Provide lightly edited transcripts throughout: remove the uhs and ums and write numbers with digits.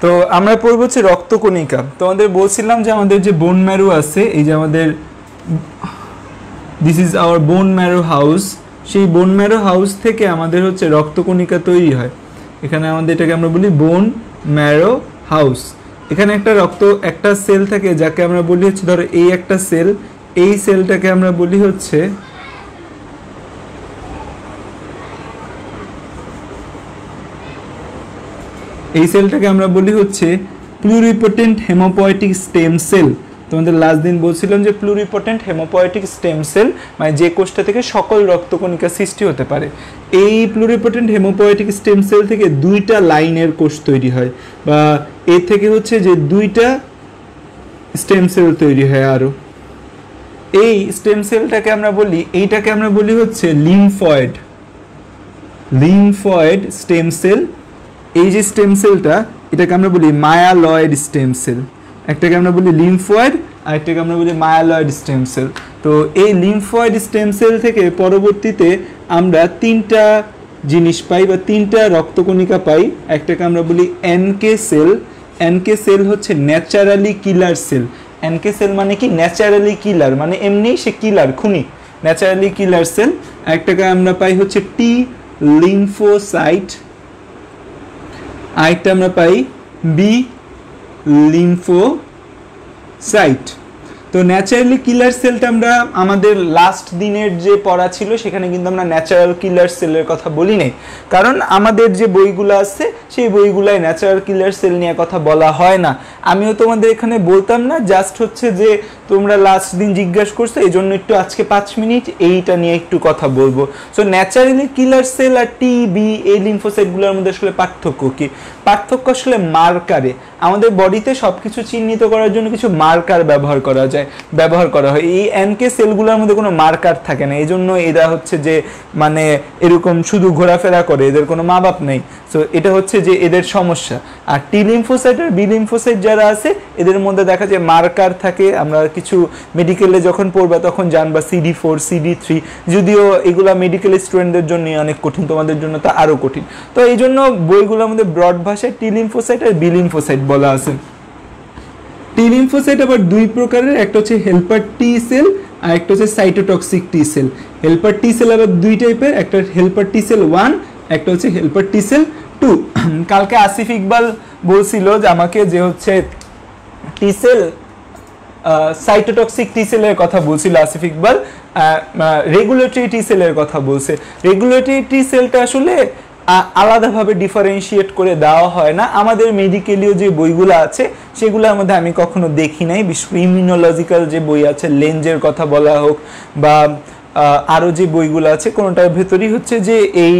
তো আমরা পড়ব হচ্ছে রক্তকণিকা। তো আমাদের বলছিলাম যে আমাদের যে বোন ম্যারো আছে, এই যে আমাদের this is our bone marrow house, সেই বোন ম্যারো হাউস থেকে আমাদের হচ্ছে রক্তকণিকা তৈরি হয়। এখানে আমাদের এটাকে আমরা বলি বোন ম্যারো হাউস। এখানে একটা সেল থাকে যাকে আমরা বলি হচ্ছে, ধরো এই একটা সেল, এই সেলটাকে আমরা বলি হচ্ছে প্লুরিপটেন্ট হেমোপয়েটিক স্টেম সেল। তোমাদের লাস্ট দিন বলছিলাম যে প্লুরিপটেন্ট হেমোপয়েটিক স্টেম সেল মানে যে কোষটা থেকে সকল রক্তকণিকা সৃষ্টি হতে পারে। এই প্লুরিপটেন্ট হেমোপয়েটিক স্টেম সেল থেকে দুইটা লাইনের কোষ তৈরি হয়, বা এর থেকে হচ্ছে যে দুইটা স্টেম সেল তৈরি হয়। আরও এই স্টেম সেলটাকে আমরা বলি, এইটাকে আমরা বলি হচ্ছে লিম্ফয়েড স্টেম সেল। এই যে স্টেম সেলটা, এটাকে আমরা বলি মায়ালয়েড স্টেম সেল। একটাকে আমরা বলি লিম্ফয়েড, আর একটাকে আমরা বলি মায়ালয়েড স্টেম সেল। তো এই লিম্ফয়েড স্টেম সেল থেকে পরবর্তীতে আমরা তিনটা জিনিস পাই বা তিনটা রক্তকণিকা পাই। একটাকে আমরা বলি এনকে সেল। এনকে সেল হচ্ছে ন্যাচারালি কিলার সেল। এনকে সেল মানে কি? ন্যাচারালি কিলার, মানে এমনি সে কিলার, খুনি, ন্যাচারালি কিলার সেল। একটাকে আমরা পাই হচ্ছে টি লিম্ফোসাইট, আরেকটা আমরা পাই বি লিম্ফোসাইট। তো ন্যাচারালি কিলার সেলটা আমরা আমাদের লাস্ট দিনের যে পড়া ছিল সেখানে কিন্তু আমরা ন্যাচারাল কিলার সেলের কথা বলি নাই, কারণ আমাদের যে বইগুলো আছে সেই বইগুলোয় ন্যাচারাল কিলার সেল নিয়ে কথা বলা হয় না। আমিও তোমাদের এখানে বলতাম না, জাস্ট হচ্ছে যে তোমরা লাস্ট দিন জিজ্ঞাসা করছো, এই জন্য একটু আজকে 5 মিনিট এইটা নিয়ে একটু কথা বলবো। সো ন্যাচারালি কিলার সেল আর টিবি এই লিম্ফোসাইটগুলোর মধ্যে আসলে পার্থক্য কি? পার্থক্য আসলে মার্কারে। আমাদের বডিতে সব কিছু চিহ্নিত করার জন্য কিছু মার্কার ব্যবহার করা হয়। এই এনকে সেলগুলোর মধ্যে কোনো মার্কার থাকে না, এই জন্য এরা হচ্ছে যে মানে এরকম শুধু ঘোরাফেরা করে, এদের কোনো মা বাপ নেই। সো এটা হচ্ছে যে এদের সমস্যা। আর টি লিম্ফোসাইট আর বি লিম্ফোসাইট যারা আছে এদের মধ্যে দেখা যায় মার্কার থাকে। আমরা কিছু মেডিকেলে যখন পড়বা তখন জানবা CD4, CD3, যদিও এগুলা মেডিকেল স্টুডেন্টদের জন্য অনেক কঠিন, তোমাদের জন্য তা আরও কঠিন। তো এই জন্য বইগুলোর মধ্যে ব্রড ভাষায় টি লিম্ফোসাইট আর বি লিম্ফোসাইট বলা আছে। টি লিম্ফোসাইট আবার দুই প্রকারের, একটা হচ্ছে হেল্পার টি সেল আর একটা হচ্ছে সাইটোটক্সিক টি সেল। হেল্পার টি সেল আবার দুই টাইপের, একটা হেল্পার টি সেল 1, একটা হচ্ছে হেল্পার টি সেল 2। কালকে আসিফ ইকবাল বলছিল যে আমাকে যে হচ্ছে টি সেল সাইটোটক্সিক টি সেলের কথা বলছিল আসিফ ইকবাল, রেগুলেটরি টি সেলের কথা বলছে। রেগুলেটরি টি সেলটা আসলে আলাদাভাবে ডিফারেন্সিয়েট করে দেওয়া হয় না। আমাদের মেডিকেলীয় যে বইগুলো আছে সেগুলোর মধ্যে আমি কখনো দেখি নাই। বিশেষ করে ইমিউনোলজিক্যাল যে বই আছে, লেঞ্জের কথা বলা হোক বা আরও যে বইগুলো আছে, কোনোটার ভেতরই হচ্ছে যে এই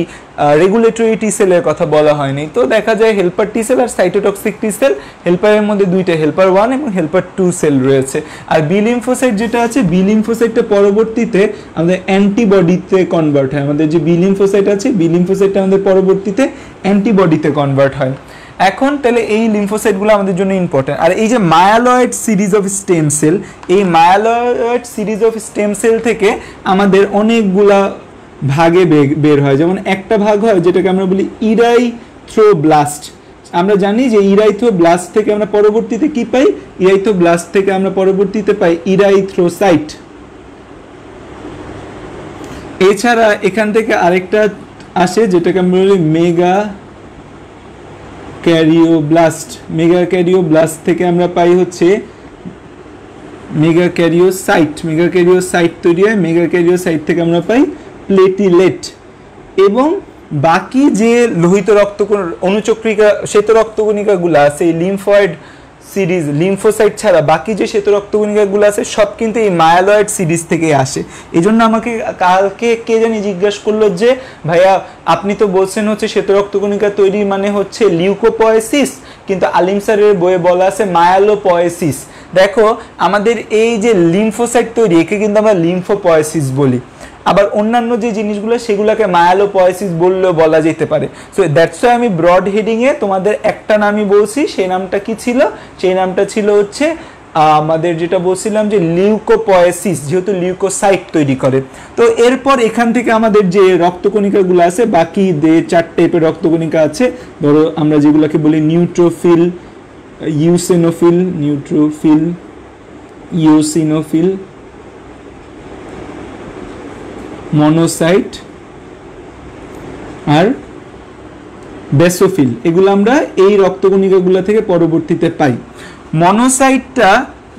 রেগুলেটরি টি সেলের কথা বলা হয়নি। তো দেখা যায় হেল্পার টি সেল আর সাইটোটক্সিক টি সেল, হেল্পারের মধ্যে দুইটা, হেল্পার 1 এবং হেল্পার 2 সেল রয়েছে। আর বি লিম্ফোসাইট যেটা আছে, বি লিম্ফোসাইটটা পরবর্তীতে আমাদের অ্যান্টিবডিতে কনভার্ট হয়। আমাদের যে বি লিম্ফোসাইট আছে, বি লিম্ফোসাইটটা আমাদের পরবর্তীতে অ্যান্টিবডিতে কনভার্ট হয়। এখন তাহলে এই লিম্ফোসাইটগুলো আমাদের জন্য ইম্পর্টেন্ট। আর এই যে মায়ালয়েড সিরিজ অফ স্টেম সেল, এই মায়ালয়েড সিরিজ অফ স্টেম সেল থেকে আমাদের অনেকগুলা ভাগে বের হয়। যেমন একটা ভাগ হয় যেটাকে আমরা বলি ইরাইথ্রোব্লাস্ট। আমরা জানি যে ইরাইথ্রোব্লাস্ট থেকে আমরা পরবর্তীতে কি পাই? ইরাইথ্রোব্লাস্ট থেকে আমরা পরবর্তীতে পাই ইরাইথ্রোসাইট। এছাড়া এখান থেকে আরেকটা আসে যেটাকে আমরা বলি মেগা ক্যারিওব্লাস্ট থেকে আমরা পাই হচ্ছে মেগাক্যারিওসাইট তৈরি হয়। মেগাক্যারিওসাইট থেকে আমরা পাই প্লেটিলেট। এবং বাকি যে লোহিত অনুচক্রিকা শ্বেত রক্তকণিকাগুলো আছে, এই লিম্ফয়েড সিরিজ লিম্ফোসাইট ছাড়া বাকি যে শ্বেত রক্তকণিকাগুলো আছে সব কিন্তু এই মায়ালয়েড সিরিজ থেকে আসে। এই জন্য আমাকে কালকে কে জানি জিজ্ঞাসা করলো যে ভাইয়া আপনি তো বলছেন হচ্ছে শ্বেত রক্তকণিকা তৈরি মানে হচ্ছে লিউকোপয়েসিস, কিন্তু আলিম স্যারের বইয়ে বলা আছে মায়ালোপয়েসিস। দেখো আমাদের এই যে লিম্ফোসাইট তৈরি, একে কিন্তু আমরা লিম্ফোপয়েসিস বলি। আবার অন্যান্য যে জিনিসগুলো সেগুলোকে মায়ালোপয়েসিস বললেও বলা যেতে পারে। সো দ্যাটস ওয়াই আমি ব্রড হেডিংয়ে তোমাদের একটা নামই বলছি। সেই নামটা কি ছিল? সেই নামটা ছিল হচ্ছে আমাদের যেটা বলছিলাম যে লিউকোপয়েসিস, যেহেতু লিউকোসাইট তৈরি করে। তো এরপর এখান থেকে আমাদের যে রক্তকণিকাগুলো আছে, বাকি যে 4 টাইপের রক্তকণিকা আছে, ধরো আমরা যেগুলোকে বলি neutrophil, eosinophil, neutrophil, eosinophil, monocyte আর বেসোফিল, এগুলো আমরা এই রক্তকণিকাগুলো থেকে পরবর্তীতে পাই। মনোসাইটটা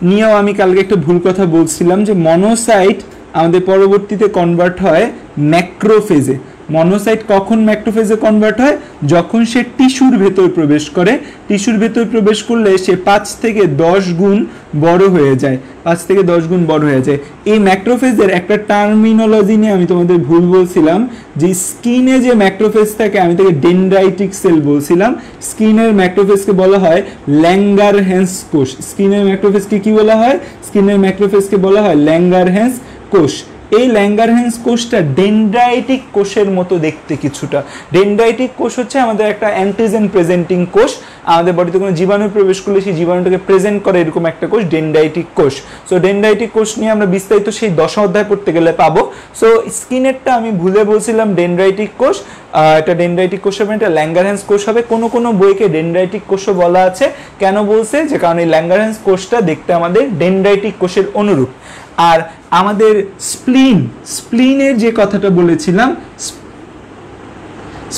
নিয়েও আমি কালকে একটা ভুল কথা বলছিলাম যে মনোসাইট আমাদের পরবর্তীতে কনভার্ট হয় ম্যাক্রোফেজে। মনোসাইট কখন ম্যাক্রোফেজে কনভার্ট হয়? যখন সে টিস্যুর ভেতর প্রবেশ করে। টিস্যুর ভেতর প্রবেশ করলে সে 5 থেকে 10 গুণ বড় হয়ে যায়, 5 থেকে 10 গুণ বড় হয়ে যায়। এই ম্যাক্রোফেজের একটা টার্মিনোলজি নিয়ে আমি তোমাদের ভুল বলছিলাম, যে স্কিনে যে ম্যাক্রোফেজ থাকে আমি তাকে ডেনড্রাইটিক সেল বলছিলাম। স্কিনের ম্যাক্রোফেজকে বলা হয় ল্যাঙ্গারহ্যান্স কোষ। স্কিনের ম্যাক্রোফেজকে কি বলা হয়? স্কিনের ম্যাক্রোফেজকে বলা হয় ল্যাঙ্গারহ্যান্স কোষ। এই ল্যাঙ্গারহ্যান্স কোষটা ডেনড্রাইটিক কোষের মতো দেখতে কিছুটা। ডেনড্রাইটিক কোষ হচ্ছে আমাদের একটা অ্যান্টিজেন প্রেজেন্টিং কোষ। আমাদের বডিতে কোনো জীবাণু প্রবেশ করলে সেই জীবাণুটাকে প্রেজেন্ট করে এরকম একটা কোষ ডেনড্রাইটিক কোষ। সো ডেনড্রাইটিক কোষ নিয়ে আমরা বিস্তারিত সেই 10 অধ্যায় পড়তে গেলে পাবো। সো স্কিনেরটা আমি ভুলে বলছিলাম ডেনড্রাইটিক কোষ। এটা ডেনড্রাইটিক কোষ হবে, এটা ল্যাঙ্গারহ্যান্স কোষ হবে। কোনো বইকে ডেনড্রাইটিক কোষও বলা আছে। কেন বলছে? যে কারণ এই ল্যাঙ্গারহ্যান্স কোষটা দেখতে আমাদের ডেনড্রাইটিক কোষের অনুরূপ। আর আমাদের স্প্লিনের যে কথাটা বলেছিলাম,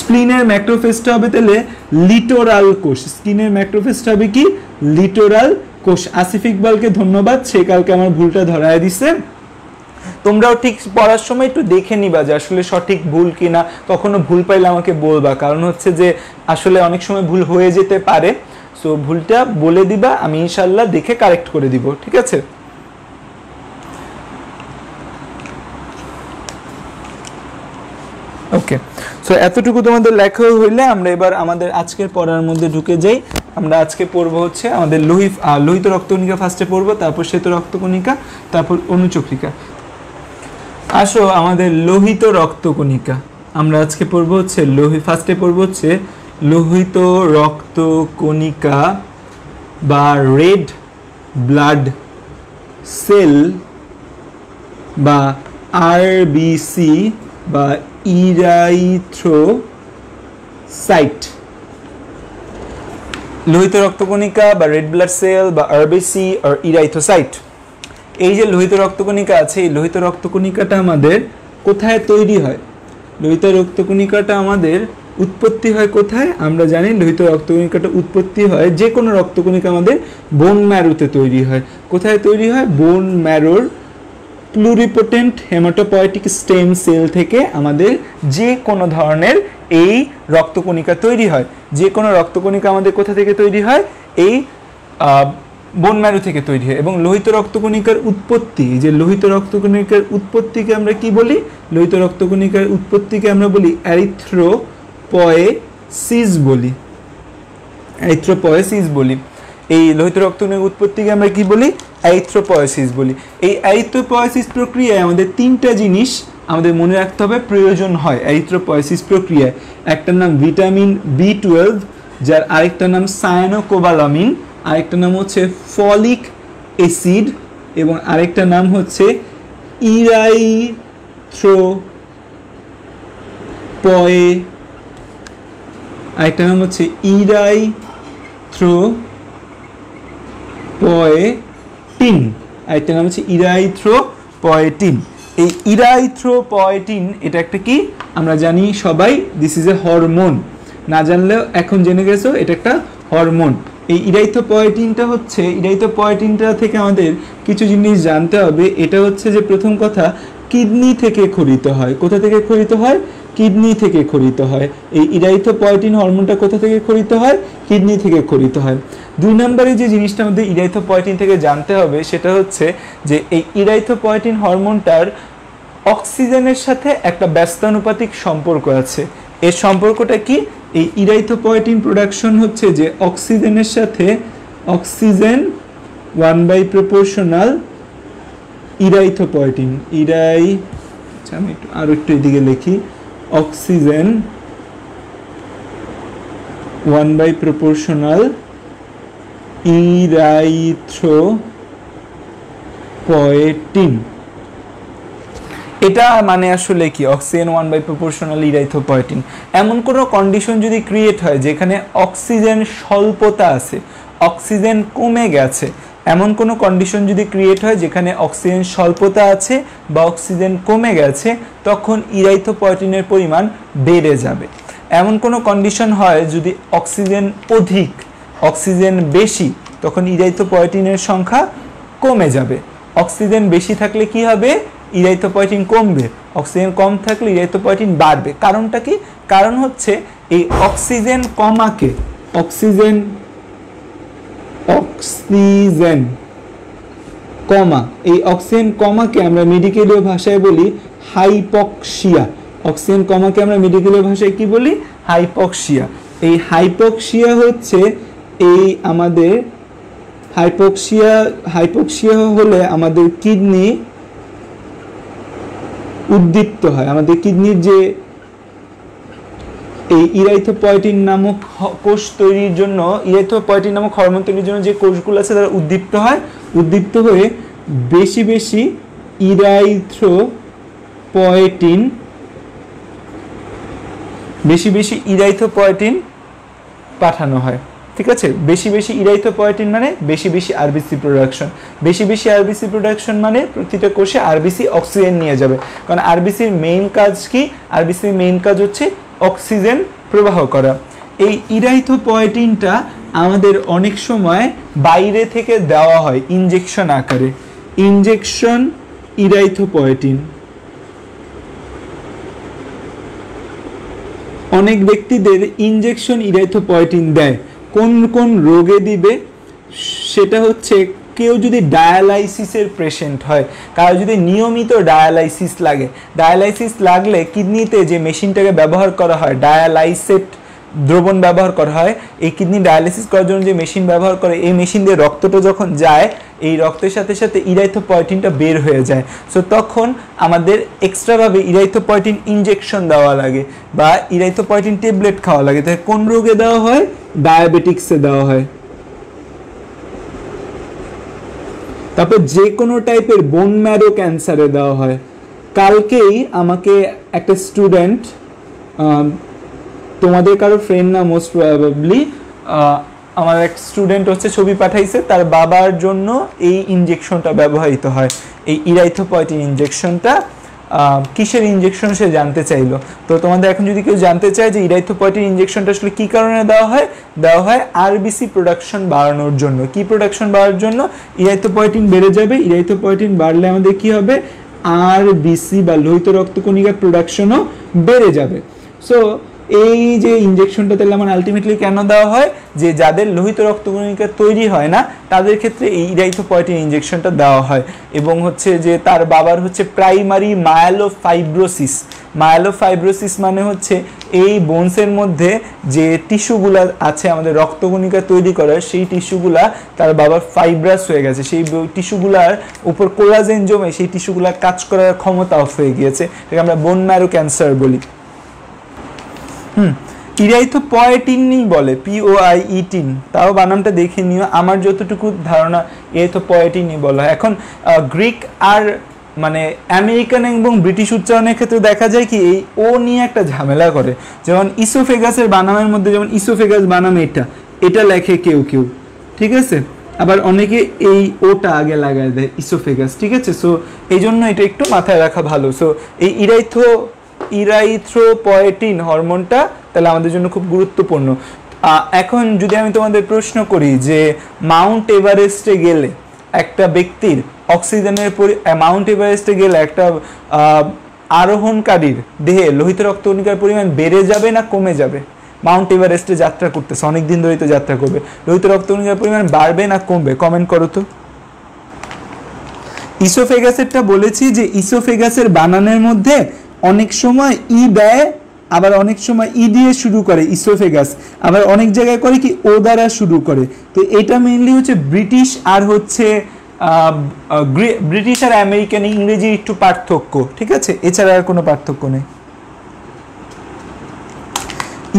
স্প্লিনের ম্যাক্রোফেজটা হবে তাহলে লিটোরাল কোষ। স্কিনের ম্যাক্রোফেজটা হবে কি? লিটোরাল কোষ। আসিফ ইকবালকে ধন্যবাদ, সে কালকে আমার ভুলটা ধরায় দিছে। তোমরাও ঠিক পড়ার সময় একটু দেখে নিবা যে আসলে সঠিক ভুল কিনা। কখনো ভুল পাইলে আমাকে বলবা, কারণ হচ্ছে যে আসলে অনেক সময় ভুল হয়ে যেতে পারে। সো ভুলটা বলে দিবা, আমি ইনশাল্লাহ দেখে কারেক্ট করে দিব, ঠিক আছে? ওকে, সো এতটুকু তোমাদের লেখা হইলে আমরা এবার আমাদের আজকের পড়ার মধ্যে ঢুকে যাই। আমরা আজকে পড়বো হচ্ছে আমাদের লোহিত রক্তকণিকা ফার্স্টে পড়বো, তারপর শ্বেত রক্তকণিকা, তারপর অনুচক্রিকা। আসো আমাদের লোহিত রক্তকণিকা আমরা আজকে পড়বো হচ্ছে ফার্স্টে পড়বো হচ্ছে লোহিত রক্তকণিকা বা রেড ব্লাড সেল বা আরবিসি বা ইরাইথ্রোসাইট। লোহিত রক্তকণিকা বা রেড ব্লাড সেল বা আরবিসি আর ইরাইথ্রোসাইট, এই যে লোহিত রক্তকণিকা আছে, এই লোহিত রক্তকণিকাটা আমাদের কোথায় তৈরি হয়? লোহিত রক্তকণিকাটা আমাদের উৎপত্তি হয় কোথায়? আমরা জানি লোহিত রক্তকণিকাটা উৎপত্তি হয়, যে কোনো রক্তকণিকা আমাদের বোন ম্যারোতে তৈরি হয়। কোথায় তৈরি হয়? বোন ম্যারোর প্লুরিপোটেন্ট হেমাটোপয়েটিক স্টেম সেল থেকে আমাদের যে কোনো ধরনের এই রক্তকণিকা তৈরি হয়। যে কোনো রক্তকণিকা আমাদের কোথা থেকে তৈরি হয়? এই বোন ম্যারো থেকে তৈরি হয়। এবং লোহিত রক্তকণিকার উৎপত্তি, যে লোহিত রক্তকণিকার উৎপত্তিকে আমরা কি বলি? লোহিত রক্তকণিকার উৎপত্তিকে আমরা বলি এরিথ্রোপয়েসিস বলি। এরিথ্রোপয়েসিস বলি। এই লোহিত রক্তকণিকার উৎপত্তিকে আমরা কি বলি? এরিথ্রোপয়েসিস বলি। এই এরিথ্রোপয়েসিস প্রক্রিয়ায় আমাদের তিনটা জিনিস আমাদের মনে রাখতে হবে, প্রয়োজন হয় এরিথ্রোপয়েসিস প্রক্রিয়ায়। একটার নাম ভিটামিন B12, যার আরেকটা নাম সায়ানোকোবালামিন, আরেকটা নাম হচ্ছে ফলিক অ্যাসিড, এবং আরেকটা নাম হচ্ছে ইরাইথ্রোপয়েটিন। এই ইরাইথ্রোপয়েটিন এটা একটা কি? আমরা জানি সবাই, দিস ইজ এ হরমোন। না জানলেও এখন জেনে গেছো, এটা একটা হরমোন। এই ইরাইথ্রোপয়েটিনটা থেকে আমাদের কিছু জিনিস জানতে হবে। এটা হচ্ছে যে প্রথম কথা, কিডনি থেকে ক্ষরিত হয়। কোথা থেকে ক্ষরিত হয়? কিডনি থেকে ক্ষরিত হয়। এই ইরাইথ্রোপয়েটিন হরমোনটা কোথা থেকে ক্ষরিত হয়? কিডনি থেকে ক্ষরিত হয়। 2 নম্বরে যে জিনিসটা আমাদের ইরাইথ্রোপয়েটিন থেকে জানতে হবে সেটা হচ্ছে যে এই ইরাইথ্রোপয়েটিন হরমোনটার অক্সিজেনের সাথে একটা ব্যস্তানুপাতিক সম্পর্ক আছে। এর সম্পর্কটা কি? এই ইরাইথ্রোপয়েটিন প্রোডাকশন হচ্ছে যে অক্সিজেনের সাথে অক্সিজেন 1/proportional ইরাইথ্রোপয়েটিন। আমি আরো একটু এদিকে লিখি, অক্সিজেন 1/proportional ইরাইথ্রোপয়েটিন। এটা মানে আসলে কি? Oxygen 1/proportional ইরাইথ্রোপয়েটিন। এমন কোনো কন্ডিশন যদি ক্রিয়েট হয় যেখানে অক্সিজেন স্বল্পতা আছে, অক্সিজেন কমে গেছে, এমন কোনো কন্ডিশন যদি ক্রিয়েট হয় যেখানে অক্সিজেন স্বল্পতা আছে বা অক্সিজেন কমে গেছে, তখন ইরাইথোপয়েটিনের পরিমাণ বেড়ে যাবে। এমন কোনো কন্ডিশন হয় যদি অক্সিজেন অধিক, অক্সিজেন বেশি, তখন ইরাইথোপয়েটিনের সংখ্যা কমে যাবে। অক্সিজেন বেশি থাকলে কি হবে? ইরাইথোপয়েটিন কমবে। অক্সিজেন কম থাকলে ইরাইথোপয়েটিন বাড়বে। কারণটা কি? কারণ হচ্ছে এই অক্সিজেন কমাকে অক্সিজেন কমাকে আমরা মেডিকেলীয় ভাষায় বলি হাইপক্সিয়া। অক্সিজেন কমাকে আমরা মেডিকেলীয় ভাষায় কি বলি? হাইপক্সিয়া। এই হাইপক্সিয়া হচ্ছে এই আমাদের হাইপক্সিয়া হলে আমাদের কিডনি উদ্দীপ্ত হয়। আমাদের কিডনির যে এই ইরাইথোপয়েটিন নামক কোষ তৈরির জন্য, ইরাইথোপয়েটিন নামক হরমোন তৈরির জন্য যে কোষগুলো আছে তারা উদ্দীপ্ত হয়। উদ্দীপ্ত হয়ে বেশি বেশি ইরাইথোপয়েটিন পাঠানো হয়। ঠিক আছে, বেশি বেশি ইরাইথোপয়েটিন মানে বেশি বেশি আরবিসি প্রোডাকশন। বেশি বেশি আরবিসি প্রোডাকশন মানে প্রতিটা কোষে আরবিসি অক্সিজেন নিয়ে যাবে। কারণ আরবিসির মেইন কাজ কি? আরবিসির মেইন কাজ হচ্ছে অক্সিজেন প্রবাহ করা। এই ইরাইথোপয়েটিনটা আমাদের অনেক সময় বাইরে থেকে দেওয়া হয় ইনজেকশন আকারে। ইনজেকশন ইরাইথোপয়েটিন অনেক ব্যক্তিদের ইনজেকশন ইরাইথোপয়েটিন দেয়। কোন কোন রোগে দিবে সেটা হচ্ছে, কেউ যদি ডায়ালাইসিসের পেশেন্ট হয়, কারো যদি নিয়মিত ডায়ালাইসিস লাগলে কিডনিতে যে মেশিনটাকে ব্যবহার করা হয়, ডায়ালাইসেট দ্রবণ ব্যবহার করা হয়, এই কিডনি ডায়ালাইসিস করার জন্য যে মেশিন ব্যবহার করে, এই মেশিন দিয়ে রক্তটা যখন যায়, এই রক্তের সাথে সাথে ইরাইথোপয়েটিনটা বের হয়ে যায়। সো তখন আমাদের এক্সট্রাভাবে ইরাইথোপয়েটিন ইনজেকশন দেওয়া লাগে বা ইরাইথোপয়েটিন ট্যাবলেট খাওয়া লাগে। তাই কোন রোগে দেওয়া হয়? ডায়াবেটিক্সে দেওয়া হয়। তারপর যে কোনো টাইপের বোন ম্যারো ক্যান্সারে দেওয়া হয়। কালকেই আমাকে একটা স্টুডেন্ট, তোমাদের কারো ফ্রেন্ড না মোস্ট প্রবাবলি, আমার এক স্টুডেন্ট হচ্ছে ছবি পাঠাইছে, তার বাবার জন্য এই ইনজেকশনটা ব্যবহৃত হয়। এই ইরাইথোপয়েটিন ইনজেকশনটা কিসের ইনজেকশন সে জানতে চাইলো। তো তোমাদের এখন যদি কেউ জানতে চায় যে ইরাইথোপয়েটিন ইনজেকশনটা আসলে কী কারণে দেওয়া হয় আরবিসি প্রোডাকশন বাড়ানোর জন্য। কি প্রোডাকশন বাড়ার জন্য? ইরাইথোপয়েটিন বেড়ে যাবে। ইরাইথোপয়েটিন বাড়লে আমাদের কি হবে? আরবিসি বা লোহিত রক্তকণিকার প্রোডাকশনও বেড়ে যাবে। সো এই যে ইনজেকশনটা তাহলে আমার আলটিমেটলি কেন দেওয়া হয়? যে যাদের লোহিত রক্তকণিকা তৈরি হয় না তাদের ক্ষেত্রে এই ইরাইথোপয়েটিন ইনজেকশনটা দেওয়া হয়। এবং হচ্ছে যে তার বাবার হচ্ছে প্রাইমারি মায়োলোফাইব্রোসিস মানে হচ্ছে এই বোনসের মধ্যে যে টিস্যুগুলা আছে আমাদের রক্তকণিকা তৈরি করার, সেই টিস্যুগুলা তার বাবার ফাইব্রাস হয়ে গেছে। সেই টিস্যুগুলার উপর কোলাজেন জমে সেই টিস্যুগুলার কাজ করার ক্ষমতা অফ হয়ে গিয়েছে। এটাকে আমরা বোন ম্যারো ক্যান্সার বলি। ইরাইথোপয়েটিনই বলে, POIEটিন, তাও বানানটা দেখে নিও। আমার যতটুকু ধারণা ইরাইথোপয়েটিনই বলা হয়। এখন গ্রিক আর মানে আমেরিকান এবং ব্রিটিশ উচ্চারণের ক্ষেত্রে দেখা যায় কি এই ও নিয়ে একটা ঝামেলা করে। যেমন ইসোফেগাসের বানামের মধ্যে যেমন ইসোফেগাস বানাম এটা লেখে কেউ কেউ, ঠিক আছে, আবার অনেকে এই ওটা আগে লাগায় দেয় ইসোফেগাস, ঠিক আছে। সো এই জন্য এটা একটু মাথায় রাখা ভালো। সো এই ইরাইথ্রোপয়েটিন হরমোনটা তাহলে আমাদের জন্য খুব গুরুত্বপূর্ণ। এখন যদি আমি তোমাদের প্রশ্ন করি যে মাউন্ট এভারেস্টে গেলে একটা ব্যক্তির অক্সিজেনের মাউন্ট এভারেস্টে গেলে একটা আরোহণকারীর দেহে লোহিত রক্তকণিকার পরিমাণ বেড়ে যাবে না কমে যাবে? মাউন্ট এভারেস্টে যাত্রা করতেছে, অনেকদিন ধরেই তো যাত্রা করবে, লোহিত রক্তকণিকার পরিমাণ বাড়বে না কমবে? কমেন্ট করো তো। ইসোফেগাসেরটা বলেছি যে ইসোফেগাসের বানানের মধ্যে অনেক সময় ই দেয়, আবার অনেক সময় ই দিয়ে শুরু করে ইসোফেগাস, আবার অনেক জায়গায় করে কি ও দ্বারা শুরু করে। তো এটা মেইনলি হচ্ছে ব্রিটিশ আর হচ্ছে ব্রিটিশ আর আমেরিকান ইংরেজির একটু পার্থক্য, ঠিক আছে, এছাড়া আর কোনো পার্থক্য নেই।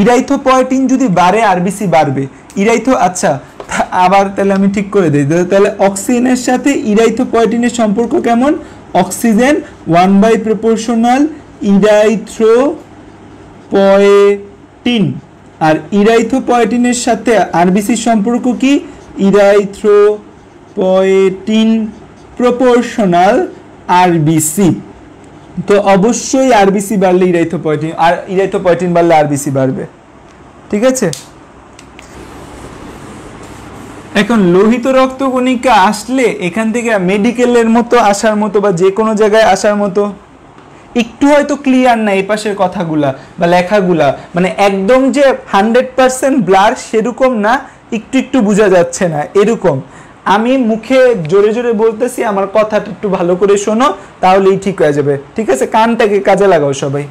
ইরাইথোপয়েটিন যদি বাড়ে আরবিসি বাড়বে। আচ্ছা আবার তাহলে আমি ঠিক করে দিই, তাহলে অক্সিজেনের সাথে ইরাইথোপয়েটিনের সম্পর্ক কেমন? অক্সিজেন 1/proportional ইরাইথ্রোপয়েটিন, আর ইরাইথোপয়েটিনের সাথে আরবিসির সম্পর্ক কি? ইরাইথ্রোপয়েটিন প্রপোর্শনাল আরবিসি। তো অবশ্যই আরবিসি বাড়লে ইরাইথ্রোপয়েটিন বাড়লে আরবিসি বাড়বে। ঠিক আছে, এখন লোহিত রক্তকণিকা আসলে এখান থেকে মেডিকেলের মতো আসার মতো বা যে কোনো জায়গায় আসার মতো একটু হয়তো ক্লিয়ার না এই পাশের কথাগুলা বা লেখাগুলা, মানে একদম যে 100% ব্লার সেরকম না, একটু একটু বোঝা যাচ্ছে না এরকম। আমি মুখে জোরে জোরে বলতেছি, আমার কথাটা একটু ভালো করে শোনো, তাহলেই ঠিক হয়ে যাবে। ঠিক আছে, কানটাকে কাজে লাগাও সবাই।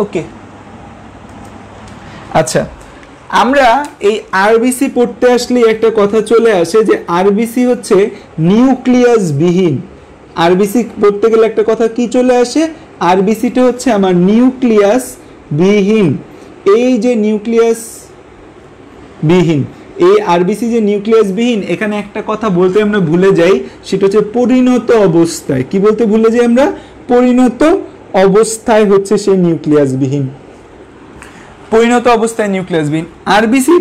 ওকে, আচ্ছা, আমরা এই আরবিসি পড়তে আসলে একটা কথা চলে আসে যে আরবিসি হচ্ছে নিউক্লিয়াস বিহীন। আরবিসি পড়তে গেলে একটা কথা কি চলে আসে, আরবিসিটা হচ্ছে আমার নিউক্লিয়াস বিহীন। এই যে নিউক্লিয়াস বিহীন, এই আরবিসি যে নিউক্লিয়াস বিহীন, এখানে একটা কথা বলতে আমরা ভুলে যাই, সেটা হচ্ছে পরিণত অবস্থায়। কি বলতে ভুলে যাই আমরা? পরিণত অবস্থায় হচ্ছে সেই নিউক্লিয়াস বিহীন। পরিণত অবস্থায় নিউক্লিয়াস বিহীন। আরবিসি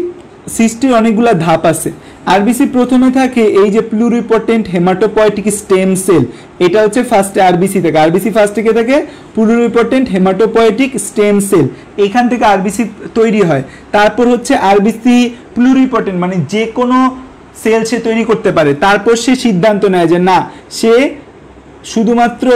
সৃষ্টির অনেকগুলো ধাপ আছে। আরবিসি প্রথমে থাকে এই যে প্লুরিপটেন্ট হেমাটোপয়েটিক স্টেম সেল, এটা হচ্ছে ফার্স্টে আরবিসি থাকে। আরবিসি ফার্স্টে কে থাকে? প্লুরিপটেন্ট হেমাটোপয়েটিক স্টেম সেল, এখান থেকে আরবিসি তৈরি হয়। তারপর হচ্ছে আরবিসি প্লুরিপটেন্ট, মানে যে কোনো সেল সে তৈরি করতে পারে। তারপর সে সিদ্ধান্ত নেয় যে না, সে শুধুমাত্র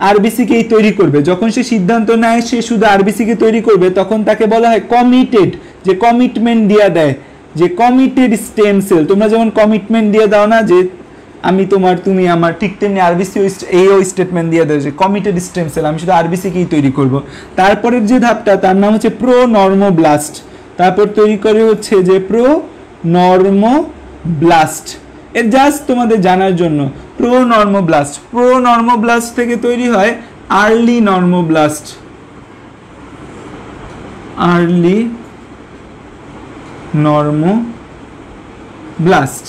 আরবিসিকেই তৈরি করবে। যখন সে সিদ্ধান্ত নেয় সে শুধু আরবিসিকে তৈরি করবে, তখন তাকে বলা হয় কমিটেড, যে কমিটমেন্ট দিয়ে দেয়, যে কমিটেড স্টেম সেল। তোমরা যেমন কমিটমেন্ট দিয়ে দাও না যে আমি তোমার তুমি আমার, ঠিক তেমনি আরবিসি এইও স্টেটমেন্ট দিয়ে দেয় যে কমিটেড স্টেম সেল, আমি শুধু আরবিসিকেই তৈরি করব। তারপরের যে ধাপটা তার নাম হচ্ছে প্রোনর্মোব্লাস্ট। তারপর তৈরি করে হচ্ছে যে প্রোনর্মোব্লাস্ট। এর জাস্ট তোমাদের জানার জন্য, প্রোনর্মোব্লাস্ট, প্রোনর্মোব্লাস্ট থেকে তৈরি হয় আর্লি নর্মোব্লাস্ট। আর্লি নর্মোব্লাস্ট।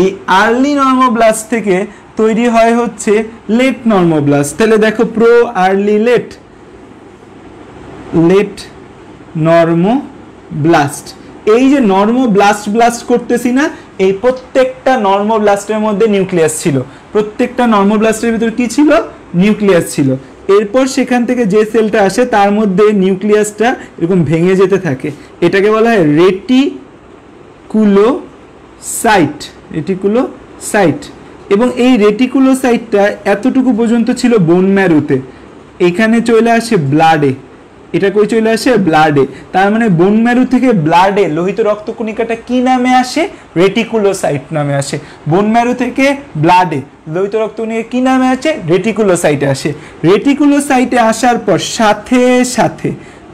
এই আর্লি নর্মোব্লাস্ট থেকে তৈরি হয় হচ্ছে লেট নর্মোব্লাস্ট। তাহলে দেখো, pro, early, late, late normoblast. এই যে ব্লাস্ট করতেছি না, এই প্রত্যেকটা নর্মোব্লাস্টের মধ্যে নিউক্লিয়াস ছিল। প্রত্যেকটা নর্মোব্লাস্টের ভিতর কি ছিল? নিউক্লিয়াস ছিল। এরপর সেখান থেকে যে সেলটা আসে তার মধ্যে নিউক্লিয়াসটা এরকম ভেঙে যেতে থাকে, এটাকে বলা হয় রেটিকুলোসাইট। রেটিকুলোসাইট। এবং এই রেটিকুলোসাইটটা এতটুকু পর্যন্ত ছিল বোন ম্যারোতে, এখানে চলে আসে ব্লাডে। এটা কই চলে আসে? ব্লাডে। তার মানে বোন ম্যারো থেকে ব্লাডে লোহিত রক্তকণিকাটা কি নামে আসে? রেটিকুলোসাইট নামে আসে। বোন ম্যারো থেকে ব্লাডে লোহিত রক্তকণিকা কি নামে আসে? রেটিকুলোসাইটে আসে। রেটিকুলোসাইটে আসার পর সাথে সাথে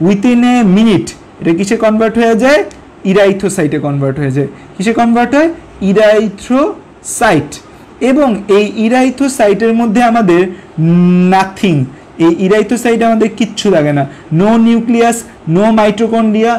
উইথিন এ মিনিট এটা কিসে কনভার্ট হয়ে যায়? ইরাইথ্রোসাইটে কনভার্ট হয়ে যায়। কিসে কনভার্ট হয়? ইরাইথ্রোসাইট। এবং এই ইরাইথ্রোসাইটের মধ্যে আমাদের নাথিং, এই ইরাইথ্রোসাইটে আমাদের কিচ্ছু লাগে না। No nucleus, no mitochondria,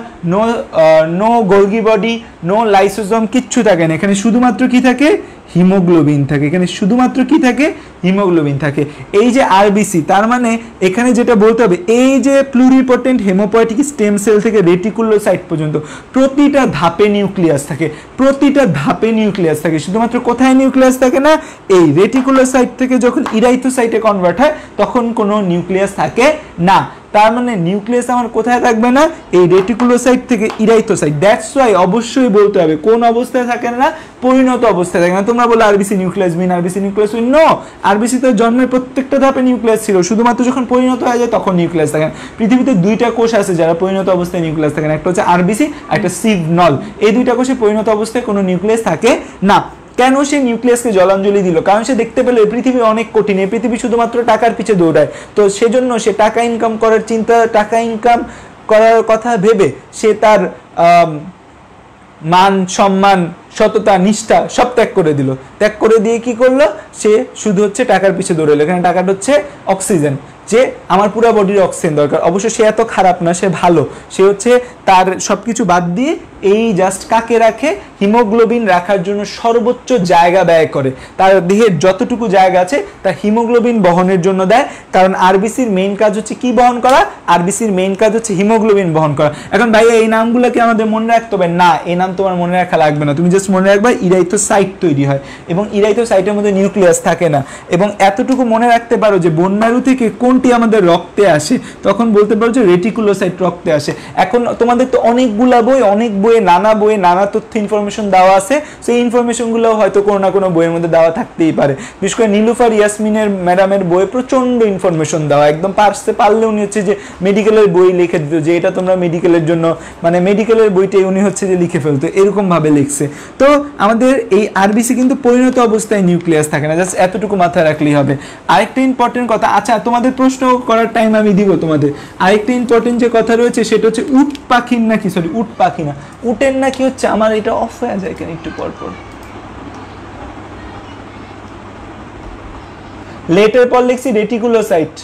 no Golgi body, no lysosome, কিচ্ছু থাকে না। এখানে শুধুমাত্র কি থাকে? হিমোগ্লোবিন থাকে। এখানে শুধুমাত্র কি থাকে? হিমোগ্লোবিন থাকে। এই যে আরবিসি, তার মানে এখানে যেটা বলতে হবে, এই যে প্লুরিপটেন্ট হেমোপয়েটিক স্টেম সেল থেকে রেটিকুলোসাইট পর্যন্ত প্রতিটা ধাপে নিউক্লিয়াস থাকে। প্রতিটা ধাপে নিউক্লিয়াস থাকে। শুধুমাত্র কোথায় নিউক্লিয়াস থাকে না? এই রেটিকুলোসাইট থেকে যখন ইরাইথ্রোসাইটে কনভার্ট হয় তখন কোনো নিউক্লিয়াস থাকে না। তার মানে নিউক্লিয়াস আমার কোথায় থাকবে না? এই রেটিকুলোসাইট থেকে ইরাইথ্রোসাইট। দ্যাটস ওয়াই অবশ্যই বলতে হবে কোন অবস্থায় থাকে না? পরিণত অবস্থায় থাকে না। তোমরা বলো আরবিসি নিউক্লিয়াস বিহীন, আরবিসি নিউক্লিয়াস বিহীন। নো, আরবিসি তো জন্মের প্রত্যেকটা ধাপে নিউক্লিয়াস ছিল, শুধুমাত্র যখন পরিণত হয়ে যায় তখন নিউক্লিয়াস থাকে না। পৃথিবীতে দুইটা কোষ আছে যারা পরিণত অবস্থায় নিউক্লিয়াস থাকে না, একটা হচ্ছে আরবিসি, একটা সিভনল। এই দুইটা কোষে পরিণত অবস্থায় কোনো নিউক্লিয়াস থাকে না। কেন সে নিউক্লিয়াসকে জলাঞ্জলি দিল? কারণ সে দেখতে পেল এই পৃথিবী অনেক কঠিন, এই পৃথিবী শুধুমাত্র টাকার পিছে দৌড়ায়। তো সেজন্য সে টাকা ইনকাম করার চিন্তা, টাকা ইনকাম করার কথা ভেবে সে তার মান, সম্মান, সততা, নিষ্ঠা সব ত্যাগ করে দিল। ত্যাগ করে দিয়ে কি করলো? সে শুধু হচ্ছে টাকার পিছে দৌড়ালো। এখানে টাকাটা হচ্ছে অক্সিজেন, যে আমার পুরো বডির অক্সিজেন দরকার। অবশ্য সে এত খারাপ না, সে ভালো। সে হচ্ছে তার সব কিছু বাদ দিয়ে এই জাস্ট কাকে রাখে, হিমোগ্লোবিন রাখার জন্য সর্বোচ্চ জায়গা ব্যয় করে, তার দেহের যতটুকু জায়গা আছে তা হিমোগ্লোবিন বহনের জন্য দেয়। কারণ আরবিসির মেইন কাজ হচ্ছে কি বহন করা, আরবিসির মেইন কাজ হচ্ছে হিমোগ্লোবিন বহন করা। এখন ভাইয়া এই নামগুলো কি আমাদের মনে রাখতে হবে? না, এই নাম তোমার মনে রাখা লাগবে না, তুমি জাস্ট মনে রাখবা ইরাইথোসাইট তৈরি হয় এবং ইরাইথোসাইটের মধ্যে নিউক্লিয়াস থাকে না। এবং এতটুকু মনে রাখতে পারো যে বোন ম্যারো থেকে কোনটি আমাদের রক্তে আসে, তখন বলতে পারো যে রেটিকুলোসাইট রক্তে আসে। এখন তোমাদের তো অনেকগুলা বই, অনেক বইয়ে নানা তথ্য ইনফরমেশন দেওয়া আছে, সেই ইনফরমেশনগুলো হয়তো কোনো না কোনো বইয়ের মধ্যে দেওয়া থাকতেই পারে। বিশেষ করে নীলুফার ইয়াসমিনের ম্যাডামের বইয়ে প্রচণ্ড ইনফরমেশন দেওয়া, একদম পারলে উনি হচ্ছে যে মেডিকেলের বই লিখে দিত যে এটা তোমরা মেডিকেলের জন্য, মানে মেডিকেলের বইটাই উনি হচ্ছে যে লিখে ফেলতো, এরকমভাবে লিখছে। তো আমাদের এই আরবিসি কিন্তু পরিণত অবস্থায় নিউক্লিয়াস থাকে না, জাস্ট এতটুকু মাথায় রাখলেই হবে। আরেকটা ইম্পর্টেন্ট কথা, আচ্ছা তোমাদের প্রশ্ন করার টাইম আমি দিব তোমাদের, আরেকটা ইম্পর্টেন্ট যে কথা রয়েছে সেটা হচ্ছে উট পাখির নাকি, সরি উট পাখি না, উটের নাকি হচ্ছে, আমার এটা অফ হয়ে যায় কেন একটু পরপর, লেটের পর লিখছি রেটিকুলোসাইট,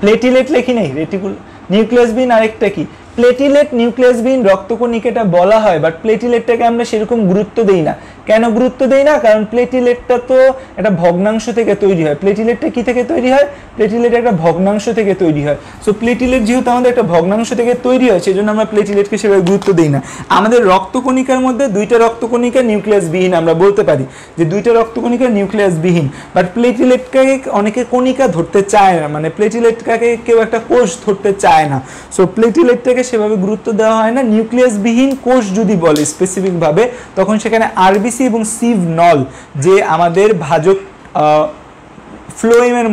প্লেটিলেট লেখি নেই, রেটিকুল নিউক্লিয়াস বিহীন আরেকটা কি প্লেটিলেট, নিউক্লিয়াস বিহীন রক্তকণিকাটা বলা হয়, বাট প্লেটিলেটটাকে আমরা সেরকম গুরুত্ব দেই না। কেন গুরুত্ব দেই না? কারণ প্লেটিলেটটা তো একটা ভগ্নাংশ থেকে তৈরি হয়। প্লেটিলেটটা কি থেকে তৈরি হয়? প্লেটিলেট একটা ভগ্নাংশ থেকে তৈরি হয়। সো প্লেটিলেট যেহেতু আমাদের একটা ভগ্নাংশ থেকে তৈরি হয়, সেই জন্য আমরা প্লেটিলেটকে সেভাবে গুরুত্ব দিই না। আমাদের রক্তকণিকার মধ্যে দুইটা রক্তকণিকা নিউক্লিয়াস বিহীন, আমরা বলতে পারি যে দুইটা রক্তকণিকা নিউক্লিয়াস বিহীন, বাট প্লেটিলেটকে অনেকে কণিকা ধরতে চায় না, মানে প্লেটিলেটটাকে কেউ একটা কোষ ধরতে চায় না। সো প্লেটিলেটটাকে সেভাবে গুরুত্ব দেওয়া হয় না। নিউক্লিয়াস বিহীন কোষ যদি বলে স্পেসিফিকভাবে, তখন সেখানে আরবিসি এবং সিভ নল, যে আমাদের ভাজক ফ্লোয়েমের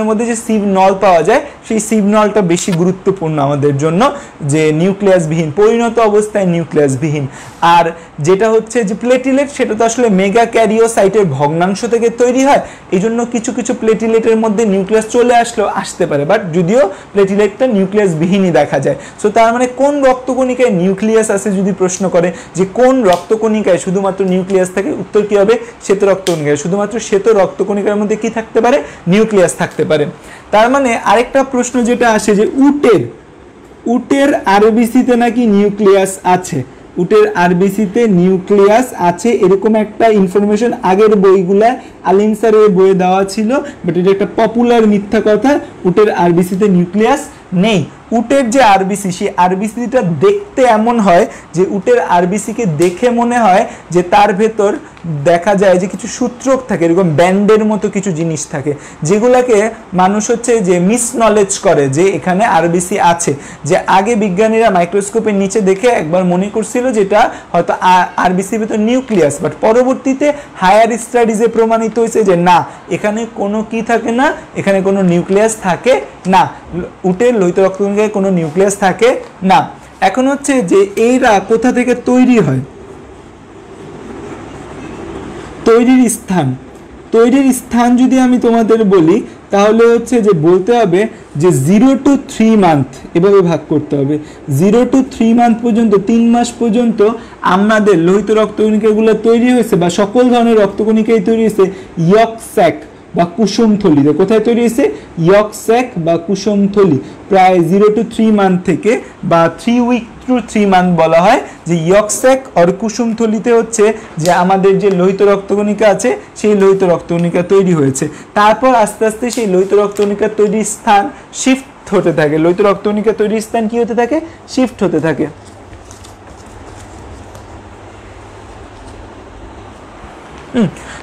মধ্যে যে সিভ নল পাওয়া যায়, সেই সিভ নলটা বেশি গুরুত্বপূর্ণ আমাদের জন্য, যে নিউক্লিয়াস বিহীন, পরিণত অবস্থায় নিউক্লিয়াস বিহীন। আর যেটা হচ্ছে যে প্লেটিলেট, সেটা তো আসলে মেগা ক্যারিওসাইটের ভগ্নাংশ থেকে তৈরি হয়, এই জন্য কিছু কিছু প্লেটিলেটের মধ্যে নিউক্লিয়াস চলে আসতে পারে, বাট যদিও প্লেটিলেটটা নিউক্লিয়াস বিহীনই দেখা যায়। সো তার মানে কোন রক্তকণিকায় নিউক্লিয়াস আছে যদি প্রশ্ন করে যে কোন রক্তকণিকায় শুধুমাত্র নিউক্লিয়াস থাকে, উত্তর কি হবে? শ্বেত রক্তকণিকায়। শুধুমাত্র শ্বেত রক্তকণিকার মধ্যে কি থাকতে পারে? নিউক্লিয়াস থাকতে পারে। তার মানে আরেকটা প্রশ্ন যেটা আসে যে উটের আরবিসিতে নাকি নিউক্লিয়াস আছে, উটের আরবিসিতে নিউক্লিয়াস আছে এরকম একটা ইনফরমেশন আগের বইগুলা আলিম স্যারের বইয়ে দেওয়া ছিল, বাট এটা একটা পপুলার মিথ্যা কথা, উটের আরবিসিতে নিউক্লিয়াস নেই। উটের যে আরবিসি, সেই আরবিসিটা দেখতে এমন হয় যে উটের আরবিসিকে দেখে মনে হয় যে তার ভেতর দেখা যায় যে কিছু সূত্রক থাকে, এরকম ব্যান্ডের মতো কিছু জিনিস থাকে, যেগুলাকে মানুষ হচ্ছে যে মিস নলেজ করে যে এখানে আরবিসি আছে। যে আগে বিজ্ঞানীরা মাইক্রোস্কোপের নিচে দেখে একবার মনে করছিল যেটা হয়তো আরবিসির ভেতর নিউক্লিয়াস, বাট পরবর্তীতে হায়ার স্টাডিজে প্রমাণিত হয়েছে যে না, এখানে কোনো কি থাকে না, এখানে কোনো নিউক্লিয়াস থাকে না, উটের লোহিত রক্তকণিকায় কোনো নিউক্লিয়াস থাকে না। এখন হচ্ছে যে এইরা কোথা থেকে তৈরি হয়, তৈরির স্থান যদি আমি তোমাদের বলি, তাহলে হচ্ছে যে বলতে হবে যে 0 to 3 মান্থ এভাবে ভাগ করতে হবে। 0 to 3 মান্থ পর্যন্ত, 3 মাস পর্যন্ত আমাদের লোহিত রক্তকণিকাগুলো তৈরি হয়েছে, বা সকল ধরনের রক্তকণিকাই তৈরি হয়েছে ইয়ক স্যাক বা কুসুমথলিতে। কোথায় তৈরি হয়েছে? ইয়ক স্যাক বা কুসুমথলি। প্রায় 0 to 3 মান্থ থেকে, বা 3 week to 3 মান্থ বলা হয়, যে ইয়ক স্যাক আর কুসুমথলিতে হচ্ছে যে আমাদের যে লোহিত রক্তকণিকা আছে, সেই লোহিত রক্তকণিকা তৈরি হয়েছে। তারপর আস্তে আস্তে সেই লোহিত রক্তকণিকা তৈরির স্থান শিফট হতে থাকে, লোহিত রক্তকণিকা তৈরির স্থান কি হতে থাকে? শিফট হতে থাকে।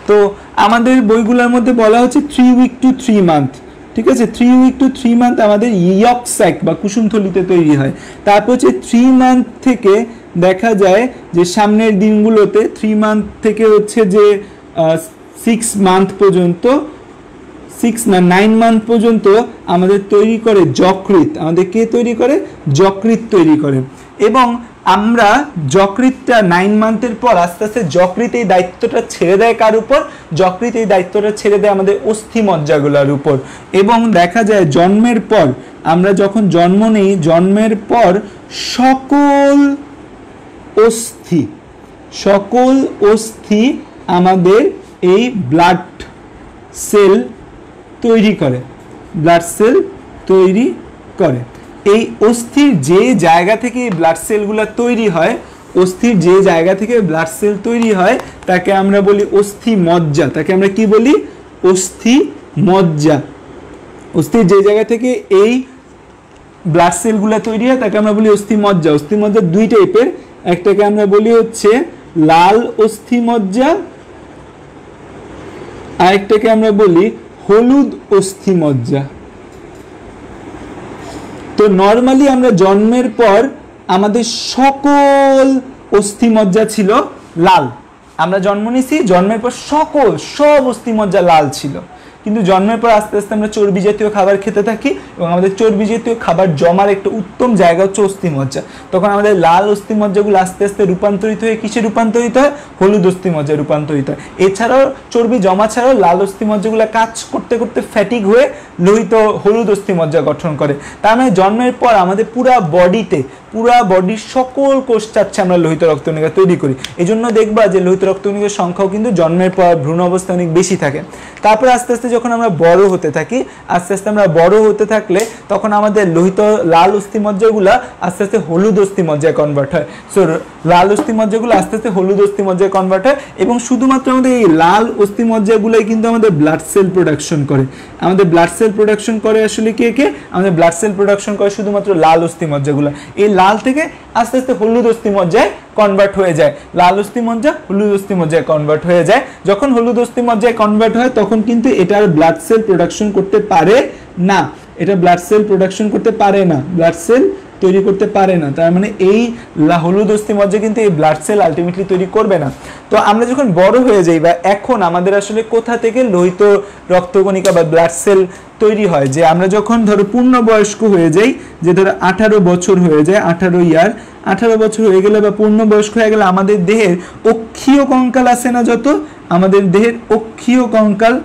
তো আমাদের বইগুলোর মধ্যে বলা হচ্ছে 3 week to 3 মান্থ, ঠিক আছে? 3 week to 3 মান্থ আমাদের ইয়ক স্যাক বা কুসুমথলিতে তৈরি হয়। তারপর হচ্ছে 3 মান্থ থেকে দেখা যায় যে সামনের দিনগুলোতে 3 মান্থ থেকে হচ্ছে যে 6 মান্থ পর্যন্ত, 9 মান্থ পর্যন্ত আমাদের তৈরি করে যকৃৎ। আমাদের কে তৈরি করে? যকৃৎ তৈরি করে। এবং আমরা যকৃৎটা 9 মান্থের পর আস্তে আস্তে যকৃৎ এই দায়িত্বটা ছেড়ে দেয় কার উপর? যকৃৎ এই দায়িত্বটা ছেড়ে দেয় আমাদের অস্থিমজ্জাগুলোর উপর। এবং দেখা যায় জন্মের পর, আমরা যখন জন্ম নেই, জন্মের পর সকল অস্থি আমাদের এই ব্লাড সেল তৈরি করে, এই অস্থির যে জায়গা থেকে ব্লাড সেলগুলো তৈরি হয়, অস্থির যে জায়গা থেকে ব্লাড সেল তৈরি হয় তাকে আমরা বলি অস্থি মজ্জা। তাকে আমরা কি বলি? অস্থি মজ্জা। অস্থির যে জায়গা থেকে এই ব্লাড সেলগুলো তৈরি হয় তাকে আমরা বলি অস্থি মজ্জা। অস্থি মজ্জা দুই টাইপের, একটাকে আমরা বলি হচ্ছে লাল অস্থি মজ্জা, আরেকটাকে আমরা বলি হলুদ অস্থি মজ্জা। তো নর্মালি আমরা জন্মের পর আমাদের সকল অস্থি মজ্জা ছিল লাল। আমরা জন্ম নিয়েছি, জন্মের পর সব অস্থি মজ্জা লাল ছিল, কিন্তু জন্মের পর আস্তে আস্তে আমরা চর্বি জাতীয় খাবার খেতে থাকি এবং আমাদের চর্বি জাতীয় খাবার জমার একটা উত্তম জায়গা হচ্ছে অস্থিমজ্জা। তখন আমাদের লাল অস্থিমজ্জাগুলো আস্তে আস্তে রূপান্তরিত হয়ে কিসে রূপান্তরিত হয়? হলুদ অস্থিমজ্জায় রূপান্তরিত হয়। এছাড়াও চর্বি জমা ছাড়াও লাল অস্থিমজ্জাগুলো কাজ করতে করতে ফ্যাটিক হয়ে লোহিত হলুদ অস্থিমজ্জা গঠন করে। তার মানে জন্মের পর আমাদের পুরা বডির সকল কোষচাচ্ছে আমরা লোহিত রক্তকণিকা তৈরি করি। এই জন্য দেখবা যে লোহিত রক্তকণিকার সংখ্যাও কিন্তু জন্মের পর ভ্রূণ অবস্থায় অনেক বেশি থাকে। তারপরে আস্তে আস্তে যখন আমরা বড় হতে থাকি, আস্তে আস্তে আমরা বড় হতে থাকলে তখন আমাদের লোহিত লাল অস্থিমজ্জাগুলো আস্তে আস্তে হলুদ অস্থিমজ্জায় কনভার্ট হয়। সো লাল অস্থিমজ্জাগুলো আস্তে আস্তে হলুদ অস্থিমজ্জায় কনভার্ট হয় এবং শুধুমাত্র আমাদের এই লাল অস্থিমজ্জাগুলোই কিন্তু আমাদের ব্লাড সেল প্রোডাকশন করে। আমাদের ব্লাড সেল প্রোডাকশন করে আসলে কে? আমাদের ব্লাড সেল প্রোডাকশন করে শুধুমাত্র লাল অস্থিমজ্জাগুলো। এই লাল থেকে আস্তে আস্তে হলুদ অস্থিমজ্জায় কনভার্ট হয়ে যায়। লাল অস্থিমজ্জা হলুদ অস্থিমজ্জায় কনভার্ট হয়ে যায়। যখন হলুদ অস্থিমজ্জায় কনভার্ট হয় তখন কিন্তু এটা আর ব্লাড সেল প্রোডাকশন করতে পারে না। এটা ব্লাড সেল প্রোডাকশন করতে পারে না, ব্লাড সেল তৈরি করতে পারে না। তার মানে এই হলুদ অস্থিমজ্জা কিন্তু এই ব্লাড সেল আলটিমেটলি তৈরি করবে না। তো আমরা যখন বড় হয়ে যাই বা এখন আমাদের আসলে কোথা থেকে লোহিত রক্তকণিকা বা ব্লাড সেল তৈরি হয়? যে আমরা যখন ধরো পূর্ণবয়স্ক হয়ে যাই, যে ধরো 18 বছর হয়ে যায়, 18 বছর হয়ে গেলে বা পূর্ণবয়স্ক হয়ে গেলে আমাদের দেহের অক্ষীয় কঙ্কাল আছে না, যত আমাদের দেহের অক্ষীয় কঙ্কাল,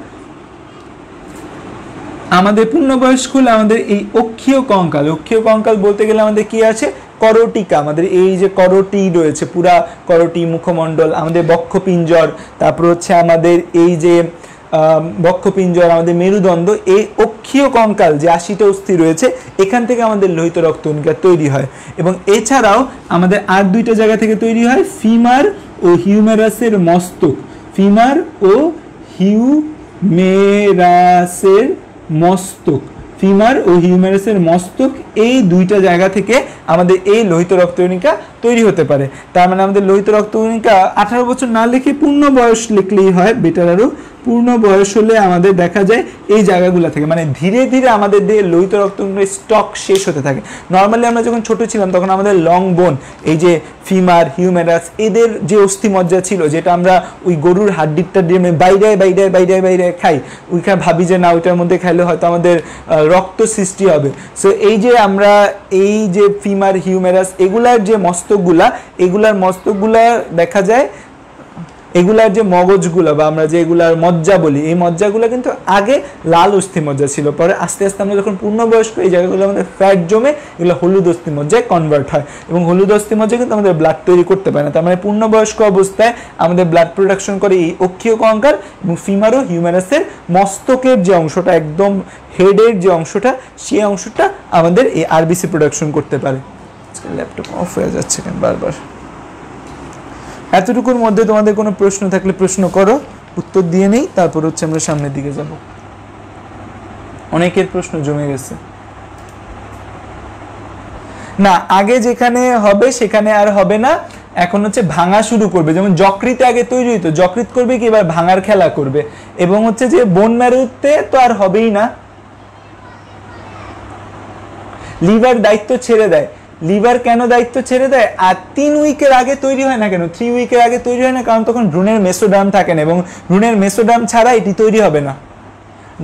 আমাদের পূর্ণবয়স্ক হলে আমাদের এই অক্ষীয় কঙ্কাল বলতে গেলে আমাদের কি আছে? করটিকা। আমাদের এই যে করটি রয়েছে, পুরা করটি, মুখমণ্ডল, আমাদের বক্ষপিঞ্জর, তারপর হচ্ছে আমাদের এই যে বক্ষপিঞ্জর, আমাদের মেরুদণ্ড, এই অক্ষীয় কঙ্কাল যে 80টা অস্থি রয়েছে, এখান থেকে আমাদের লোহিত রক্তকণিকা তৈরি হয়। এবং এছাড়াও আমাদের আর দুইটা জায়গা থেকে তৈরি হয়, ফিমার ও হিউমেরাসের মস্তক। ফিমার ও হিউমেরাসের মস্তক, ফিমার ও হিউমেরাসের মস্তক, এই দুইটা জায়গা থেকে আমাদের এই লোহিত রক্তকণিকা তৈরি হতে পারে। তার মানে আমাদের লোহিত রক্তকণিকা 18 বছর না লিখে পূর্ণ বয়স লিখলেই হয়, বেটার। আরও পূর্ণ বয়স হলে আমাদের দেখা যায় এই জায়গাগুলো থেকে, মানে ধীরে ধীরে আমাদের দেহে লোহিত রক্তকণিকার স্টক শেষ হতে থাকে। নর্মালি আমরা যখন ছোট ছিলাম তখন আমাদের লং বোন, এই যে ফিমার, হিউমেরাস, এদের যে অস্থিমজ্জা ছিল, যেটা আমরা ওই গরুর হাড্ডিটা দিয়ে বাইরে খাই, ওইখানে ভাবি যে না ওইটার মধ্যে খাইলে হয়তো আমাদের রক্ত সৃষ্টি হবে। সো এই যে আমরা এই যে ফিমার, হিউমেরাস, এগুলার যে মস্তকগুলা, এগুলার মস্তকগুলা দেখা যায়, এগুলার যে মগজগুলা বা আমরা যে এগুলার মজ্জা বলি, এই মজ্জাগুলো কিন্তু আগে লাল অস্থিমজ্জা ছিল। পরে আস্তে আস্তে আমরা যখন পূর্ণবয়স্ক, এই জায়গাগুলো আমাদের ফ্যাট জমে এগুলো হলুদ অস্থিমজ্জায় কনভার্ট হয় এবং হলুদ অস্থিমজ্জা কিন্তু আমাদের ব্লাড তৈরি করতে পারে না। তার মানে পূর্ণবয়স্ক অবস্থায় আমাদের ব্লাড প্রোডাকশন করে এই অক্ষীয় কঙ্কাল এবং ফিমার ও হিউমেরাসের মস্তকের যে অংশটা, একদম হেডের যে অংশটা, সেই অংশটা আমাদের এই আরবিসি প্রোডাকশন করতে পারে। ল্যাপটপ অফ হয়ে যাচ্ছে কেন বারবার? এতটুকুর মধ্যে তোমাদের কোনো প্রশ্ন থাকলে প্রশ্ন করো, উত্তর দিয়ে নেই, তারপর হচ্ছে আমরা সামনের দিকে যাব। অনেকের প্রশ্ন জমে গেছে। না, আগে যেখানে হবে সেখানে আর হবে না, এখন হচ্ছে ভাঙা শুরু করবে। যেমন যকৃতে আগে তৈরি হইতো, যকৃত করবে কি এবার ভাঙার খেলা করবে। এবং হচ্ছে যে বোন ম্যারোতে তো আর হবেই না। লিভার দায়িত্ব ছেড়ে দেয়। লিভার কেন দায়িত্ব ছেড়ে দেয়? আর 3 উইকের আগে তৈরি হয় না কেন? 3 উইকের আগে তৈরি হয় না কারণ তখন ভ্রূণের মেসোডার্ম থাকে না এবং ভ্রূণের মেসোডার্ম ছাড়া এটি তৈরি হবে না।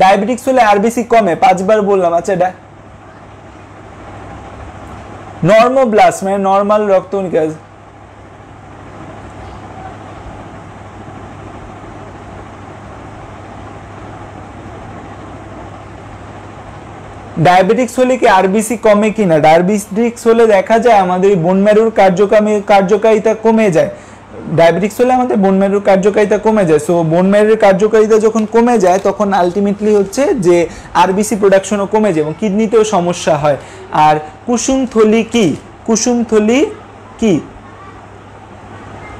ডায়াবেটিক্স হলে আরবিসি কমে, 5 বার বললাম। আচ্ছা, নর্মোব্লাস্ট মানে নর্মাল রক্তকণিকা, ডায়াবেটিক্স হলে কি আরবিসি কমে কিনা? ডায়াবেটিক্স হলে দেখা যায় আমাদের বোন ম্যারোর কার্যকারিতা কমে যায়। ডায়াবেটিক্স হলে আমাদের বোন ম্যারোর কার্যকারিতা কমে যায়। সো বোন ম্যারোর কার্যকারিতা যখন কমে যায় তখন আলটিমেটলি হচ্ছে যে আরবিসি প্রোডাকশনও কমে যায় এবং কিডনিতেও সমস্যা হয়। আর কুসুমথলি কি? কুসুমথলি কি?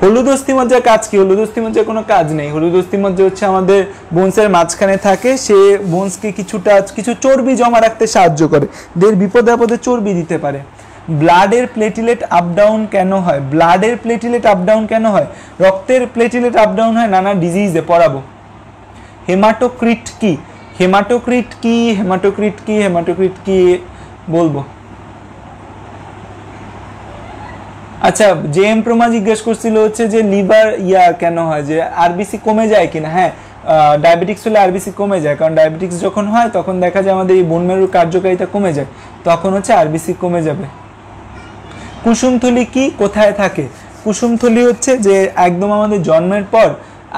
হলুদ অস্থিমজ্জার কাজ কি? হলুদ অস্থিমজ্জার কোনো কাজ নেই। হলুদ অস্থিমজ্জা হচ্ছে আমাদের বোনসের মাঝখানে থাকে, সে বোনসকে কিছু চর্বি জমা রাখতে সাহায্য করে, দের বিপদে আপদে চর্বি দিতে পারে। ব্লাডের প্লেটিলেট আপ ডাউন কেন হয়? ব্লাডের প্লেটিলেট আপ ডাউন কেন হয়? রক্তের প্লেটিলেট আপ ডাউন হয় নানা ডিজিজে, পড়াবো। হেমাটোক্রিট কি? হেমাটোক্রিট কি? হেমাটোক্রিট কি? হেমাটোক্রিট কি বলবো? আচ্ছা, জে এম প্রমা জিজ্ঞেস করছিল হচ্ছে যে লিভার কেন হয়, যে আরবিসি কমে যায় কিনা। হ্যাঁ, ডায়াবেটিক্স হলে আরবিসি কমে যায়, কারণ ডায়াবেটিক্স যখন হয় তখন দেখা যায় আমাদের এই বোন ম্যারোর কার্যকারিতা কমে যায়, তখন হচ্ছে আরবিসি কমে যাবে। কুসুমথলি কি? কোথায় থাকে? কুসুমথলি হচ্ছে যে একদম আমাদের জন্মের পর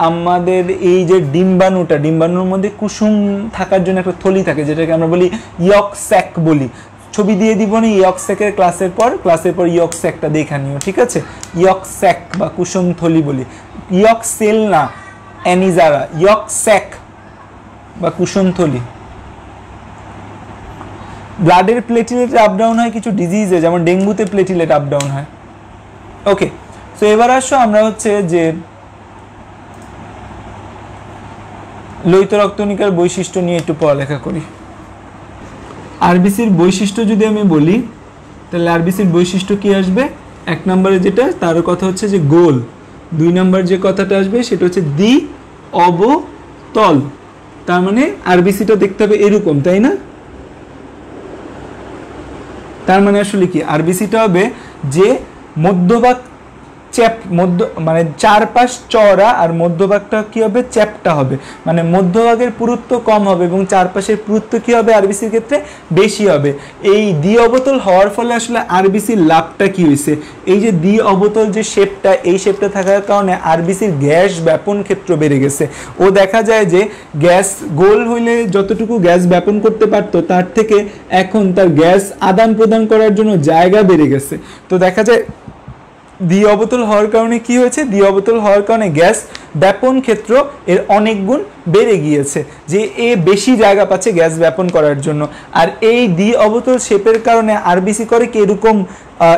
আমাদের এই যে ডিম্বাণুর মধ্যে কুসুম থাকার জন্য একটা থলি থাকে, যেটাকে আমরা বলি ইয়ক স্যাক বলি। ছবি দিয়ে দিব না ইয়ক স্যাকের ক্লাসের পর ইয়ক স্যাকটা দেখা নিও, ঠিক আছে? ইয়ক স্যাক বা কুসুমথলি বলি, ইয়ক সেল না, অ্যানিজারা, ইয়ক স্যাক বা কুসুমথলি। ব্লাডের প্লেটিলেট আপ ডাউন হয় কিছু ডিজিজে, যেমন ডেঙ্গুতে প্লেটিলেট আপ ডাউন হয়। ওকে, সো এবার আসো আমরা হচ্ছে যে লোহিত রক্তকণিকার বৈশিষ্ট্য নিয়ে একটু পড়ালেখা করি। আরবিসির বৈশিষ্ট্য যদি আমি বলি তাহলে আরবিসির বৈশিষ্ট্য কি আসবে? 1 নম্বরে যেটা তার কথা হচ্ছে যে গোল, 2 নম্বর যে কথাটা আসবে সেটা হচ্ছে দ্বি অবতল। তার মানে আরবিসিটা দেখতে হবে এরকম, তাই না? তার মানে আসলে কি আরবিসিটা হবে যে মধ্যভাগ মানে চারপাশ চওড়া আর মধ্যভাগটা কি হবে? চ্যাপ্টা হবে, মানে মধ্যভাগের পুরুত্ব কম হবে এবং চারপাশের পুরুত্ব কি হবে আরবিসির ক্ষেত্রে? বেশি হবে। এই দ্বি অবতল হওয়ার ফলে আসলে আরবিসির লাভটা কি হয়েছে? এই যে দ্বি অবতল যে শেপটা, এই শেপটা থাকার কারণে আরবিসির গ্যাস ব্যাপন ক্ষেত্র বেড়ে গেছে। ও দেখা যায় যে গ্যাস গোল হইলে যতটুকু গ্যাস ব্যাপন করতে পারতো তার থেকে এখন তার গ্যাস আদান প্রদান করার জন্য জায়গা বেড়ে গেছে। তো দেখা যায় দ্বি অবতল হওয়ার কারণে কি হয়েছে? দ্বি অবতল হওয়ার কারণে গ্যাস ব্যাপন ক্ষেত্র এর অনেক গুণ বেড়ে গিয়েছে, যে এ বেশি জায়গা পাচ্ছে গ্যাস ব্যাপন করার জন্য। আর এই দ্বি অবতল শেপের কারণে আরবিসি করে কি এরকম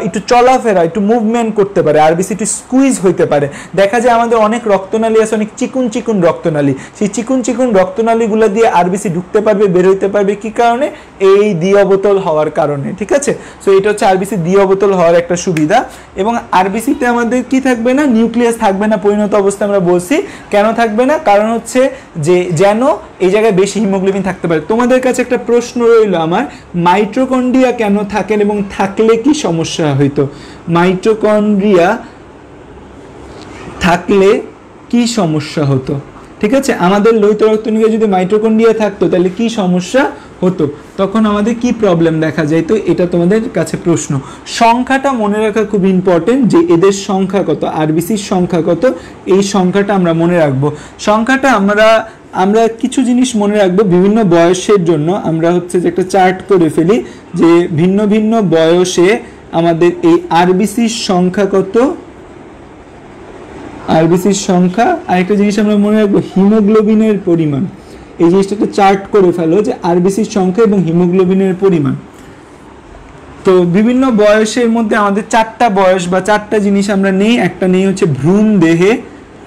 একটু চলাফেরা, একটু মুভমেন্ট করতে পারে, আরবিসি একটু স্কুইজ হইতে পারে। দেখা যায় আমাদের অনেক রক্তনালী আছে, অনেক চিকুন চিকুন রক্তনালী, সেই চিকুন চিকুন রক্তনালীগুলো দিয়ে আরবিসি ঢুকতে পারবে, বের হইতে পারবে। কি কারণে? এই দ্বি অবতল হওয়ার কারণে, ঠিক আছে? সো এটা হচ্ছে আরবিসি দ্বি অবতল হওয়ার একটা সুবিধা। এবং আরবিসিতে আমাদের কি থাকবে না? নিউক্লিয়াস থাকবে না পরিণত অবস্থায়। আমরা বলছি কেন থাকবে না? কারণ হচ্ছে যে যেন এই জায়গায় বেশি হিমোগ্লোবিন থাকতে পারে। তোমাদের কাছে একটা প্রশ্ন রইল আমার, মাইটোকন্ড্রিয়া কেন থাকেন এবং থাকলে কি সমস্যা হইতো? মাইটোকন্ড্রিয়া থাকলে কি সমস্যা হতো? ঠিক আছে, আমাদের লোহিত রক্তকণিকায় যদি মাইটোকন্ড্রিয়া থাকতো তাহলে কি সমস্যা হতো, তখন আমাদের কি প্রবলেম দেখা যায়? তো এটা তোমাদের কাছে প্রশ্ন। সংখ্যাটা মনে রাখা খুব ইম্পর্টেন্ট, যে এদের সংখ্যা কত, আরবিসির সংখ্যা কত, এই সংখ্যাটা আমরা মনে রাখবো। সংখ্যাটা আমরা কিছু জিনিস মনে রাখবো বিভিন্ন বয়সের জন্য। আমরা হচ্ছে যে একটা চার্ট করে ফেলি যে ভিন্ন ভিন্ন বয়সে আমাদের এই আরবিসির সংখ্যা কত, আরবিসির সংখ্যা। আরেকটা জিনিস আমরা মনে রাখবো হিমোগ্লোবিনের পরিমাণ। এই জিনিসটা একটা চার্ট করে ফেলো যে আরবিসির সংখ্যা এবং হিমোগ্লোবিনের পরিমাণ। তো বিভিন্ন বয়সের মধ্যে আমাদের 4টা বয়স বা 4টা জিনিস আমরা নেই। একটা নেই হচ্ছে ভ্রূণ দেহে,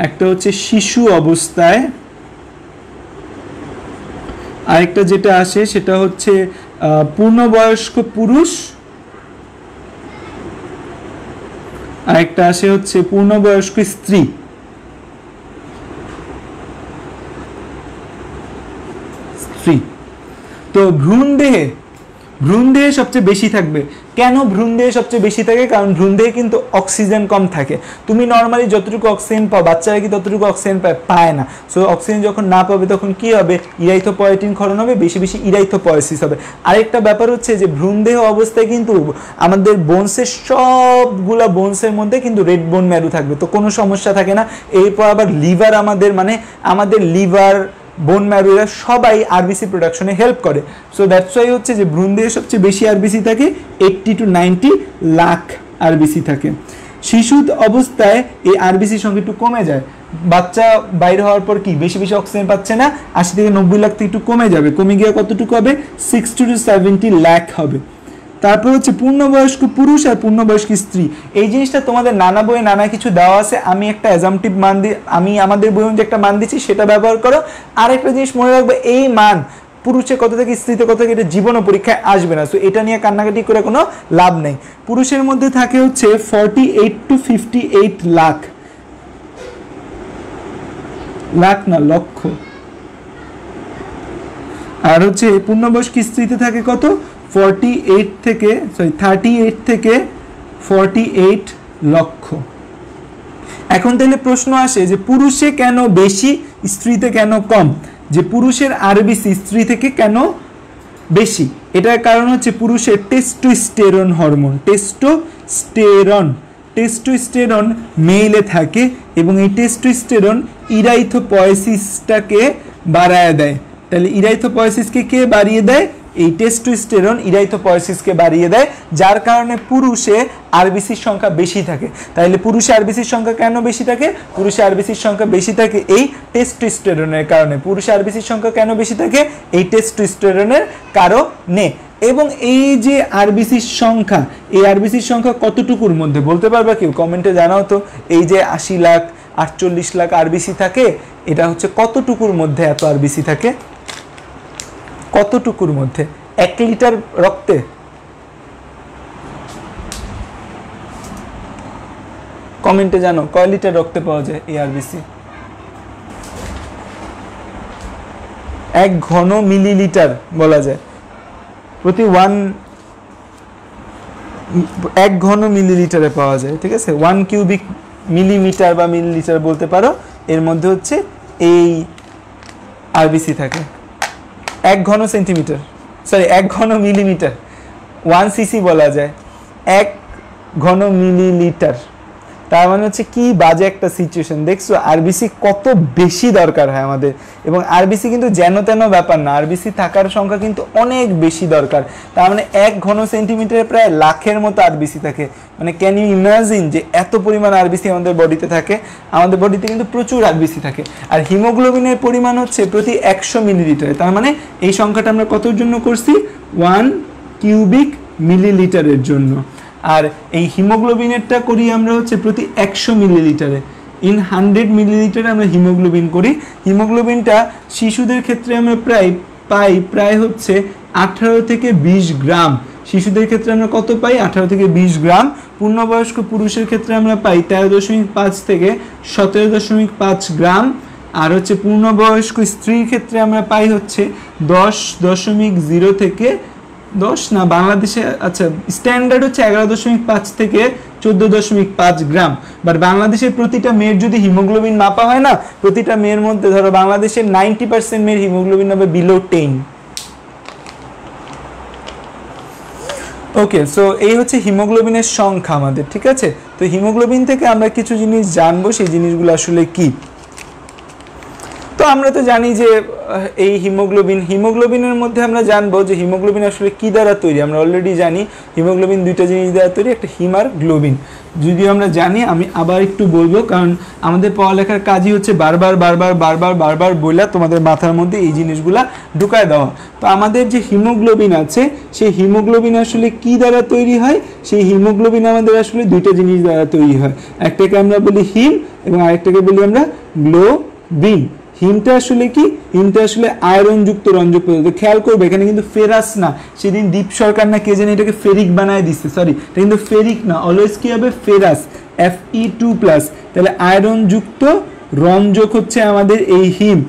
একটা হচ্ছে শিশু অবস্থায়, আরেকটা যেটা আসে সেটা হচ্ছে পূর্ণবয়স্ক পুরুষ, আরেকটা আসে হচ্ছে পূর্ণবয়স্ক স্ত্রী। তো ভ্রূণ দেহে সবচেয়ে বেশি থাকবে। কেন ভ্রূণ দেহে সবচেয়ে বেশি থাকে? কারণ ভ্রূণ দেহে কিন্তু অক্সিজেন কম থাকে। তুমি নর্মালি যতটুকু অক্সিজেন পাও, বাচ্চারা কি ততটুকু অক্সিজেন পায় না। সো অক্সিজেন যখন না পাবে তখন কি হবে? ইরাইথোপয়েটিন ক্ষরণ হবে, বেশি বেশি ইরাইথোপয়েসিস হবে। আরেকটা ব্যাপার হচ্ছে যে ভ্রূণ দেহ অবস্থায় কিন্তু আমাদের বোনসের সবগুলা বোনসের মধ্যে কিন্তু রেড বোন ম্যারো থাকবে, তো কোনো সমস্যা থাকে না। এরপর আবার লিভার, আমাদের লিভার, বোন ম্যারো এরা সবাই আরবিসি প্রোডাকশনে হেল্প করে। সো দ্যাটস ওয়াই হচ্ছে যে ভ্রূণ দেহে সবচেয়ে বেশি আরবিসি থাকে, 80 to 90 লাখ আরবিসি থাকে। শিশু অবস্থায় এই আরবিসি সংখ্যা একটু কমে যায়, বাচ্চা বাইরে হওয়ার পর কি বেশি বেশি অক্সিজেন পাচ্ছে না, 80 থেকে 90 লাখ থেকে একটু কমে যাবে, কমে গিয়ে কতটুকু হবে 60 to 70 লাখ হবে। তারপর হচ্ছে পূর্ণবয়স্ক পুরুষ আর পূর্ণবয়স্ক স্ত্রী, এই জিনিসটা তোমাদের নানা বইয়ে নানা কিছু দেওয়া আছে, আমি একটা অ্যাজাম্পটিভ মান দিই, আমি আমাদের বইয়ে যে একটা মান দিচ্ছি সেটা ব্যবহার করো। আর একটা জিনিস মনে রাখবে, এই মান পুরুষে কত থেকে স্ত্রীতে কত থেকে এটা জীবনও পরীক্ষায় আসবে না, সো এটা নিয়ে কান্নাকাটি করে কোনো লাভ নেই। পুরুষের মধ্যে থাকে হচ্ছে 48 to 58 লাখ, লাখ না লক্ষ। আর হচ্ছে পূর্ণবয়স্ক স্ত্রীতে থাকে কত 38 থেকে 48 লক্ষ। এখন তাহলে প্রশ্ন আসে যে পুরুষে কেন বেশি স্ত্রীতে কেন কম, যে পুরুষের আরবিসি স্ত্রী থেকে কেন বেশি, এটার কারণ হচ্ছে পুরুষের টেস্টোস্টেরন হরমোন, টেস্টোস্টেরন মেইলে থাকে এবং এই টেস্টোস্টেরন ইরাইথোপয়েসিসটাকে বাড়ায় দেয়। তাহলে ইরাইথোপয়েসিসকে কে বাড়িয়ে দেয়, এই টেস্টোস্টেরন ইরাইথোপয়েসিসকে বাড়িয়ে দেয়, যার কারণে পুরুষে আরবিসির সংখ্যা বেশি থাকে। তাহলে পুরুষে আরবিসির সংখ্যা কেন বেশি থাকে, পুরুষে আরবিসির সংখ্যা বেশি থাকে এই টেস্টোস্টেরনের কারণে। পুরুষে আরবিসির সংখ্যা কেন বেশি থাকে, এই টেস্টোস্টেরনের কারণে। এবং এই যে আরবিসির সংখ্যা, এই আরবিসির সংখ্যা কতটুকুর মধ্যে বলতে পারবা কেউ, কমেন্টে জানাও তো। এই যে 80 লাখ 48 লাখ আরবিসি থাকে, এটা হচ্ছে কতটুকুর মধ্যে এত আরবিসি থাকে, কতটুকুর মধ্যে? 1 লিটার রক্তে? কমেন্টে জানো কয় লিটার রক্তে পাওয়া যায় এই আরবিসি? 1 ঘন মিলিলিটার বলা যায়, প্রতি 1 ঘন মিলিলিটারে পাওয়া যায়, ঠিক আছে। 1 কিউবিক মিলিমিটার বা মিলিলিটার বলতে পারো, এর মধ্যে হচ্ছে এই আরবিসি থাকে। 1 ঘন সেন্টিমিটার, সরি 1 ঘন মিলিমিটার, 1 সিসি বলা যায়, 1 ঘন মিলিলিটার। তার মানে হচ্ছে কি বাজে একটা সিচুয়েশন, দেখছো আরবিসি কত বেশি দরকার হয় আমাদের। এবং আরবিসি কিন্তু যেন তেন ব্যাপার না, আরবিসি থাকার সংখ্যা কিন্তু অনেক বেশি দরকার। তার মানে 1 ঘন সেন্টিমিটারে প্রায় লাখের মতো আরবিসি থাকে। মানে ক্যান ইউ ইমাজিন যে এত পরিমাণ আরবিসি আমাদের বডিতে থাকে? আমাদের বডিতে কিন্তু প্রচুর আরবিসি থাকে। আর হিমোগ্লোবিনের পরিমাণ হচ্ছে প্রতি 100 মিলিলিটারে। তার মানে এই সংখ্যাটা আমরা কতর জন্য করছি, 1 কিউবিক মিলিলিটারের জন্য। আর এই হিমোগ্লোবিনেরটা করি আমরা হচ্ছে প্রতি 100 মিলিলিটারে, ইন 100 মিলিলিটারে আমরা হিমোগ্লোবিন করি। হিমোগ্লোবিনটা শিশুদের ক্ষেত্রে আমরা প্রায় হচ্ছে 18 থেকে 20 গ্রাম। শিশুদের ক্ষেত্রে আমরা কত পাই, 18 থেকে 20 গ্রাম। পূর্ণবয়স্ক পুরুষের ক্ষেত্রে আমরা পাই 13.5 থেকে 17.5 গ্রাম। আর হচ্ছে পূর্ণবয়স্ক স্ত্রীর ক্ষেত্রে আমরা পাই হচ্ছে 10.0 থেকে 10 না, বাংলাদেশে আচ্ছা স্ট্যান্ডার্ড হচ্ছে 11.5 থেকে 14.5 গ্রাম। বাট বাংলাদেশের প্রতিটা মেয়ের যদি হিমোগ্লোবিন মাপা হয় না, প্রতিটা মেয়ের মধ্যে ধরো বাংলাদেশের 90% মেয়ের হিমোগ্লোবিন হবে বিলো 10। ওকে, সো এই হচ্ছে হিমোগ্লোবিনের সংখ্যা আমাদের, ঠিক আছে। তো হিমোগ্লোবিন থেকে আমরা কিছু জিনিস জানবো, সেই জিনিসগুলো আসলে কি। তো আমরা তো জানি যে এই হিমোগ্লোবিনের মধ্যে আমরা জানবো যে হিমোগ্লোবিন আসলে কি দ্বারা তৈরি। আমরা অলরেডি জানি হিমোগ্লোবিন দুইটা জিনিস দ্বারা তৈরি, একটা হিম আর গ্লোবিন। যদিও আমরা জানি, আমি আবার একটু বলবো, কারণ আমাদের পড়ালেখার কাজই হচ্ছে বারবার বইলা তোমাদের মাথার মধ্যে এই জিনিসগুলা ঢুকায় দেওয়া। তো আমাদের যে হিমোগ্লোবিন আছে, সেই হিমোগ্লোবিন আসলে কি দ্বারা তৈরি হয়, সেই হিমোগ্লোবিন আমাদের আসলে দুইটা জিনিস দ্বারা তৈরি হয়। একটাকে আমরা বলি হিম এবং আরেকটাকে বলি আমরা গ্লোবিন। হিমটা আসলে কি, হিমটা আসলে আয়রনযুক্ত রঞ্জক পদার্থ। খেয়াল করবে এখানে কিন্তু ফেরাস না, সেদিন দীপ সরকার না কে জানি এটাকে ফেরিক বানায় দিচ্ছে, সরি এটা কিন্তু ফেরিক না, অলওয়েজ কি হবে ফেরাস, Fe2+। তাহলে আয়রনযুক্ত রঞ্জক হচ্ছে আমাদের এই হিম।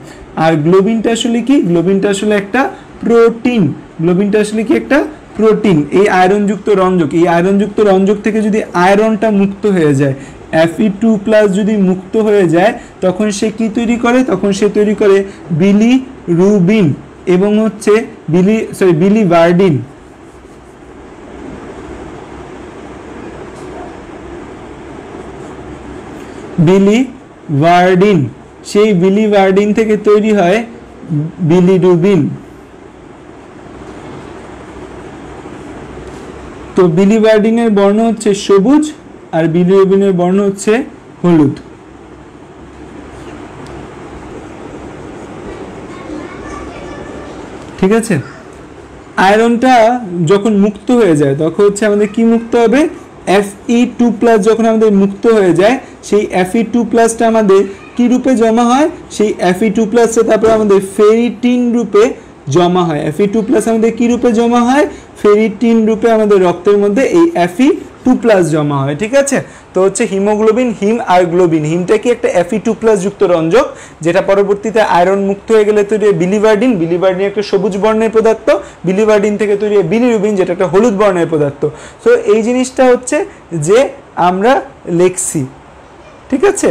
আর গ্লোবিনটা আসলে কি, গ্লোবিনটা আসলে একটা প্রোটিন, গ্লোবিনটা আসলে কি একটা প্রোটিন। এই আয়রনযুক্ত রঞ্জক, এই আয়রনযুক্ত রঞ্জক থেকে যদি আয়রনটা মুক্ত হয়ে যায়, Fe2+ যদি মুক্ত হয়ে যায়, তখন সে কি তৈরি করে, তখন সে তৈরি করে বিলিরুবিন এবং হচ্ছে বিলিভার্ডিন। বিলিভার্ডিন, সেই বিলিভার্ডিন থেকে তৈরি হয় বিলিরুবিন। তো বিলিভার্ডিনের বর্ণ হচ্ছে সবুজ আর বিলিরুবিনের বর্ণ হচ্ছে হলুদ। ঠিক আছে, আয়রনটা যখন মুক্ত হয়ে যায় তখন হচ্ছে আমাদের কি মুক্ত হবে, Fe2+ যখন আমাদের মুক্ত হয়ে যায় সেই Fe2+টা আমাদের কি রূপে জমা হয়, সেই Fe2+টা তারপরে আমাদের ফেরিটিন রূপে জমা হয়। Fe2+ আমাদের কি রূপে জমা হয়, ফেরিটিন রূপে আমাদের রক্তের মধ্যে এই Fe2+ জমা হয়। ঠিক আছে, তো হচ্ছে হিমোগ্লোবিন, হিম আর গ্লোবিন। হিমটা কি একটা Fe2+ যুক্ত রঞ্জক, যেটা পরবর্তীতে আয়রন মুক্ত হয়ে গেলে তৈরি হয় বিলিভার্ডিন। বিলিভার্ডিন একটা সবুজ বর্ণের পদার্থ, বিলিভার্ডিন থেকে তৈরি হয় বিলিরুবিন, যেটা একটা হলুদ বর্ণের পদার্থ। তো এই জিনিসটা হচ্ছে যে আমরা লিখছি। ঠিক আছে,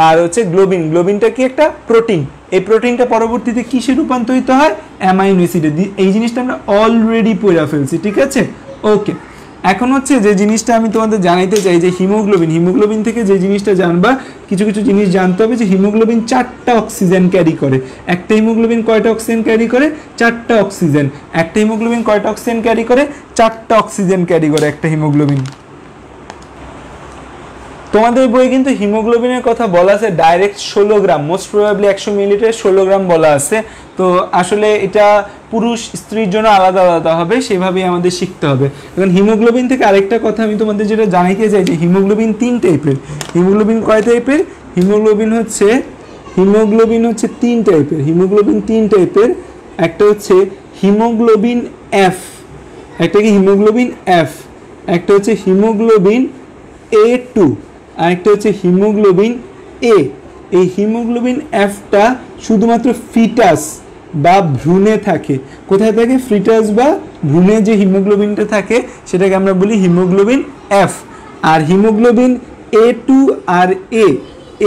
আর হচ্ছে গ্লোবিন, গ্লোবিনটা কি একটা প্রোটিন। এই প্রোটিনটা পরবর্তীতে কিসে রূপান্তরিত হয়, অ্যামাইনো অ্যাসিডে। এই জিনিসটা আমরা অলরেডি পড়ে ফেলছি। ঠিক আছে, ওকে। এখন হচ্ছে যে জিনিসটা আমি তোমাদের জানাইতে চাই যে হিমোগ্লোবিন, হিমোগ্লোবিন থেকে যে জিনিসটা জানবা, কিছু কিছু জিনিস জানতে হবে। যে হিমোগ্লোবিন 4টা অক্সিজেন ক্যারি করে। একটা হিমোগ্লোবিন কয়টা অক্সিজেন ক্যারি করে, 4টা অক্সিজেন। একটা হিমোগ্লোবিন কয়টা অক্সিজেন ক্যারি করে, 4টা অক্সিজেন ক্যারি করে একটা হিমোগ্লোবিন। তোমাদের বইয়ে কিন্তু হিমোগ্লোবিনের কথা বলা আছে ডাইরেক্ট 16 গ্রাম, মোস্ট প্রবাবলি 100 মিলিলিটার 16 গ্রাম বলা আছে। তো আসলে এটা পুরুষ স্ত্রীর জন্য আলাদা আলাদা হবে, সেভাবেই আমাদের শিখতে হবে। এখন হিমোগ্লোবিন থেকে আরেকটা কথা আমি তোমাদের যেটা জানাইতে চাই যে হিমোগ্লোবিন 3 টাইপের। হিমোগ্লোবিন কয় টাইপের, হিমোগ্লোবিন হচ্ছে 3 টাইপের। হিমোগ্লোবিন 3 টাইপের, একটা হচ্ছে হিমোগ্লোবিন এফ, একটা কি হিমোগ্লোবিন এফ, একটা হচ্ছে হিমোগ্লোবিন A2, আর একটা হচ্ছে হিমোগ্লোবিন এ। এই হিমোগ্লোবিন এফটা শুধুমাত্র ফিটাস বা ভ্রূণে থাকে। কোথায় থাকে, ফিটাস বা ভ্রূণে যে হিমোগ্লোবিনটা থাকে সেটাকে আমরা বলি হিমোগ্লোবিন এফ। আর হিমোগ্লোবিন A2 আর এ,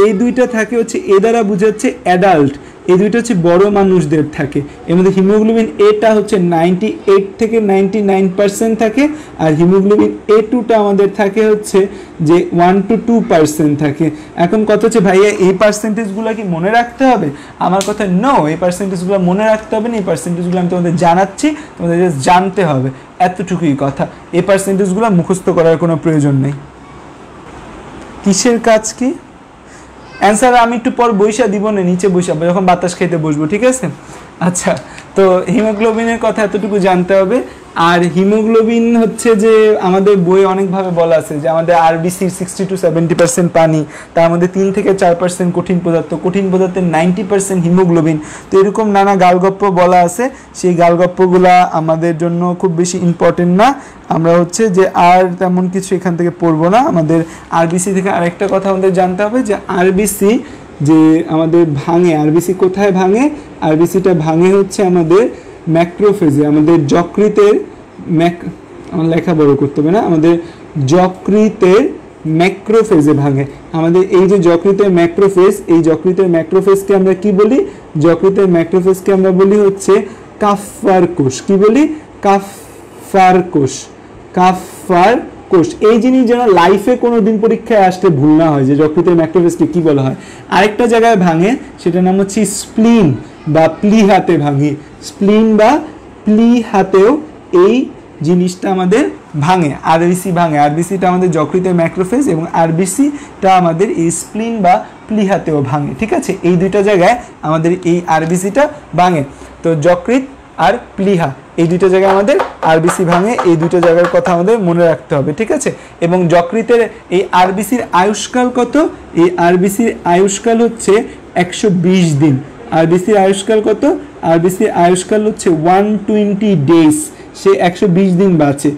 এই দুইটা থাকে হচ্ছে, এ দ্বারা বোঝাচ্ছে অ্যাডাল্ট, এই দুইটা হচ্ছে বড় মানুষদের থাকে। এর মধ্যে হিমোগ্লোবিন এটা হচ্ছে 98 থেকে 99% থাকে, আর হিমোগ্লোবিন A2টা আমাদের থাকে হচ্ছে যে 1 to 2% থাকে। এখন কথা হচ্ছে ভাইয়া এই পার্সেন্টেজগুলো কি মনে রাখতে হবে, আমার কথা নো, এই পার্সেন্টেজগুলো মনে রাখতে হবে না। এই পার্সেন্টেজগুলো আমি তোমাদের জানাচ্ছি, তোমাদের জানতে হবে, এতটুকুই কথা। এই পার্সেন্টেজগুলো মুখস্থ করার কোনো প্রয়োজন নেই। কিসের কাজ কি, অ্যান্সার আমি একটু পর বইসা দিব না, নিচে বইসাবো যখন বাতাস খাইতে বসবো। ঠিক আছে, আচ্ছা। তো হিমোগ্লোবিনের কথা এতটুকু জানতে হবে। আর হিমোগ্লোবিন হচ্ছে যে আমাদের বইয়ে অনেকভাবে বলা আছে যে আমাদের আরবিসির 60 to 70% পানি, তার মধ্যে 3 থেকে 4% কঠিন পদার্থ, কঠিন পদার্থের 90% হিমোগ্লোবিন। তো এরকম নানা গালগপ্প বলা আছে, সেই গালগপ্পগুলা আমাদের জন্য খুব বেশি ইম্পর্টেন্ট না। আমরা হচ্ছে যে আর তেমন কিছু এখান থেকে পড়বো না। আমাদের আরবিসি থেকে আরেকটা কথা আমাদের জানতে হবে যে আরবিসি যে আমাদের ভাঙে, আরবিসি কোথায় ভাঙে, আরবিসিটা ভাঙে হচ্ছে আমাদের ম্যাক্রোফেজে, আমাদের যকৃতের আমার লেখা বড় করতে হবে না, আমাদের যকৃতের ম্যাক্রোফেজে ভাঙে। আমাদের এই যে যকৃতের ম্যাক্রোফেজ, এই যকৃতের ম্যাক্রোফেজকে আমরা কি বলি, যকৃতের ম্যাক্রোফেজকে আমরা বলি হচ্ছে কাফফার কোষ। কি বলি, কাফফার কোষ, কাফফার কোষ। এই জিনিস যেন লাইফে কোনো দিন পরীক্ষায় আসতে ভুল না হয় যে যকৃতের ম্যাক্রোফেজকে কি বলা হয়। আরেকটা জায়গায় ভাঙে, সেটার নাম হচ্ছে স্প্লিন বা প্লিহাতে ভাঙে। স্প্লিন বা প্লিহাতেও এই জিনিসটা আমাদের ভাঙে, আরবিসি ভাঙে। আরবিসিটা আমাদের যকৃতের ম্যাক্রোফেজ এবং আরবিসিটা আমাদের এই স্প্লিন বা প্লিহাতেও ভাঙে। ঠিক আছে, এই দুইটা জায়গায় আমাদের এই আরবিসিটা ভাঙে। তো যকৃত আর প্লিহা এই দুইটা জায়গায় আমাদের আরবিসি ভাঙে, এই দুইটা জায়গার কথা আমাদের মনে রাখতে হবে। ঠিক আছে, এবং যকৃতের এই আরবিসির আয়ুষ্কাল কত, এই আরবিসির আয়ুষ্কাল হচ্ছে 120 দিন। আরবিসির আয়ুষ্কাল কত, আরবিসির আয়ুষ্কাল হচ্ছে 120 ডেজ। সে 120 দিন বাঁচে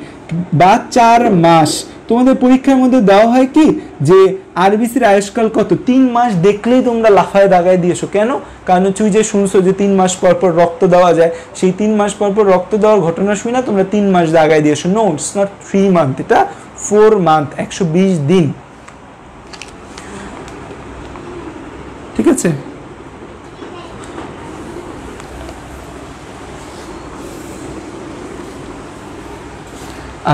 বা 4 মাস। তোমাদের পরীক্ষার মধ্যে দেওয়া হয় কি যে আরবিসির আয়ুষ্কাল কত, 3 মাস দেখলেই তোমরা লাফায় দাগায় দিয়েছো। কেন, কারণ তুই যে শুনছো যে 3 মাস পর পর রক্ত দেওয়া যায়, সেই 3 মাস পর পর রক্ত দেওয়ার ঘটনা শুনে না তোমরা 3 মাস দাগায় দিয়েছো। নো, ইটস নট 3 মান্থ, এটা 4 মান্থ, 120 দিন। ঠিক আছে,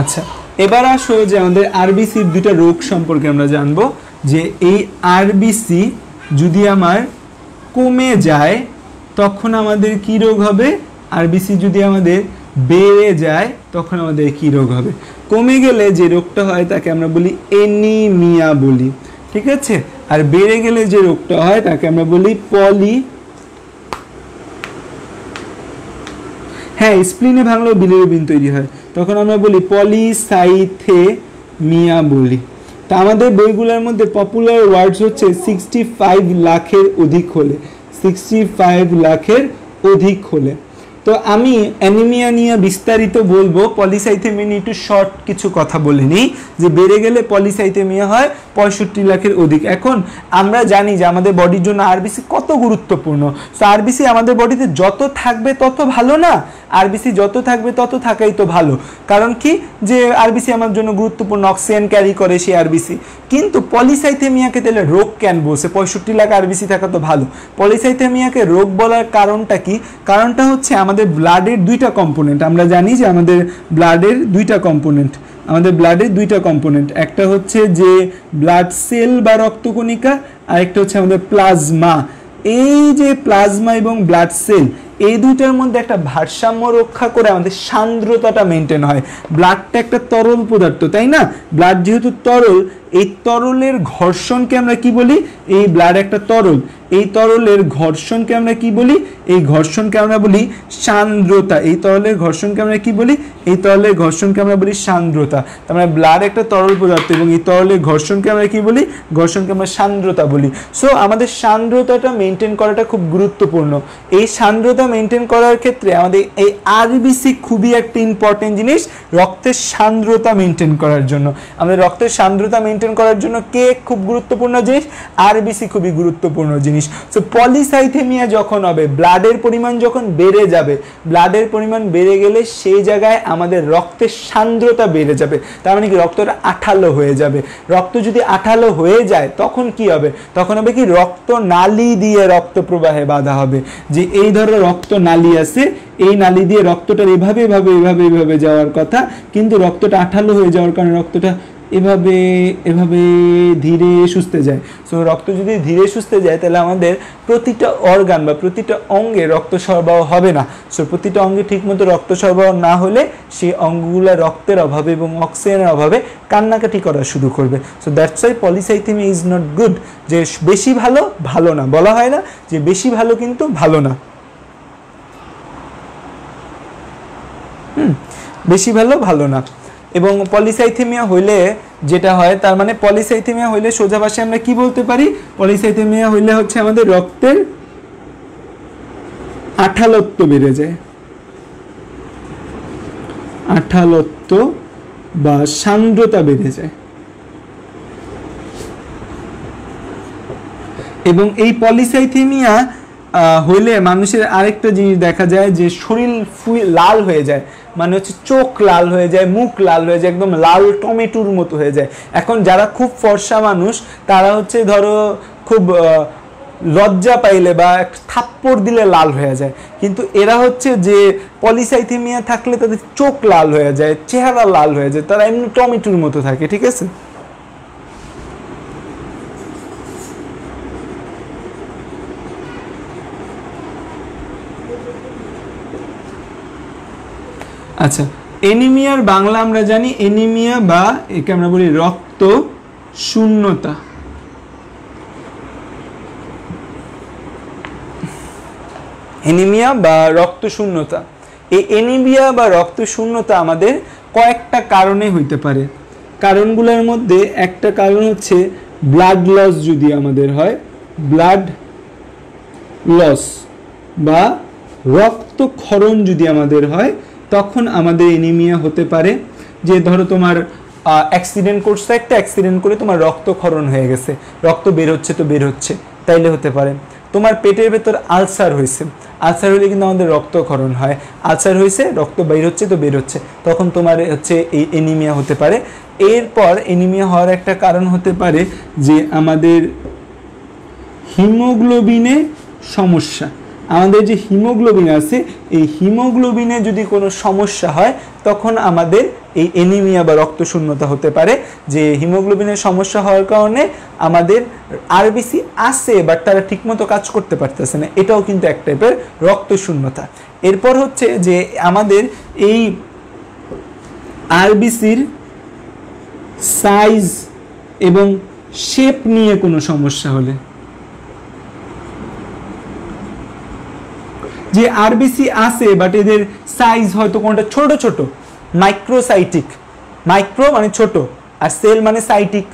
আচ্ছা। এবার আসো যে আমাদের আরবিসির দুইটা রোগ সম্পর্কে আমরা জানবো। যে এই আরবিসি যদি আমার কমে যায় তখন আমাদের কি রোগ হবে, আরবিসি যদি আমাদের বেড়ে যায় তখন আমাদের কি রোগ হবে? কমে গেলে যে রোগটা হয় তাকে আমরা বলি এনিমিয়া বলি, ঠিক আছে? আর বেড়ে গেলে যে রোগটা হয় তাকে আমরা বলি স্প্লিনে ভাঙলেও বিলিরুবিন তৈরি হয়, তখন আমরা বলি পলিসাইথেমিয়া বলি। তা আমাদের বইগুলোর মধ্যে পপুলার ওয়ার্ডস হচ্ছে 65 লাখের অধিক হলে, 65 লাখের অধিক হলে। তো আমি অ্যানিমিয়া নিয়ে বিস্তারিত বলবো, পলিসাইথেমিয়া নিয়ে একটু শর্ট কিছু কথা বলে নিই। যে বেড়ে গেলে পলিসাইথেমিয়া হয় 65 লাখের অধিক। এখন আমরা জানি যে আমাদের বডির জন্য আরবিসি কত গুরুত্বপূর্ণ। সো আরবিসি আমাদের বডিতে যত থাকবে তত ভালো না? আরবিসি যত থাকবে তত থাকাই তো ভালো। কারণ কি, যে আরবিসি আমার জন্য গুরুত্বপূর্ণ, অক্সিজেন ক্যারি করে সেই আরবিসি। কিন্তু পলিসাইথেমিয়াকে তাহলে রোগ কেন বলছে? 65 লাখ আরবিসি থাকা তো ভালো। পলিসাইথেমিয়াকে রোগ বলার কারণটা কি? কারণটা হচ্ছে আমাদের ব্লাডের দুইটা কম্পোনেন্ট। আমরা জানি যে আমাদের ব্লাডের দুইটা কম্পোনেন্ট, একটা হচ্ছে যে ব্লাড সেল বা রক্তকণিকা, আর একটা হচ্ছে আমাদের প্লাজমা। এই যে প্লাজমা এবং ব্লাড সেল, এই দুইটার মধ্যে একটা ভারসাম্য রক্ষা করে আমাদের সান্দ্রতাটা মেনটেন হয়। ব্লাডটা একটা তরল পদার্থ, তাই না? ব্লাড যেহেতু তরল, এই তরলের ঘর্ষণকে আমরা কি বলি? এই ব্লাড একটা তরল, এই তরলের ঘর্ষণকে আমরা কি বলি? এই ঘর্ষণকে আমরা বলি সান্দ্রতা। এই তরলের ঘর্ষণকে আমরা কি বলি? এই তরলের ঘর্ষণকে আমরা বলি সান্দ্রতা। তার মানে ব্লাড একটা তরল পদার্থ এবং এই তরলের ঘর্ষণকে আমরা কি বলি? ঘর্ষণকে আমরা সান্দ্রতা বলি। সো আমাদের সান্দ্রতাটা মেনটেন করাটা খুব গুরুত্বপূর্ণ। এই সান্দ্রতা মেনটেন করার ক্ষেত্রে আমাদের এই আরবিসি খুবই একটা ইম্পর্টেন্ট জিনিস, রক্তের সান্দ্রতা মেনটেন করার জন্য। আমাদের রক্তের সান্দ্রতা মেনটেন করার জন্য কে খুব গুরুত্বপূর্ণ জিনিস? আরবিসি খুবই গুরুত্বপূর্ণ জিনিস। সো পলিসাইথেমিয়া যখন হবে, ব্লাডের পরিমাণ যখন বেড়ে যাবে, ব্লাডের পরিমাণ বেড়ে গেলে সেই জায়গায় আমাদের রক্তের সান্দ্রতা বেড়ে যাবে। তার মানে কি, রক্তটা আঠালো হয়ে যাবে। রক্ত যদি আঠালো হয়ে যায় তখন কি হবে? তখন হবে কি, রক্ত নালী দিয়ে রক্ত প্রবাহে বাধা হবে। যে এই ধরো রক্ত নালী আছে, এই নালী দিয়ে রক্তটা এভাবে এভাবে এভাবে এভাবে যাওয়ার কথা, কিন্তু রক্তটা আঠালো হয়ে যাওয়ার কারণে রক্তটা এভাবে এভাবে ধীরে সুস্থে যায়। সো রক্ত যদি ধীরে সুস্থে যায় তাহলে আমাদের প্রতিটা অর্গান বা প্রতিটা অঙ্গে রক্ত সরবরাহ হবে না। সো প্রতিটা অঙ্গে ঠিকমতো রক্ত সরবরাহ না হলে সেই অঙ্গগুলো রক্তের অভাবে এবং অক্সিজেনের অভাবে কান্নাকাটি করা শুরু করবে। So that's why polycythemia is not good. যে বেশি ভালো ভালো না, বলা হয় না যে বেশি ভালো কিন্তু ভালো না, বেশি ভালো ভালো না। এবং পলিসাইথেমিয়া হইলে যেটা হয়, তার মানে পলিসাইথেমিয়া হইলে সোজা ভাষায় আমরা কি বলতে পারি? পলিসাইথেমিয়া হইলে হচ্ছে আমাদের রক্তের আঠালত্ব বেড়ে যায়, আঠালত্ব বা সান্দ্রতা বেড়ে যায়। এবং এই পলিসাইথেমিয়া হইলে মানুষের আরেকটা জিনিস দেখা যায় যে শরীর লাল হয়ে যায়, মানে হচ্ছে চোখ লাল হয়ে যায়, মুখ লাল হয়ে যায়, একদম লাল টমেটোর মতো হয়ে যায়। এখন যারা খুব ফর্সা মানুষ তারা হচ্ছে ধরো খুব লজ্জা পাইলে বা থাপ্পড় দিলে লাল হয়ে যায়, কিন্তু এরা হচ্ছে যে পলিসাইথেমিয়া থাকলে তাদের চোখ লাল হয়ে যায়, চেহারা লাল হয়ে যায়, তারা এমনি টমেটোর মতো থাকে, ঠিক আছে? আচ্ছা, এনিমিয়ার বাংলা আমরা জানি এনিমিয়া বা একে আমরা বলি রক্ত শূন্যতা। এনিমিয়া বা রক্ত শূন্যতা, এই এনিমিয়া বা রক্ত শূন্যতা আমাদের কয়েকটা কারণে হইতে পারে। কারণগুলোর মধ্যে একটা কারণ হচ্ছে ব্লাড লস যদি আমাদের হয়, ব্লাড লস বা রক্তক্ষরণ যদি আমাদের হয় তখন আমাদের এনিমিয়া হতে পারে। যে ধরো তোমার অ্যাক্সিডেন্ট করছে, একটা অ্যাক্সিডেন্ট করে তোমার রক্তক্ষরণ হয়ে গেছে, রক্ত বের হচ্ছে তো বের হচ্ছে, তাইলে হতে পারে। তোমার পেটের ভেতর আলসার হয়েছে, আলসার হলে কিন্তু আমাদের রক্তক্ষরণ হয়, আলসার হয়েছে রক্ত বের হচ্ছে তো বের হচ্ছে, তখন তোমার হচ্ছে এই এনিমিয়া হতে পারে। এরপর এনিমিয়া হওয়ার একটা কারণ হতে পারে যে আমাদের হিমোগ্লোবিনে সমস্যা। আমাদের যে হিমোগ্লোবিন আছে, এই হিমোগ্লোবিনে যদি কোনো সমস্যা হয় তখন আমাদের এই এনিমিয়া বা রক্তশূন্যতা হতে পারে। যে হিমোগ্লোবিনের সমস্যা হওয়ার কারণে আমাদের আরবিসি আছে বাট তারা ঠিকমতো কাজ করতে পারতেছে না, এটাও কিন্তু এক টাইপের রক্তশূন্যতা। এরপর হচ্ছে যে আমাদের এই আরবিসির সাইজ এবং শেপ নিয়ে কোনো সমস্যা হলে, যে আরবিসি আছে বাট এদের সাইজ হয়তো কোনটা ছোট ছোট, মাইক্রোসাইটিক, মাইক্রো মানে ছোট আর সেল মানে সাইটিক,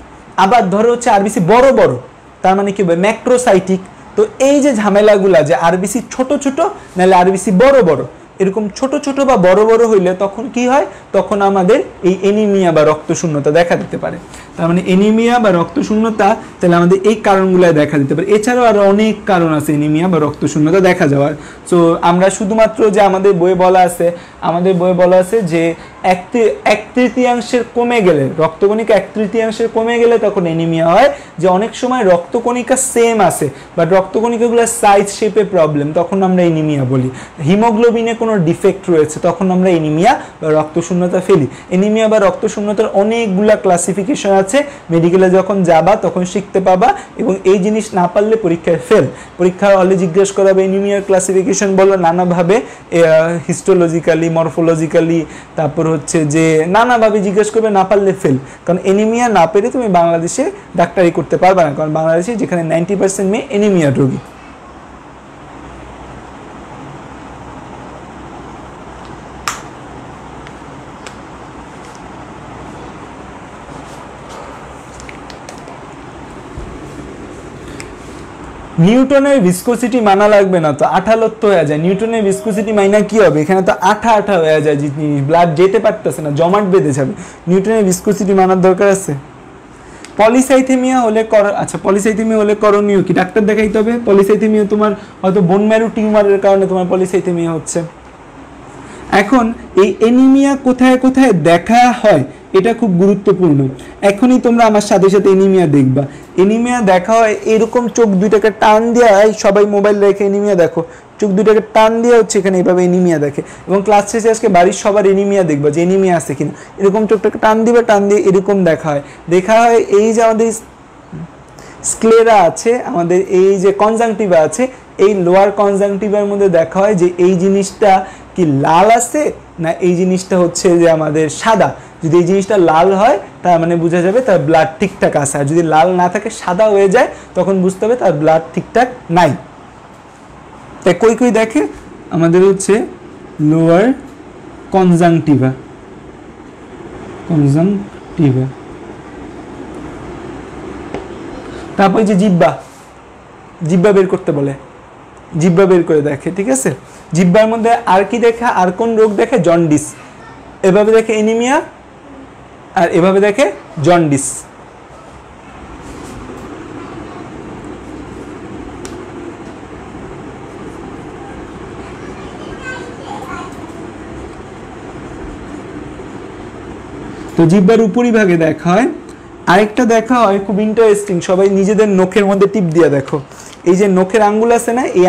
আবার ধরো হচ্ছে আরবিসি বড় বড়, তার মানে কি হবে ম্যাক্রোসাইটিক। তো এই যে ঝামেলাগুলা যে আরবিসি ছোট ছোট নাহলে আরবিসি বড় বড়, এরকম ছোট ছোট বা বড় বড় হইলে তখন কি হয়, তখন আমাদের এই এনিমিয়া বা রক্তশূন্যতা দেখা দিতে পারে। তার মানে এনিমিয়া বা রক্তশূন্যতা তাহলে আমাদের এই কারণগুলো দেখা দিতে পারে। এছাড়াও আরো অনেক কারণ আছে এনিমিয়া বা রক্তশূন্যতা দেখা যাওয়ার। সো আমরা শুধুমাত্র যে আমাদের বইয়ে বলা আছে যে এক তৃতীয়াংশের কমে গেলে, রক্তকণিকা এক তৃতীয়াংশের কমে গেলে তখন এনিমিয়া হয়। যে অনেক সময় রক্তকণিকা সেম আছে বাট রক্তকণিকাগুলো সাইজ শেপে প্রবলেম, তখন আমরা এনিমিয়া বলি। হিমোগ্লোবিনে কোনো ডিফেক্ট রয়েছে, তখন আমরা এনিমিয়া বা রক্তশূন্যতা ফেলি। এনিমিয়া বা রক্তশূন্যতার অনেকগুলা ক্লাসিফিকেশন আছে, মেডিকেলে যখন যাবা তখন শিখতে পাবা, এবং এই জিনিস না পারলে পরীক্ষায় ফেল। পরীক্ষা হলে জিজ্ঞেস করাবে এনিমিয়ার ক্লাসিফিকেশন বলো, নানাভাবে হিস্টোলজিক্যালি, মরফোলজিক্যালি, তারপর হচ্ছে যে নানাভাবে জিজ্ঞেস করবে, না পারলে ফেল। কারণ এনিমিয়া না পেরে তুমি বাংলাদেশে ডাক্তারি করতে পারবে না, কারণ বাংলাদেশে যেখানে 90% মেয়ে এনিমিয়া রোগী। নিউটনের ভিসকোসিটি মানা লাগবে না তো, আঠালত্ব হয়ে যায়। নিউটনের ভিসকোসিটি মাইনা কি হবে, এখানে তো আঠা আঠা হয়ে যায়, যে ব্লাড যেতে পারতেছে না, জমাট বেঁধে যাবে। নিউটনের ভিসকোসিটি মানার দরকার আছে? পলিসাইথেমিয়া হলে আচ্ছা পলিসাইথেমিয়া হলে করণীয় কি? ডাক্তার দেখাইতে হবে। পলিসাইথেমিয়া তোমার হয়তো বোন ম্যারো টিউমারের কারণে তোমার পলিসাইথেমিয়া হচ্ছে। এখন এই এনিমিয়া কোথায় কোথায় দেখা হয় এটা খুব গুরুত্বপূর্ণ। এখনই তোমরা আমার সাথে সাথে এনিমিয়া দেখবা। এনিমিয়া দেখা হয় এরকম চোখ দুইটাকে টান দিয়ে, সবাই মোবাইল রেখে এনিমিয়া দেখো, চোখ দুইটাকে টান দিয়ে হচ্ছে এখানে এইভাবে এনিমিয়া দেখে। এবং ক্লাস শেষে আজকে বাড়ির সবার এনিমিয়া দেখবা, যে এনিমিয়া আছে কিনা, এরকম চোখটাকে টান দিবে, টান দিয়ে এরকম দেখা হয়। এই যে আমাদের স্ক্লেরা আছে, আমাদের এই যে কনজাংটিভা আছে, এই লোয়ার কনজাংটিভার মধ্যে দেখা হয় যে এই জিনিসটা কি লাল আছে না এই জিনিসটা হচ্ছে যে আমাদের সাদা। যদি এই জিনিসটা লাল হয় তার মানে বোঝা যাবে তার ব্লাড ঠিকঠাক আছে, আর যদি লাল না থাকে সাদা হয়ে যায় তখন বুঝতে হবে তার ব্লাড ঠিকঠাক নাই। তাই কই দেখে আমাদের হচ্ছে লোয়ার কনজাংটিভা, তারপর যে জিহ্বা বের করতে বলে, জিহ্বা বের করে দেখে, ঠিক আছে। জিহ্বার মধ্যে আর কি দেখে, আর কোন রোগ দেখে? জন্ডিস। এভাবে দেখে এনিমিয়া, আর এভাবে দেখে জন্ডিস। তো জিহ্বার উপরিভাগে দেখা হয়। আরেকটা দেখা হয় খুব ইন্টারেস্টিং, সবাই নিজেদের নখের মধ্যে টিপ দিয়ে দেখো। এই যে নখের আঙ্গুল আছে না, এই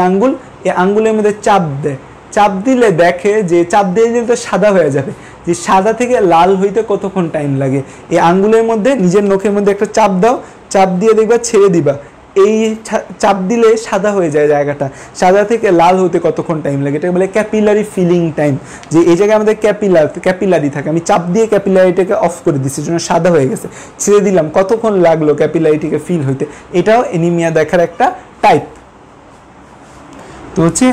আঙ্গুলের মধ্যে চাপ দেয়, চাপ দিলে দেখে যে চাপ দিয়ে দিলে তো সাদা হয়ে যাবে, যে সাদা থেকে লাল হইতে কতক্ষণ টাইম লাগে। এই আঙ্গুলের মধ্যে নিজের নখের মধ্যে একটা চাপ দাও, চাপ দিয়ে দেখবা ছেড়ে দিবা, এই চাপ দিলে সাদা হয়ে যায় জায়গাটা, সাদা থেকে লাল হতে কতক্ষণ টাইম লাগে, এটা বলে ক্যাপিলারি ফিলিং টাইম। যে এই জায়গায় আমাদের ক্যাপিলারি থাকে, আমি চাপ দিয়ে ক্যাপিলারিটাকে অফ করে দিচ্ছি, জন্য সাদা হয়ে গেছে, ছেড়ে দিলাম, কতক্ষণ লাগলো ক্যাপিলারিটিকে ফিল হইতে। এটাও এনিমিয়া দেখার একটা টাইপ। তো হচ্ছে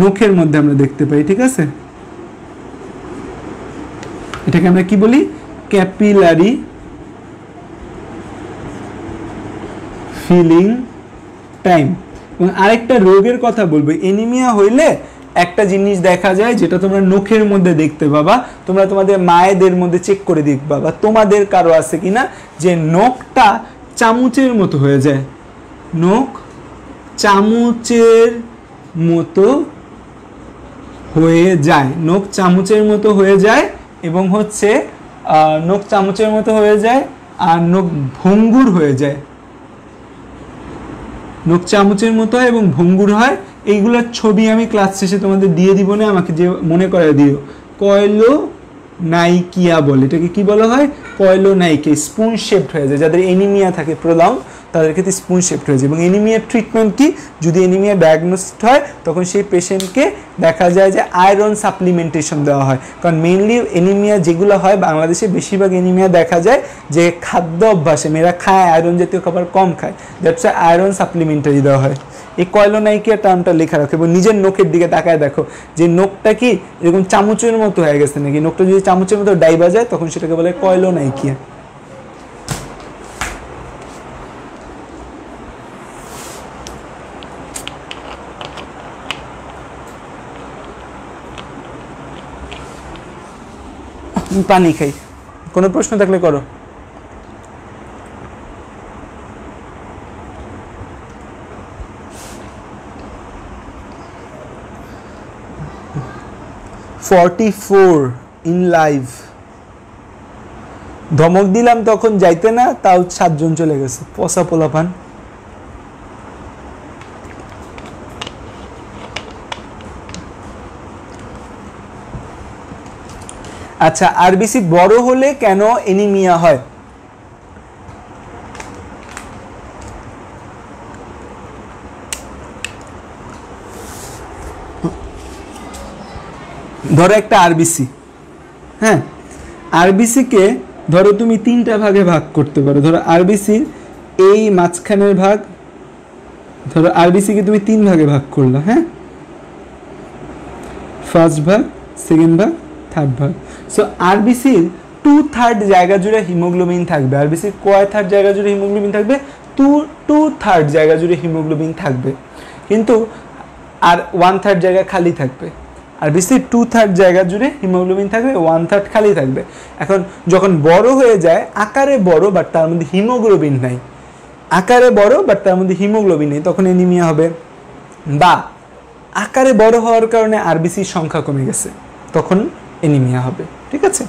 নখের মধ্যে আমরা দেখতে পাই, ঠিক আছে। এটাকে আমরা কি বলি? Capillary filling time. এবং আরেকটা রোগের কথা বলবো, এনিমিয়া হইলে একটা জিনিস দেখা যায় যেটা তোমরা নখের মধ্যে দেখতে পাবা, তোমরা তোমাদের মায়েদের মধ্যে চেক করে দেখবা বা তোমাদের কারো আছে কিনা, যে নখটা চামচের মতো হয়ে যায়, নখ চামচের মতো হয়ে যায়, নখ চামচের মতো হয়ে যায়, এবং হচ্ছে নখ চামচের মতো হয়ে যায়, আর নখ ভঙ্গুর হয়ে যায়, নখ চামচের মতো হয় এবং ভঙ্গুর হয়। এইগুলোর ছবি আমি ক্লাস শেষে তোমাদের দিয়ে দিব না, আমাকে যে মনে করে দিও। কয়েলোনাইকিয়া বলে, এটাকে কি বলা হয়? কয়েলোনাইকিয়া, স্পুন শেপড হয়ে যায় যাদের এনিমিয়া থাকে প্রলং, তাদের ক্ষেত্রে স্পুন শেপড হয়ে যায়। এবং এনিমিয়ার ট্রিটমেন্ট কি, যদি এনিমিয়া ডায়াগনোসিস হয় তখন সেই পেশেন্টকে দেখা যায় যে আয়রন সাপ্লিমেন্টেশন দেওয়া হয়। কারণ মেইনলি এনিমিয়া যেগুলো হয় বাংলাদেশে বেশিরভাগ এনিমিয়া দেখা যায় যে খাদ্য অভ্যাসে, মেয়েরা খায় আয়রন জাতীয় খাবার কম খায়, দ্যাটস আয়রন সাপ্লিমেন্টারি দেওয়া হয়। এই কয়লোনাইকিয়া টার্মটা লেখা রাখো এবং নিজের নখের দিকে তাকায় দেখো যে নখটা কি এরকম চামচের মতো হয়ে গেছে নাকি। নখটা যদি চামচের মতো ডাইবা যায় তখন সেটাকে বলে কয়লোনাইকিয়া। পানি খাই, কোনো প্রশ্ন থাকলে করো। ইন লাইভ ধমক দিলাম তখন যাইতে না, তাও 7 জন চলে গেছে, পচা পোলাপান। আচ্ছা, আরবিসি বড় হলে কেন এনিমিয়া হয়? ধরো একটা আরবিসি, হ্যাঁ, আরবিসিকে ধরো তুমি 3টা ভাগে ভাগ করতে পারো। ধরো আরবিসির এই মাঝখানের ভাগ, ধরো আরবিসিকে তুমি 3 ভাগে ভাগ করলা, হ্যাঁ, ফার্স্ট ভাগ, সেকেন্ড ভাগ, থার্ড ভাগ। সো আরবিসির 2/3 জায়গা জুড়ে হিমোগ্লোবিন থাকবে। আরবিসির কয় থার্ড জায়গা জুড়ে হিমোগ্লোবিন থাকবে? 2/3 জায়গা জুড়ে হিমোগ্লোবিন থাকবে, কিন্তু আর 1/3 জায়গা খালি থাকবে। আরবিসির 2/3 জায়গা জুড়ে হিমোগ্লোবিন থাকবে, 1/3 খালি থাকবে। এখন যখন বড় হয়ে যায়, আকারে বড় বাট তার মধ্যে হিমোগ্লোবিন নাই, আকারে বড় বাট তার মধ্যে হিমোগ্লোবিন নেই, তখন এনিমিয়া হবে। বা আকারে বড় হওয়ার কারণে আরবিসির সংখ্যা কমে গেছে, তখন এনিমিয়া হবে। ঠিক আছে?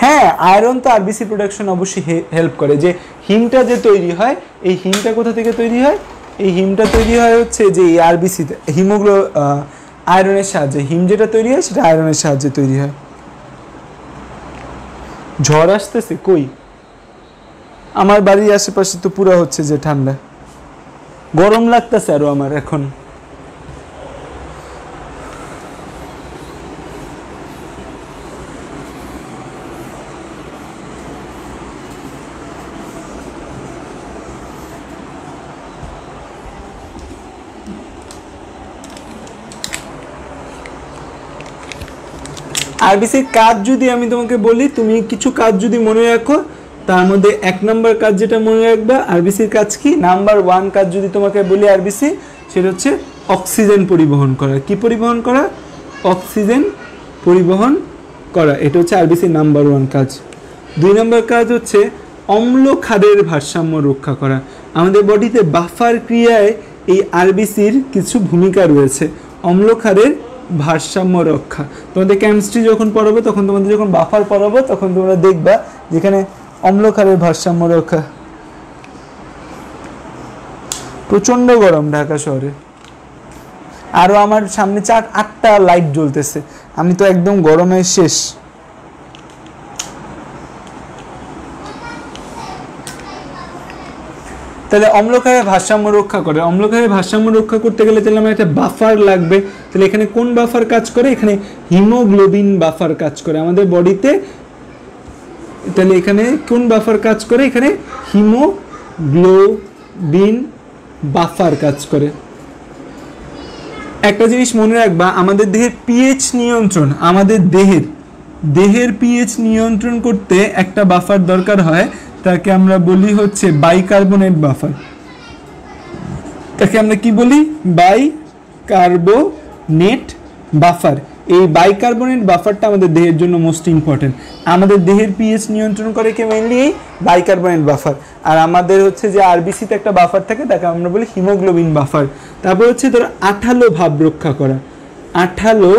হ্যাঁ, আয়রন তো আরবিসি প্রোডাকশন অবশ্যই হেল্প করে। যে হিমটা যে তৈরি হয়, এই হিমটা কোথা থেকে তৈরি হয়? এই হিমটা তৈরি হয় হচ্ছে যে এই আরবিসিতে আয়রনের সাহায্যে। হিম যেটা তৈরি হয় সেটা আয়রনের সাহায্যে তৈরি হয়। ঝড় আসতেছে কই? আমার বাড়ির আশেপাশে তো পুরো হচ্ছে যে ঠান্ডা, গরম লাগতেছে আরো আমার এখন। আরবিসির কাজ যদি আমি তোমাকে বলি, তুমি কিছু কাজ যদি মনে রাখো, তার মধ্যে 1 নম্বর কাজ যেটা মনে রাখবা, আরবিসির কাজ কি? নাম্বার 1 কাজ যদি তোমাকে বলি আরবিসি, সেটা হচ্ছে অক্সিজেন পরিবহন করা। কি পরিবহন করা? অক্সিজেন পরিবহন করা। এটা হচ্ছে আরবিসির নাম্বার 1 কাজ। 2 নম্বর কাজ হচ্ছে অম্ল ক্ষারের ভারসাম্য রক্ষা করা। আমাদের বডিতে বাফার ক্রিয়ায় এই আরবিসির কিছু ভূমিকা রয়েছে। অম্ল ক্ষারের ভারসাম্য রক্ষা, তোমাদের কেমিস্ট্রি যখন পড়াবো, তখন তোমাদের যখন বাফার পড়াবো, তখন তোমরা দেখবা যেখানে অম্ল ক্ষারের ভারসাম্য রক্ষা। প্রচন্ড গরম ঢাকা শহরে, আরো আমার সামনে 4-8টা লাইট জ্বলতেছে, আমি তো একদম গরমে শেষ। তাহলে অম্লক্ষারের ভারসাম্য রক্ষা করে। অম্লক্ষারের ভারসাম্য রক্ষা করতে গেলে তাহলে আমার একটা বাফার লাগবে। তাহলে এখানে কোন বাফার কাজ করে? এখানে হিমোগ্লোবিন বাফার কাজ করে আমাদের বডিতে। তাহলে এখানে কোন বাফার কাজ করে? এখানে হিমোগ্লোবিন বাফার কাজ করে। একটা জিনিস মনে রাখবা, আমাদের দেহের পিএইচ নিয়ন্ত্রণ, আমাদের দেহের পিএইচ নিয়ন্ত্রণ করতে একটা বাফার দরকার হয়, তাকে আমরা বলি হচ্ছে বাইকার্বনেট বাফার। তাকে আমরা কি বলি? Bicarbonate buffer. এই বাইকার্বনেট বাফারটা আমাদের দেহের জন্য মোস্ট ইম্পর্টেন্ট। আমাদের দেহের পিএইচ নিয়ন্ত্রণ করে কি? মেইনলি এই বাইকার্বনেট বাফার। আর আমাদের হচ্ছে যে আরবিসিতে একটা বাফার থাকে, তাকে আমরা বলি হিমোগ্লোবিন বাফার। তারপর হচ্ছে ধরো আঠালো ভাব রক্ষা করা। আঠালো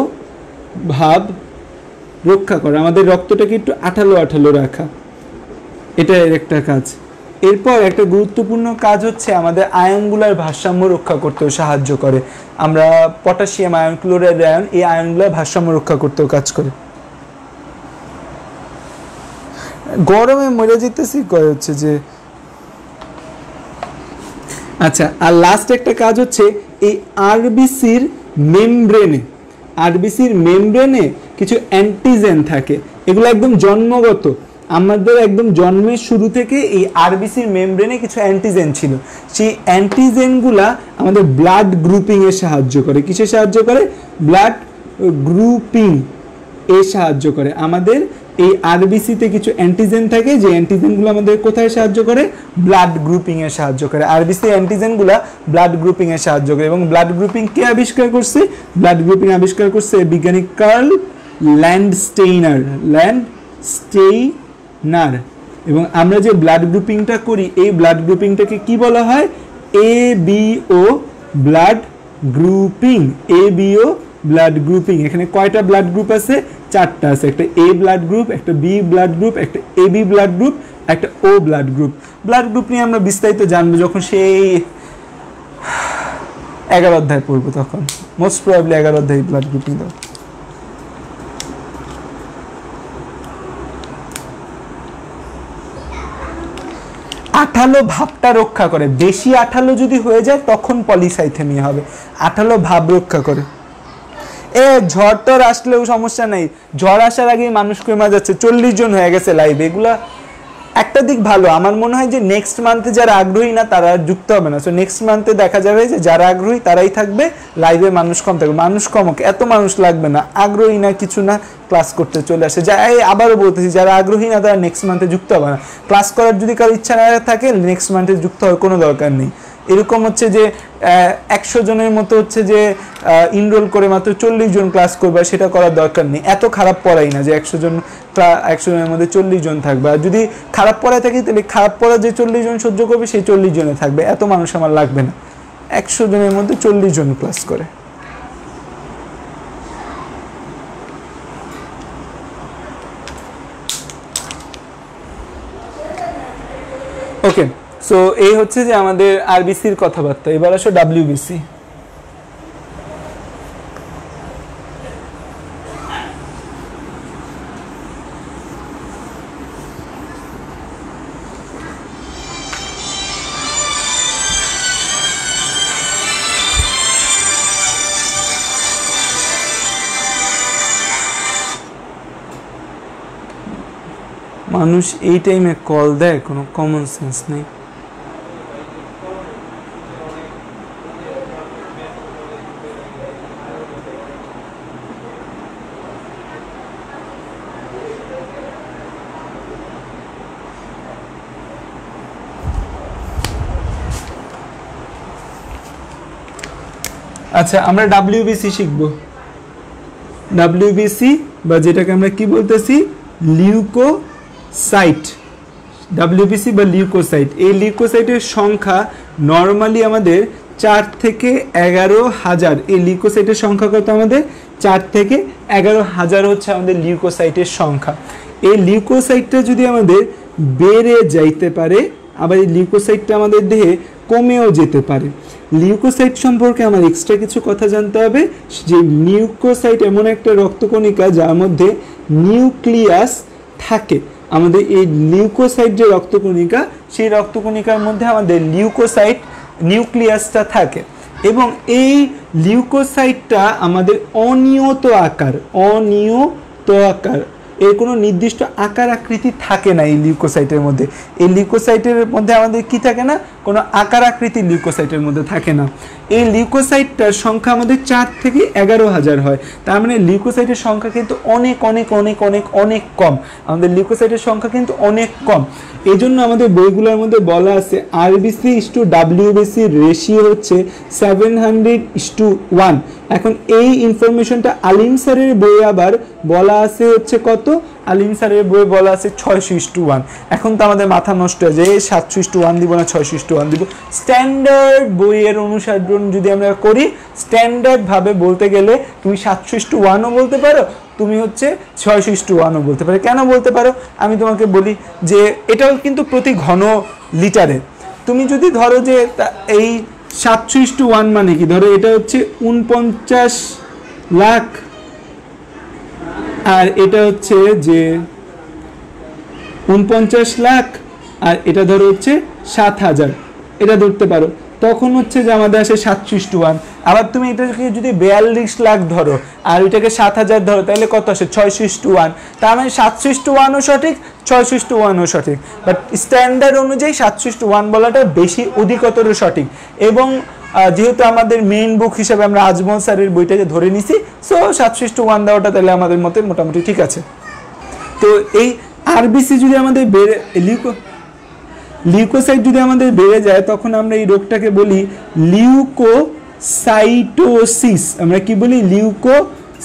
ভাব রক্ষা করা, আমাদের রক্তটাকে একটু আঠালো আঠালো রাখা, এটা এর একটা কাজ। এরপর একটা গুরুত্বপূর্ণ কাজ হচ্ছে আমাদের আয়নগুলোর ভারসাম্য রক্ষা করতেও সাহায্য করে। আমরা পটাশিয়াম আয়ন, ক্লোরাইড আয়ন, এই আয়নগুলোর ভারসাম্য রক্ষা করতেও কাজ করে। গরমে মরে যেতেছি কয় হচ্ছে যে। আচ্ছা, আর লাস্ট একটা কাজ হচ্ছে এই আরবিসির মেমব্রেনে কিছু অ্যান্টিজেন থাকে, এগুলো একদম জন্মগত, আমাদের একদম জন্মের শুরু থেকে এই আরবিসির মেমব্রেনে কিছু অ্যান্টিজেন ছিল। সেই অ্যান্টিজেনগুলা আমাদের ব্লাড গ্রুপিংয়ে সাহায্য করে। কিসে সাহায্য করে? ব্লাড গ্রুপিং এ সাহায্য করে। আমাদের এই আরবিসিতে কিছু অ্যান্টিজেন থাকে, যে অ্যান্টিজেনগুলো আমাদের কোথায় সাহায্য করে? ব্লাড গ্রুপিংয়ে সাহায্য করে। আরবিসি অ্যান্টিজেনগুলো ব্লাড গ্রুপিংয়ে সাহায্য করে। এবং ব্লাড গ্রুপিং কে আবিষ্কার করছে? ব্লাড গ্রুপিং আবিষ্কার করছে বিজ্ঞানী কার্ল ল্যান্ডস্টেইনার। এবং আমরা যে ব্লাড গ্রুপিংটা করি, এই ব্লাড গ্রুপিংটাকে কি বলা হয়? ABO blood grouping. ABO blood grouping. এখানে কয়টা ব্লাড গ্রুপ আছে? 4টা আছে। একটা A ব্লাড গ্রুপ, একটা B ব্লাড গ্রুপ, একটা AB ব্লাড গ্রুপ, একটা O blood group. Blood group নিয়ে আমরা বিস্তারিত জানবো যখন সেই 11 অধ্যায় পড়বো, তখন মোস্ট প্রবাবলি 11 অধ্যায় ব্লাড গ্রুপিং দাও। আঠালো ভাবটা রক্ষা করে। বেশি আঠালো যদি হয়ে যায় তখন পলিসাইথেমিয়া হবে। আঠালো ভাব রক্ষা করে। ঝড় টর আসলেও সমস্যা নেই, ঝড় আসার আগেই মানুষ কমে যাচ্ছে, 40 জন হয়ে গেছে লাইভ। এগুলা একটা দিক ভালো, আমার মনে হয় যে নেক্সট মান্থে যারা আগ্রহী না তারা যুক্ত হবে না। সো নেক্সট মান্থে দেখা যাবে যে যারা আগ্রহী তারাই থাকবে লাইভে, মানুষ কম থাকবে। মানুষ কমক, এত মানুষ লাগবে না, আগ্রহী না কিছু না ক্লাস করতে চলে আসে। আবারও বলতেছি, যারা আগ্রহী না তারা নেক্সট মান্থে যুক্ত হবে না। ক্লাস করার যদি কারো ইচ্ছা না থাকে নেক্সট মান্থে যুক্ত হওয়ার কোনো দরকার নেই। এরকম হচ্ছে যে 100 জনের মতো হচ্ছে যে ইনরোল করে মাত্র 40 জন ক্লাস করবে, সেটা করার দরকার নেই। এত খারাপ পড়াই না যে 100 জনের মধ্যে 40 জন থাকবে। আর যদি খারাপ পড়ায় থাকি তাহলে খারাপ পড়া যে 40 জন সহ্য করবে সেই 40 জনে থাকবে। এত মানুষ আমার লাগবে না। 100 জনের মধ্যে 40 জন ক্লাস করে। ওকে, সো এই হচ্ছে যে আমাদের আরবিসির কথাবার্তা। এবার আসো ডাব্লিউবিসি। মানুষ এই টাইমে কল দেয়, কোনো কমন সেন্স নেই। আচ্ছা, আমরা ডাব্লিউবিসি শিখব। ডাব্লিউবিসি বা যেটাকে আমরা কি বলতেছি, লিউকোসাইট। ডাব্লিউবিসি বা লিউকোসাইট, এই লিউকোসাইটের সংখ্যা নর্মালি আমাদের 4 থেকে 11,000। এই লিউকোসাইটের সংখ্যা কত? আমাদের 4 থেকে 11,000 হচ্ছে আমাদের লিউকোসাইটের সংখ্যা। এই লিউকোসাইটটা যদি আমাদের বেড়ে যাইতে পারে, আবার এই লিউকোসাইটটা আমাদের দেহে কমেও যেতে পারে। লিউকোসাইট সম্পর্কে আমার এক্সট্রা কিছু কথা জানতে হবে, যে লিউকোসাইট এমন একটা রক্তকণিকা যার মধ্যে নিউক্লিয়াস থাকে। আমাদের এই লিউকোসাইট যে রক্তকণিকা, সেই রক্তকণিকার মধ্যে আমাদের নিউক্লিয়াসটা থাকে। এবং এই লিউকোসাইটটা আমাদের অনিয়ত আকার, এর কোনো নির্দিষ্ট আকার আকৃতি থাকে না এই লিউকোসাইটের মধ্যে। এই লিউকোসাইটের মধ্যে আমাদের কি থাকে না? কোনো আকার আকৃতি লিউকোসাইটের মধ্যে থাকে না। এই লিউকোসাইটটার সংখ্যা আমাদের 4 থেকে 11,000 হয়। তার মানে লিউকোসাইটের সংখ্যা কিন্তু অনেক অনেক অনেক অনেক অনেক কম। আমাদের লিউকোসাইটের সংখ্যা কিন্তু অনেক কম। এই জন্য আমাদের বইগুলোর মধ্যে বলা আছে RBC is to WBC ratio হচ্ছে 700:1। এখন এই ইনফরমেশনটা আলিম স্যারের বইয়ে আবার বলা আছে হচ্ছে কত? আলিম স্যারের বইয়ে বলা আছে 600:1। এখন তো আমাদের মাথা নষ্ট হয়ে যায়, 700:1 দিব না 600:1 দিব। স্ট্যান্ডার্ড বইয়ের অনুসরণ যদি আমরা করি, স্ট্যান্ডার্ডভাবে বলতে গেলে তুমি 700:1ও বলতে পারো, তুমি হচ্ছে 600:1ও বলতে পারো। কেন বলতে পারো আমি তোমাকে বলি, যে এটাও কিন্তু প্রতি ঘন লিটারে। তুমি যদি ধরো যে এই 700:1 মানে কি, ধরো এটা হচ্ছে 49 লাখ, আর এটা হচ্ছে যে 49 লাখ আর এটা ধরো হচ্ছে 7,000, এটা ধরতে পারো, তখন হচ্ছে যে আমাদের আসে 7:1। আবার তুমি এটাকে যদি 42 লাখ ধরো আর এটাকে 7,000 ধরো, তাহলে কত আসে 6:1। তার মানে 7:1ও সঠিক, 6:1ও সঠিক, বাট স্ট্যান্ডার্ড অনুযায়ী 7:1 বলাটা বেশি অধিকতর সঠিক। এবং যেহেতু আমাদের মেইন বুক হিসেবে আমরা আজমল স্যারের বইটাকে ধরে নিছি, সো 7:1 দেওয়াটা তাহলে আমাদের মতে মোটামুটি ঠিক আছে। তো এই আরবিসি যদি আমাদের বেড়ে লিউকোসাইট যদি আমাদের বেড়ে যায়, তখন আমরা এই রোগটাকে বলি লিউকোসাইটোসিস। আমরা কি বলি? লিউকোসাইটোসিস।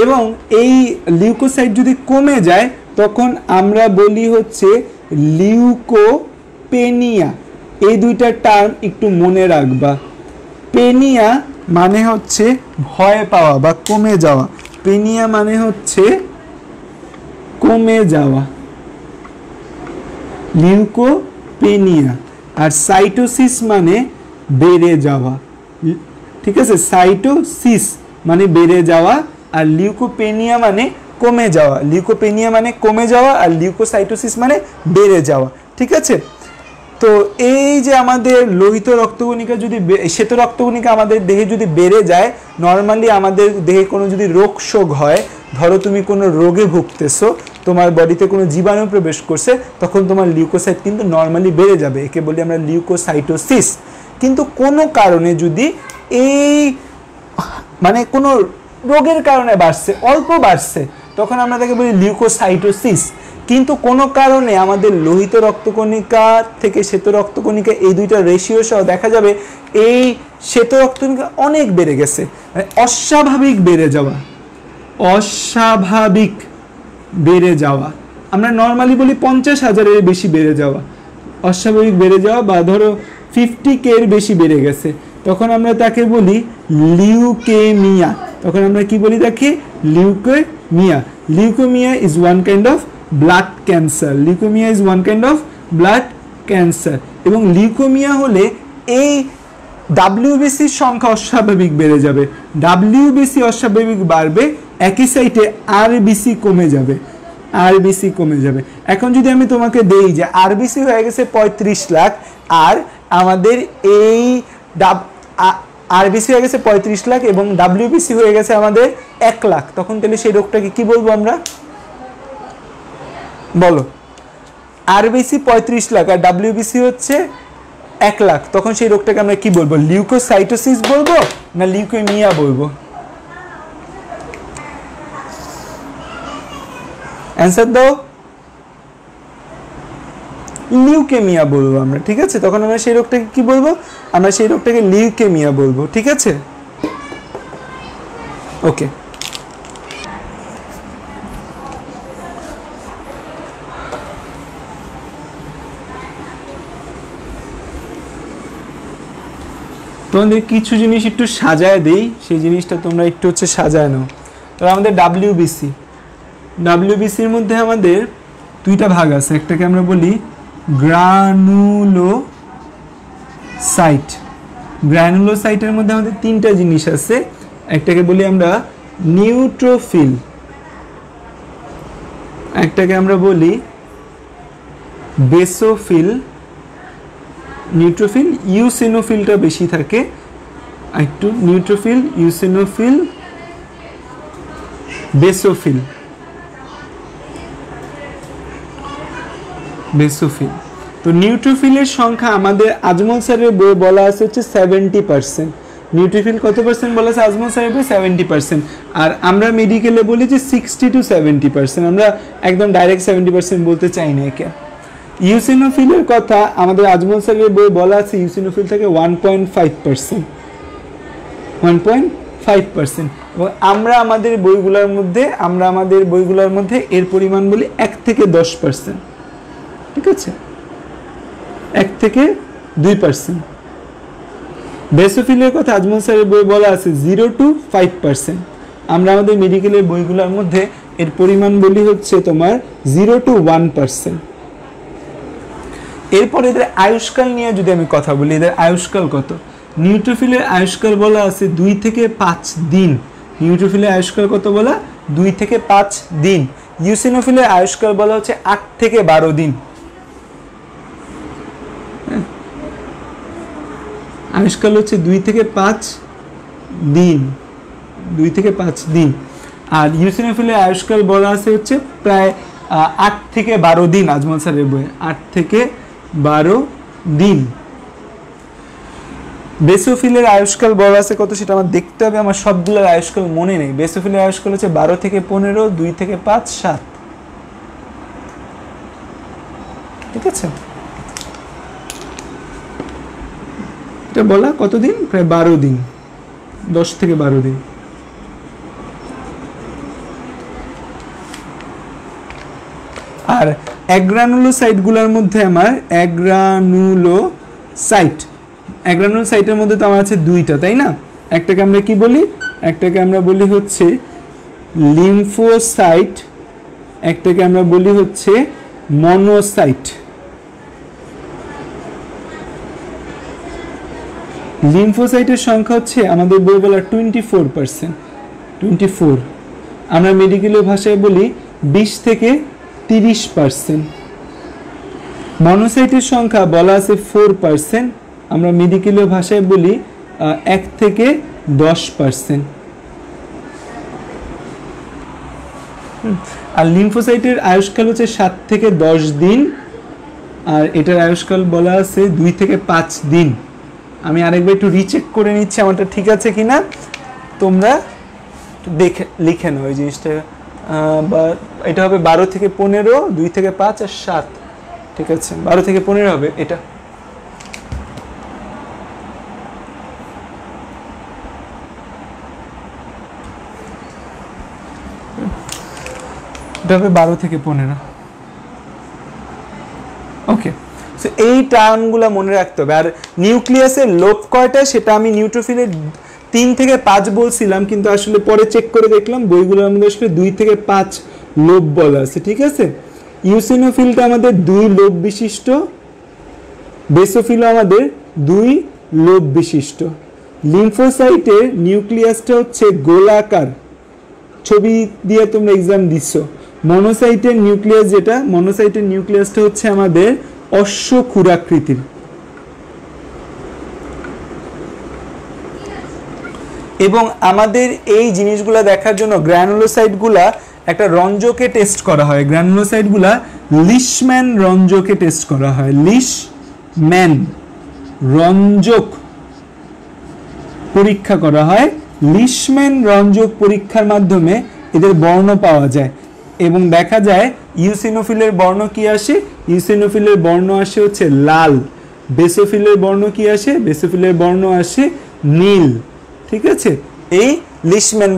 এবং এই লিউকোসাইট যদি কমে যায়, তখন আমরা বলি হচ্ছে লিউকোপেনিয়া। এই দুইটা টার্ম একটু মনে রাখবা। পেনিয়া মানে হচ্ছে ভয় পাওয়া বা কমে যাওয়া, পেনিয়া মানে হচ্ছে কমে যাওয়া, লিউকোপেনিয়া। আর সাইটোসিস মানে বেড়ে যাওয়া, ঠিক আছে? সাইটোসিস মানে বেড়ে যাওয়া আর লিউকোপেনিয়া মানে কমে যাওয়া। লিউকোপেনিয়া মানে কমে যাওয়া আর লিউকোসাইটোসিস মানে বেড়ে যাওয়া, ঠিক আছে? তো এই যে আমাদের লোহিত রক্তকণিকা যদি শ্বেত রক্তকণিকা আমাদের দেহে যদি বেড়ে যায়, নর্মালি আমাদের দেহে কোনো যদি রোগ শোক হয়, ধরো তুমি কোনো রোগে ভুগতেছো, তোমার বডিতে কোনো জীবাণু প্রবেশ করছে, তখন তোমার লিউকোসাইট কিন্তু নর্মালি বেড়ে যাবে, একে বলি আমরা লিউকোসাইটোসিস। কিন্তু কোনো কারণে যদি এই মানে কোনো রোগের কারণে বাড়ছে, অল্প বাড়ছে, তখন আমরা তাকে বলি লিউকোসাইটোসিস। কিন্তু কোনো কারণে আমাদের লোহিত রক্তকণিকা থেকে শ্বেত রক্তকণিকা এই দুইটা রেশিও সহ দেখা যাবে এই শ্বেত রক্তকণিকা অনেক বেড়ে গেছে, মানে অস্বাভাবিক বেড়ে যাওয়া, অস্বাভাবিক বেড়ে যাওয়া। আমরা নর্মালি বলি 50,000-এর বেশি বেড়ে যাওয়া, অস্বাভাবিক বেড়ে যাওয়া, বা ধরো 50K এর বেশি বেড়ে গেছে, তখন আমরা তাকে বলি লিউকেমিয়া। তখন আমরা কি বলি তাকে? Leukaemia. Leukaemia is one kind of blood cancer. Leukaemia is one kind of blood cancer. এবং লিউকেমিয়া হলে এই ডাব্লিউবিসির সংখ্যা অস্বাভাবিক বেড়ে যাবে, ডাব্লিউবিসি অস্বাভাবিক বাড়বে, একই সাইটে আরবিসি কমে যাবে, আরবিসি কমে যাবে। এখন যদি আমি তোমাকে দেই যে আরবিসি হয়ে গেছে 35 লাখ আর আমাদের এই আরবিসি হয়ে গেছে 35 লাখ এবং ডাব্লিউবিসি হয়ে গেছে আমাদের 1 লাখ, তখন তাহলে সেই রোগটাকে কি বলবো আমরা? বলো। আরবিসি 35 লাখ আর ডাব্লিউবিসি হচ্ছে 1 লাখ, তখন সেই রোগটাকে আমরা কি বলবো? লিউকোসাইটোসিস বলবো না লিউকেমিয়া বলবো? অ্যান্সার দাও। লিউকেমিয়া বলবো আমরা, ঠিক আছে? তখন আমরা সেই রোগটাকে কি বলবো? আমরা সেই রোগটাকে লিউকেমিয়া বলবো, ঠিক আছে? ওকে। তোমাদের কিছু জিনিস একটু সাজায় দেই, সেই জিনিসটা তোমরা একটু হচ্ছে সাজায় নাও। তো আমাদের ডাব্লিউবিসি, ডাব্লিউবিসির মধ্যে আমাদের দুইটা ভাগ আছে, একটাকে আমরা বলি গ্রানুলোসাইট। গ্রানুলোসাইটের মধ্যে আমাদের তিনটা জিনিস আছে, একটাকে বলি আমরা নিউট্রোফিল, একটাকে আমরা বলি বেসোফিল, নিউট্রোফিল, ইউসিনোফিলটা বেশি থাকে একটু, নিউট্রোফিল, ইউসিনোফিল, বেসোফিল, বেসোফিল। তো নিউট্রোফিলের সংখ্যা আমাদের আজমল স্যারের বইয়ে বলা আছে হচ্ছে 70%। নিউট্রোফিল কত পার্সেন্ট বলা আছে আজমল স্যারের বইয়ে? 70%। আর আমরা মেডিকেলে বলি যে 60 to 70%, আমরা একদম ডাইরেক্ট 70% বলতে চাই না একে। ইউসিনোফিলের কথা আমাদের আজমল স্যারের বইয়ে বলা আছে ইউসিনোফিল থেকে 1.5%, 1.5%। এবং আমরা আমাদের বইগুলোর মধ্যে এর পরিমাণ বলি 1 থেকে 10%, ঠিক আছে? 1 থেকে 2%। বেসোফিলের কথা আজমল স্যারের বই বলা আছে 0 to 5%। আমরা আমাদের মেডিকেলের বইগুলোর মধ্যে এর পরিমাণ বলি হচ্ছে তোমার 0 to 1%। এরপর এদের আয়ুষ্কাল নিয়ে যদি আমি কথা বলি, এদের আয়ুষ্কাল কত? নিউট্রোফিলের আয়ুষ্কাল বলা আছে 2 থেকে 5 দিন। নিউট্রোফিলের আয়ুষ্কাল কত বলা? 2 থেকে 5 দিন। ইউসিনোফিলের আয়ুষ্কাল বলা হচ্ছে 8 থেকে 12 দিন। আয়ুষ্কাল হচ্ছে 2 থেকে 5 দিন, 2 থেকে 5 দিন। আর ইউসিনোফিলের আয়ুষ্কাল বলা আছে হচ্ছে প্রায় 8 থেকে 12 দিন। আজমল স্যারের বইয়ে 8 থেকে 12 দিন। বেসোফিলের আয়ুষ্কাল বলা আছে কত সেটা আমার দেখতে হবে, আমার সবগুলোর আয়ুষ্কাল মনে নেই। বেসোফিলের আয়ুষ্কাল হচ্ছে 12 থেকে 15, 2 থেকে 5, 7। ঠিক আছে, এটা বলা কতদিন, প্রায় 12 দিন, 10 থেকে 12 দিন। আর অ্যাগ্রানুলোসাইটগুলোর মধ্যে আমার অ্যাগ্রানুলোসাইটের মধ্যে তো আমার আছে 2টা, তাই না? একটাকে আমরা কি বলি, একটাকে আমরা বলি হচ্ছে লিম্ফোসাইট, একটাকে আমরা বলি হচ্ছে মনোসাইট। লিম্ফোসাইটের সংখ্যা হচ্ছে আমাদের বই বলা 24%, 24। আমরা মেডিকেলের ভাষায় বলি 20 থেকে 30%। মনোসাইটের সংখ্যা বলা আছে 4%, আমরা মেডিকেলের ভাষায় বলি 1 থেকে 10%। আর লিম্ফোসাইটের আয়ুষ্কাল হচ্ছে 7 থেকে 10 দিন, আর এটার আয়ুষ্কাল বলা আছে 2 থেকে 5 দিন। আমি আরেকবার একটু রিচেক করে নিচ্ছি আমারটা ঠিক আছে কিনা, তোমরা দেখে লিখে নাও এই জিনিসটা। বা এটা হবে 12 থেকে 15, 2 থেকে 5 আর 7। ঠিক আছে, 12 থেকে 15 হবে এটা। এটা হবে 12 থেকে 15। ওকে, সো এই টার্মগুলো মনে রাখতে হবে। আর নিউক্লিয়াসের লোব কয়টা সেটা আমি নিউট্রোফিলের 3 থেকে 5 বলছিলাম, কিন্তু আসলে পরে চেক করে দেখলাম বইগুলোর মধ্যে আসলে 2 থেকে 5 লোব বলা আছে। ঠিক আছে, ইউসিনোফিলটা আমাদের 2 লোব বিশিষ্ট, বেসোফিলও আমাদের 2 লোব বিশিষ্ট। লিম্ফোসাইটের নিউক্লিয়াসটা হচ্ছে গোলাকার, ছবি দিয়ে তোমরা এক্সাম দিচ্ছ। মনোসাইটের নিউক্লিয়াস যেটা, মনোসাইটের নিউক্লিয়াসটা হচ্ছে আমাদের অশ্বক্ষুরাকৃতির। এবং আমাদের এই জিনিসগুলো দেখার জন্য গ্র্যানুলোসাইটগুলা একটা রঞ্জকে টেস্ট করা হয়। গ্র্যানুলোসাইটগুলা লিশম্যান রঞ্জকে টেস্ট করা হয়। লিশম্যান রঞ্জক পরীক্ষা করা হয়। লিশম্যান রঞ্জক পরীক্ষার মাধ্যমে এদের বর্ণ পাওয়া যায় এবং দেখা যায় ইউসিনোফিলের বর্ণ কি আসে, ইউসিনোফিলের বর্ণ আসে হচ্ছে লাল। বেসোফিলের বর্ণ কি আসে, বেসোফিলের বর্ণ আসে নীল। ঠিক আছে, এই লিশম্যান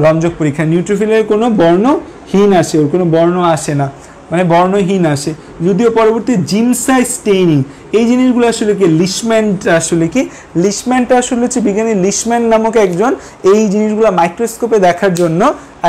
রঞ্জক পরীক্ষা। নিউট্রোফিলের কোনো বর্ণহীন আসে, ওর কোনো বর্ণ আসে না, মানে বর্ণহীন আসে। যদিও পরবর্তী জিমসাই স্টেইনিং এই জিনিসগুলো আসলে কি, লিশম্যানটা আসলে কি, লিশম্যানটা আসলে হচ্ছে বিজ্ঞানী লিশম্যান নামক একজন এই জিনিসগুলো মাইক্রোস্কোপে দেখার জন্য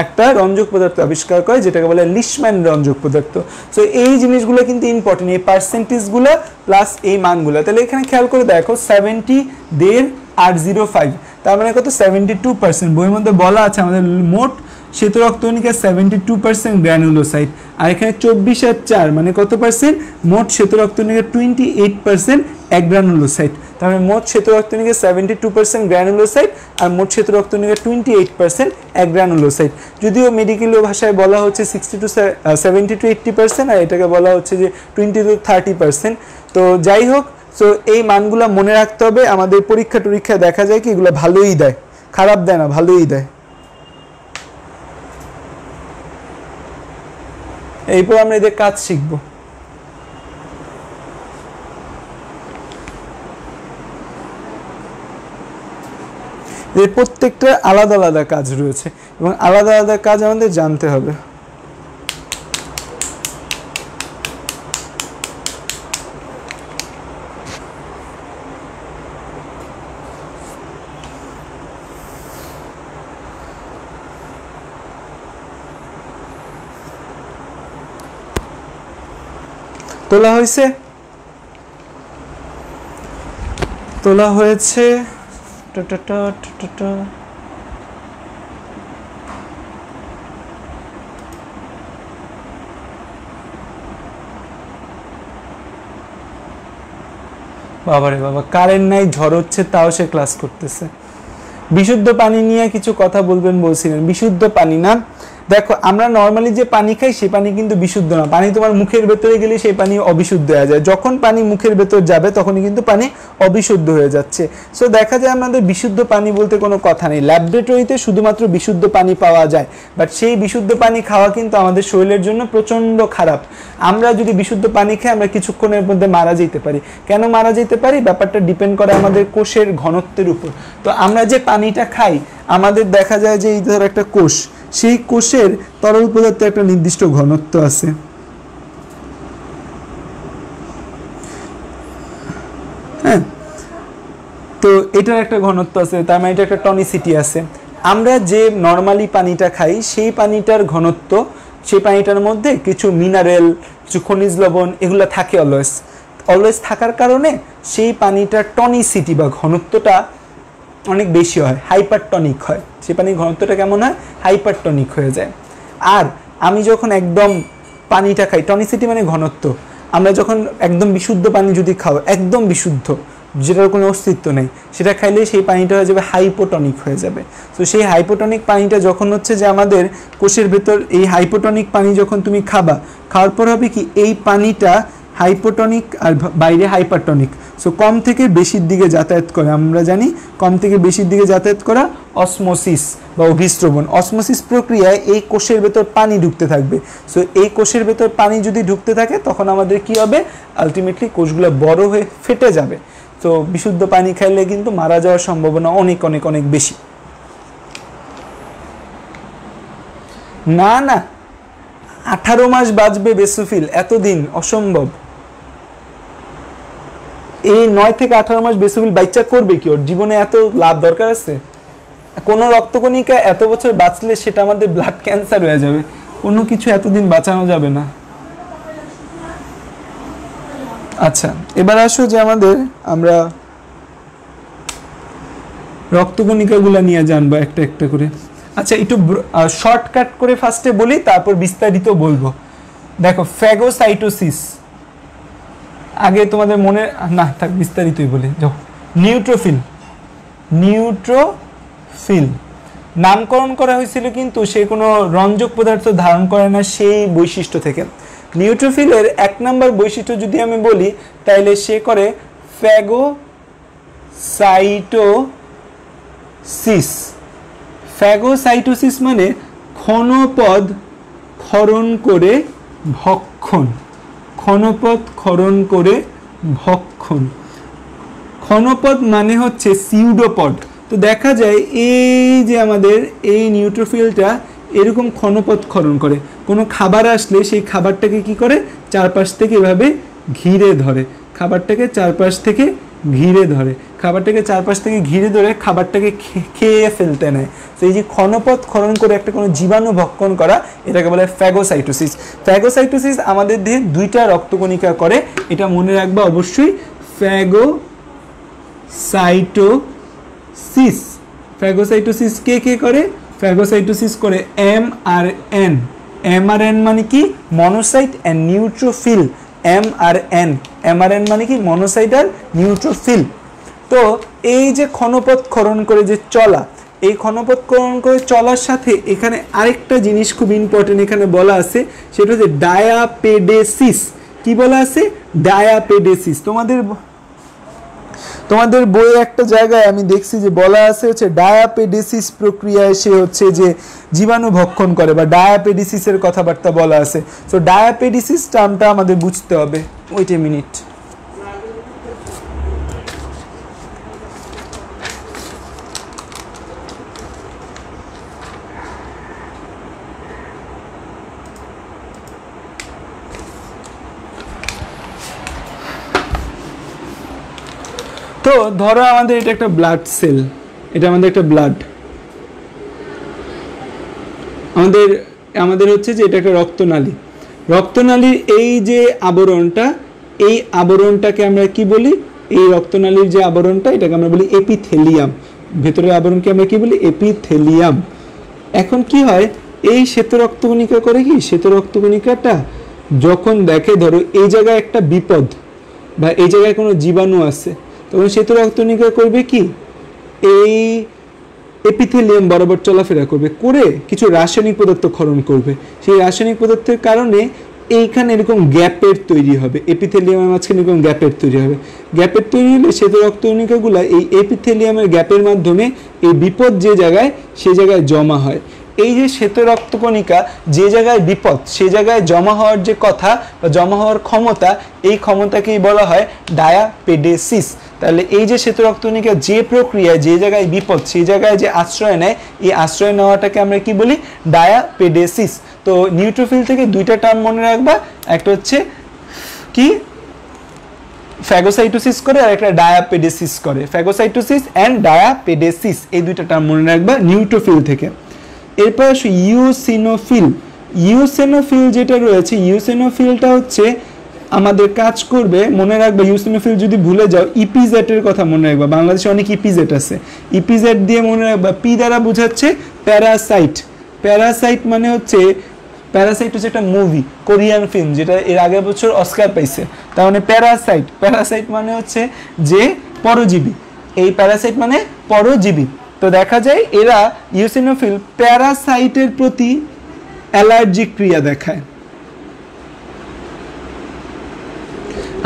একটা রঞ্জক পদার্থ আবিষ্কার করে যেটাকে বলে লিশম্যান রঞ্জক পদার্থ। সো এই জিনিসগুলো কিন্তু ইম্পর্টেন্ট, এই পার্সেন্টেজগুলো প্লাস এই মানগুলো। তাহলে এখানে খেয়াল করে দেখো 70, 1.5 আর 0.5, তার মানে কত, 72%। বইয়ের মধ্যে বলা আছে আমাদের মোট শ্বেত রক্তকণিকা 72% গ্র্যানুলোসাইট, আর এখানে 24 আর 4 মানে কত পার্সেন্ট, মোট শ্বেত রক্তকণিকা 28% অ্যাগ্রানুলোসাইট। তার মানে মোট শ্বেত রক্তকণিকা 72% গ্র্যানুলোসাইট আর মোট শ্বেত রক্তকণিকা 28% অ্যাগ্রানুলোসাইট। যদিও মেডিকেল ভাষায় বলা হচ্ছে 70 to 80%, আর এটাকে বলা হচ্ছে যে 20 to 30%। তো যাই হোক, সো এই মানগুলো মনে রাখতে হবে। আমাদের পরীক্ষায় দেখা যায় কি এগুলো ভালোই দেয়, খারাপ দেয় না, ভালোই দেয়। এরপর আমরা এদের কাজ শিখব। এর প্রত্যেকটা আলাদা আলাদা কাজ রয়েছে এবং আলাদা আলাদা কাজ আমাদের জানতে হবে। তোলা হয়েছে, তোলা হয়েছে। বাবারে বাবা, কারেন্ট নাই, ঝড় হচ্ছে, তাও সে ক্লাস করতেছে। বিশুদ্ধ পানি নিয়ে কিছু কথা বলবেন বলছিলেন। বিশুদ্ধ পানি না, দেখো আমরা নর্মালি যে পানি খাই সেই পানি কিন্তু বিশুদ্ধ না। পানি তোমার মুখের ভেতরে গেলে সেই পানি অবিশুদ্ধ হয়ে যায়, যখন পানি মুখের ভেতর যাবে তখনই কিন্তু পানি অবিশুদ্ধ হয়ে যাচ্ছে। সো দেখা যায় আমাদের বিশুদ্ধ পানি বলতে কোনো কথা নেই। ল্যাবরেটরিতে শুধুমাত্র বিশুদ্ধ পানি পাওয়া যায়, বাট সেই বিশুদ্ধ পানি খাওয়া কিন্তু আমাদের শরীরের জন্য প্রচণ্ড খারাপ। আমরা যদি বিশুদ্ধ পানি খাই আমরা কিছুক্ষণের মধ্যে মারা যেতে পারি। কেন মারা যেতে পারি? ব্যাপারটা ডিপেন্ড করে আমাদের কোষের ঘনত্বের উপর। তো আমরা যে পানিটা খাই, আমাদের দেখা যায় যে এই ধর একটা কোষ, সেই কোষের তরল পদার্থের একটা নির্দিষ্ট ঘনত্ব আছে। হ্যাঁ, তো এটার একটা ঘনত্ব আছে, তার মানে এটা একটা টনিসিটি আছে। আমরা যে নর্মালি পানিটা খাই সেই পানিটার ঘনত্ব, সেই পানিটার মধ্যে কিছু মিনারেল, কিছু খনিজ লবণ এগুলো থাকে অলওয়েজ থাকার কারণে সেই পানিটার টনিসিটি বা ঘনত্বটা অনেক বেশি হয়, হাইপারটনিক হয়। সেই পানির ঘনত্বটা কেমন হয়? হাইপারটনিক হয়ে যায়। আর আমি যখন একদম পানিটা খাই, টনিসিটি মানে ঘনত্ব, আমরা যখন একদম বিশুদ্ধ পানি যদি খাও, একদম বিশুদ্ধ যেটার কোনো অস্তিত্ব নেই, সেটা খাইলে সেই পানিটা হয়ে যাবে হাইপোটনিক হয়ে যাবে। তো সেই হাইপোটনিক পানিটা যখন হচ্ছে যে আমাদের কোষের ভেতর, এই হাইপোটনিক পানি যখন তুমি খাওয়ার পর হবে কি, এই পানিটা হাইপোটনিক আর বাইরে হাইপারটনিক, সো কম থেকে বেশির দিকে যাতায়াত করে। আমরা জানি কম থেকে বেশির দিকে যাতায়াত করা অসমোসিস বা অভিস্রবণ। অসমোসিস প্রক্রিয়ায় এই কোষের ভেতর পানি ঢুকতে থাকবে। সো এই কোষের ভেতর পানি যদি ঢুকতে থাকে তখন আমাদের কি হবে? আলটিমেটলি কোষগুলো বড় হয়ে ফেটে যাবে। তো বিশুদ্ধ পানি খাইলে কিন্তু মারা যাওয়ার সম্ভাবনা অনেক অনেক অনেক বেশি। না না, 18 মাস বাঁচবে বেসোফিল, এতদিন অসম্ভব। এই 9 থেকে 18 মাস বেসোফিল বাচ্চা করবে কি? ওর জীবনে এত লাভ দরকার আছে? কোনো রক্তকণিকা এত বছর বাঁচলে সেটা আমাদের ব্লাড ক্যান্সার হয়ে যাবে, কোনো কিছু এতদিন বাঁচানো যাবে না। আচ্ছা, এবার আসো যে আমরা রক্তকণিকাগুলো নিয়ে জানবো একটা একটা করে। আচ্ছা, একটু শর্টকাট করে ফার্স্টে বলি, তারপর বিস্তারিত বলবো। দেখো, ফ্যাগোসাইটোসিস আগে তোমাদের মনে না থাক, বিস্তারিতই বলি। যাও, নিউট্রোফিল নামকরণ করা হয়েছিল, কিন্তু সে কোনো রঞ্জক পদার্থ ধারণ করে না সেই বৈশিষ্ট্য থেকে। নিউট্রোফিলের 1 নম্বর বৈশিষ্ট্য যদি আমি বলি, তাহলে সে করে ফ্যাগোসাইটোসিস। ফ্যাগোসাইটোসিস মানে ক্ষণপদ ক্ষরণ করে ভক্ষণ। ক্ষণপদ ক্ষরণ করে ভক্ষণ। ক্ষণপদ মানে হচ্ছে সিউডোপড। তো দেখা যায় এই যে আমাদের এই নিউট্রোফিলটা এরকম ক্ষণপদ ক্ষরণ করে। কোনো খাবার আসলে সেই খাবারটাকে কি করে? চারপাশ থেকে এভাবে ঘিরে ধরে, খাবারটাকে চারপাশ থেকে ঘিরে ধরে, খাবারটাকে চারপাশ থেকে ঘিরে ধরে খাবারটাকে খেয়ে ফেলতে নেয়। তো এই যে ক্ষণপদ ক্ষরণ করে একটা কোনো জীবাণু ভক্ষণ করা, এটাকে বলে ফ্যাগোসাইটোসিস। ফ্যাগোসাইটোসিস আমাদের দেহে 2টা রক্তকণিকা করে, এটা মনে রাখবা অবশ্যই। ফ্যাগোসাইটোসিস, ফ্যাগোসাইটোসিস কে কে করে? ফ্যাগোসাইটোসিস করে mRN। mRN মানে কি? Monocyte and neutrophil. mRN, mRN মানে কি? মনোসাইট আর নিউট্রোফিল। তো এই যে ক্ষণপদ ক্ষরণ করে যে চলা, এই ক্ষণপদ ক্ষরণ করে চলার সাথে এখানে আরেকটা জিনিস খুব ইম্পর্টেন্ট এখানে বলা আছে, সেটা হচ্ছে ডায়াপেডেসিস। কি বলা আছে? ডায়াপেডেসিস। তোমাদের বইয়ে একটা জায়গায় আমি দেখছি যে বলা আছে হচ্ছে ডায়াপেডেসিস প্রক্রিয়ায় সে হচ্ছে যে জীবাণু ভক্ষণ করে, বা ডায়াপেডেসিসের কথাবার্তা বলা আছে। সো ডায়াপেডেসিস টার্মটা আমাদের বুঝতে হবে। Wait a minute. তো ধরো আমাদের এটা একটা ব্লাড সেল, এটা আমাদের একটা ব্লাড, আমাদের হচ্ছে যে এটা একটা রক্তনালী। রক্তনালীর এই যে আবরণটা, এই আবরণটাকে আমরা কি বলি? এই রক্তনালীর যে আবরণটা, এটাকে আমরা বলি এপিথেলিয়াম। ভেতরের আবরণকে আমরা কি বলি? এপিথেলিয়াম। এখন কি হয়, এই শ্বেত রক্তকণিকা করে কি, শ্বেত রক্তকণিকাটা যখন দেখে ধরো এই জায়গায় একটা বিপদ, বা এই জায়গায় কোনো জীবাণু আছে, তখন শ্বেত রক্তকণিকা করবে কি এই এপিথেলিয়াম বরাবর চলাফেরা করবে, করে কিছু রাসায়নিক পদার্থ ক্ষরণ করবে। সেই রাসায়নিক পদার্থের কারণে এইখানে এরকম গ্যাপের তৈরি হবে, এপিথেলিয়ামের মাঝখানে এরকম গ্যাপের তৈরি হবে। গ্যাপের তৈরি হলে শ্বেত রক্তকণিকাগুলো এই এপিথেলিয়ামের গ্যাপের মাধ্যমে এই বিপদ যে জায়গায় সেই জায়গায় জমা হয়। এই যে শ্বেত রক্তকণিকা যে জায়গায় বিপদ সেই জায়গায় জমা হওয়ার যে কথা বা জমা হওয়ার ক্ষমতা, এই ক্ষমতাকেই বলা হয় ডায়াপেডেসিস। তাহলে এই যে শ্বেত রক্তকণিকা যে প্রক্রিয়ায় যে জায়গায় বিপদ সেই জায়গায় যে আশ্রয় নেয়, এই আশ্রয় নেওয়াটাকে আমরা কি বলি ডায়াপেডেসিস। তো নিউট্রোফিল থেকে দুইটা টার্ম মনে রাখবা, একটা হচ্ছে কি ফ্যাগোসাইটোসিস করে আর একটা ডায়াপেডেসিস করে। ফ্যাগোসাইটোসিস অ্যান্ড ডায়াপেডেসিস এই দুইটা টার্ম মনে রাখবা নিউট্রোফিল থেকে। এরপর আসো ইউসিনোফিল। ইউসিনোফিল যেটা রয়েছে, ইউসিনোফিলটা হচ্ছে আমাদের কাজ করবে, মনে রাখবা ইউসিনোফিল যদি ভুলে যাও ইপিজেটের কথা মনে রাখবা, বাংলাদেশে অনেক ইপিজেট আছে, ইপিজেট দিয়ে মনে রাখবা। পি দ্বারা বোঝাচ্ছে প্যারাসাইট। প্যারাসাইট মানে হচ্ছে, প্যারাসাইট হচ্ছে একটা মুভি, কোরিয়ান ফিল্ম, যেটা এর আগের বছর অস্কার পাইছে। তার মানে প্যারাসাইট, প্যারাসাইট মানে হচ্ছে যে পরজীবী, এই প্যারাসাইট মানে পরজীবী। তো দেখা যায় এরা ইউসিনোফিল প্যারাসাইটের প্রতি অ্যালার্জিক ক্রিয়া দেখায়।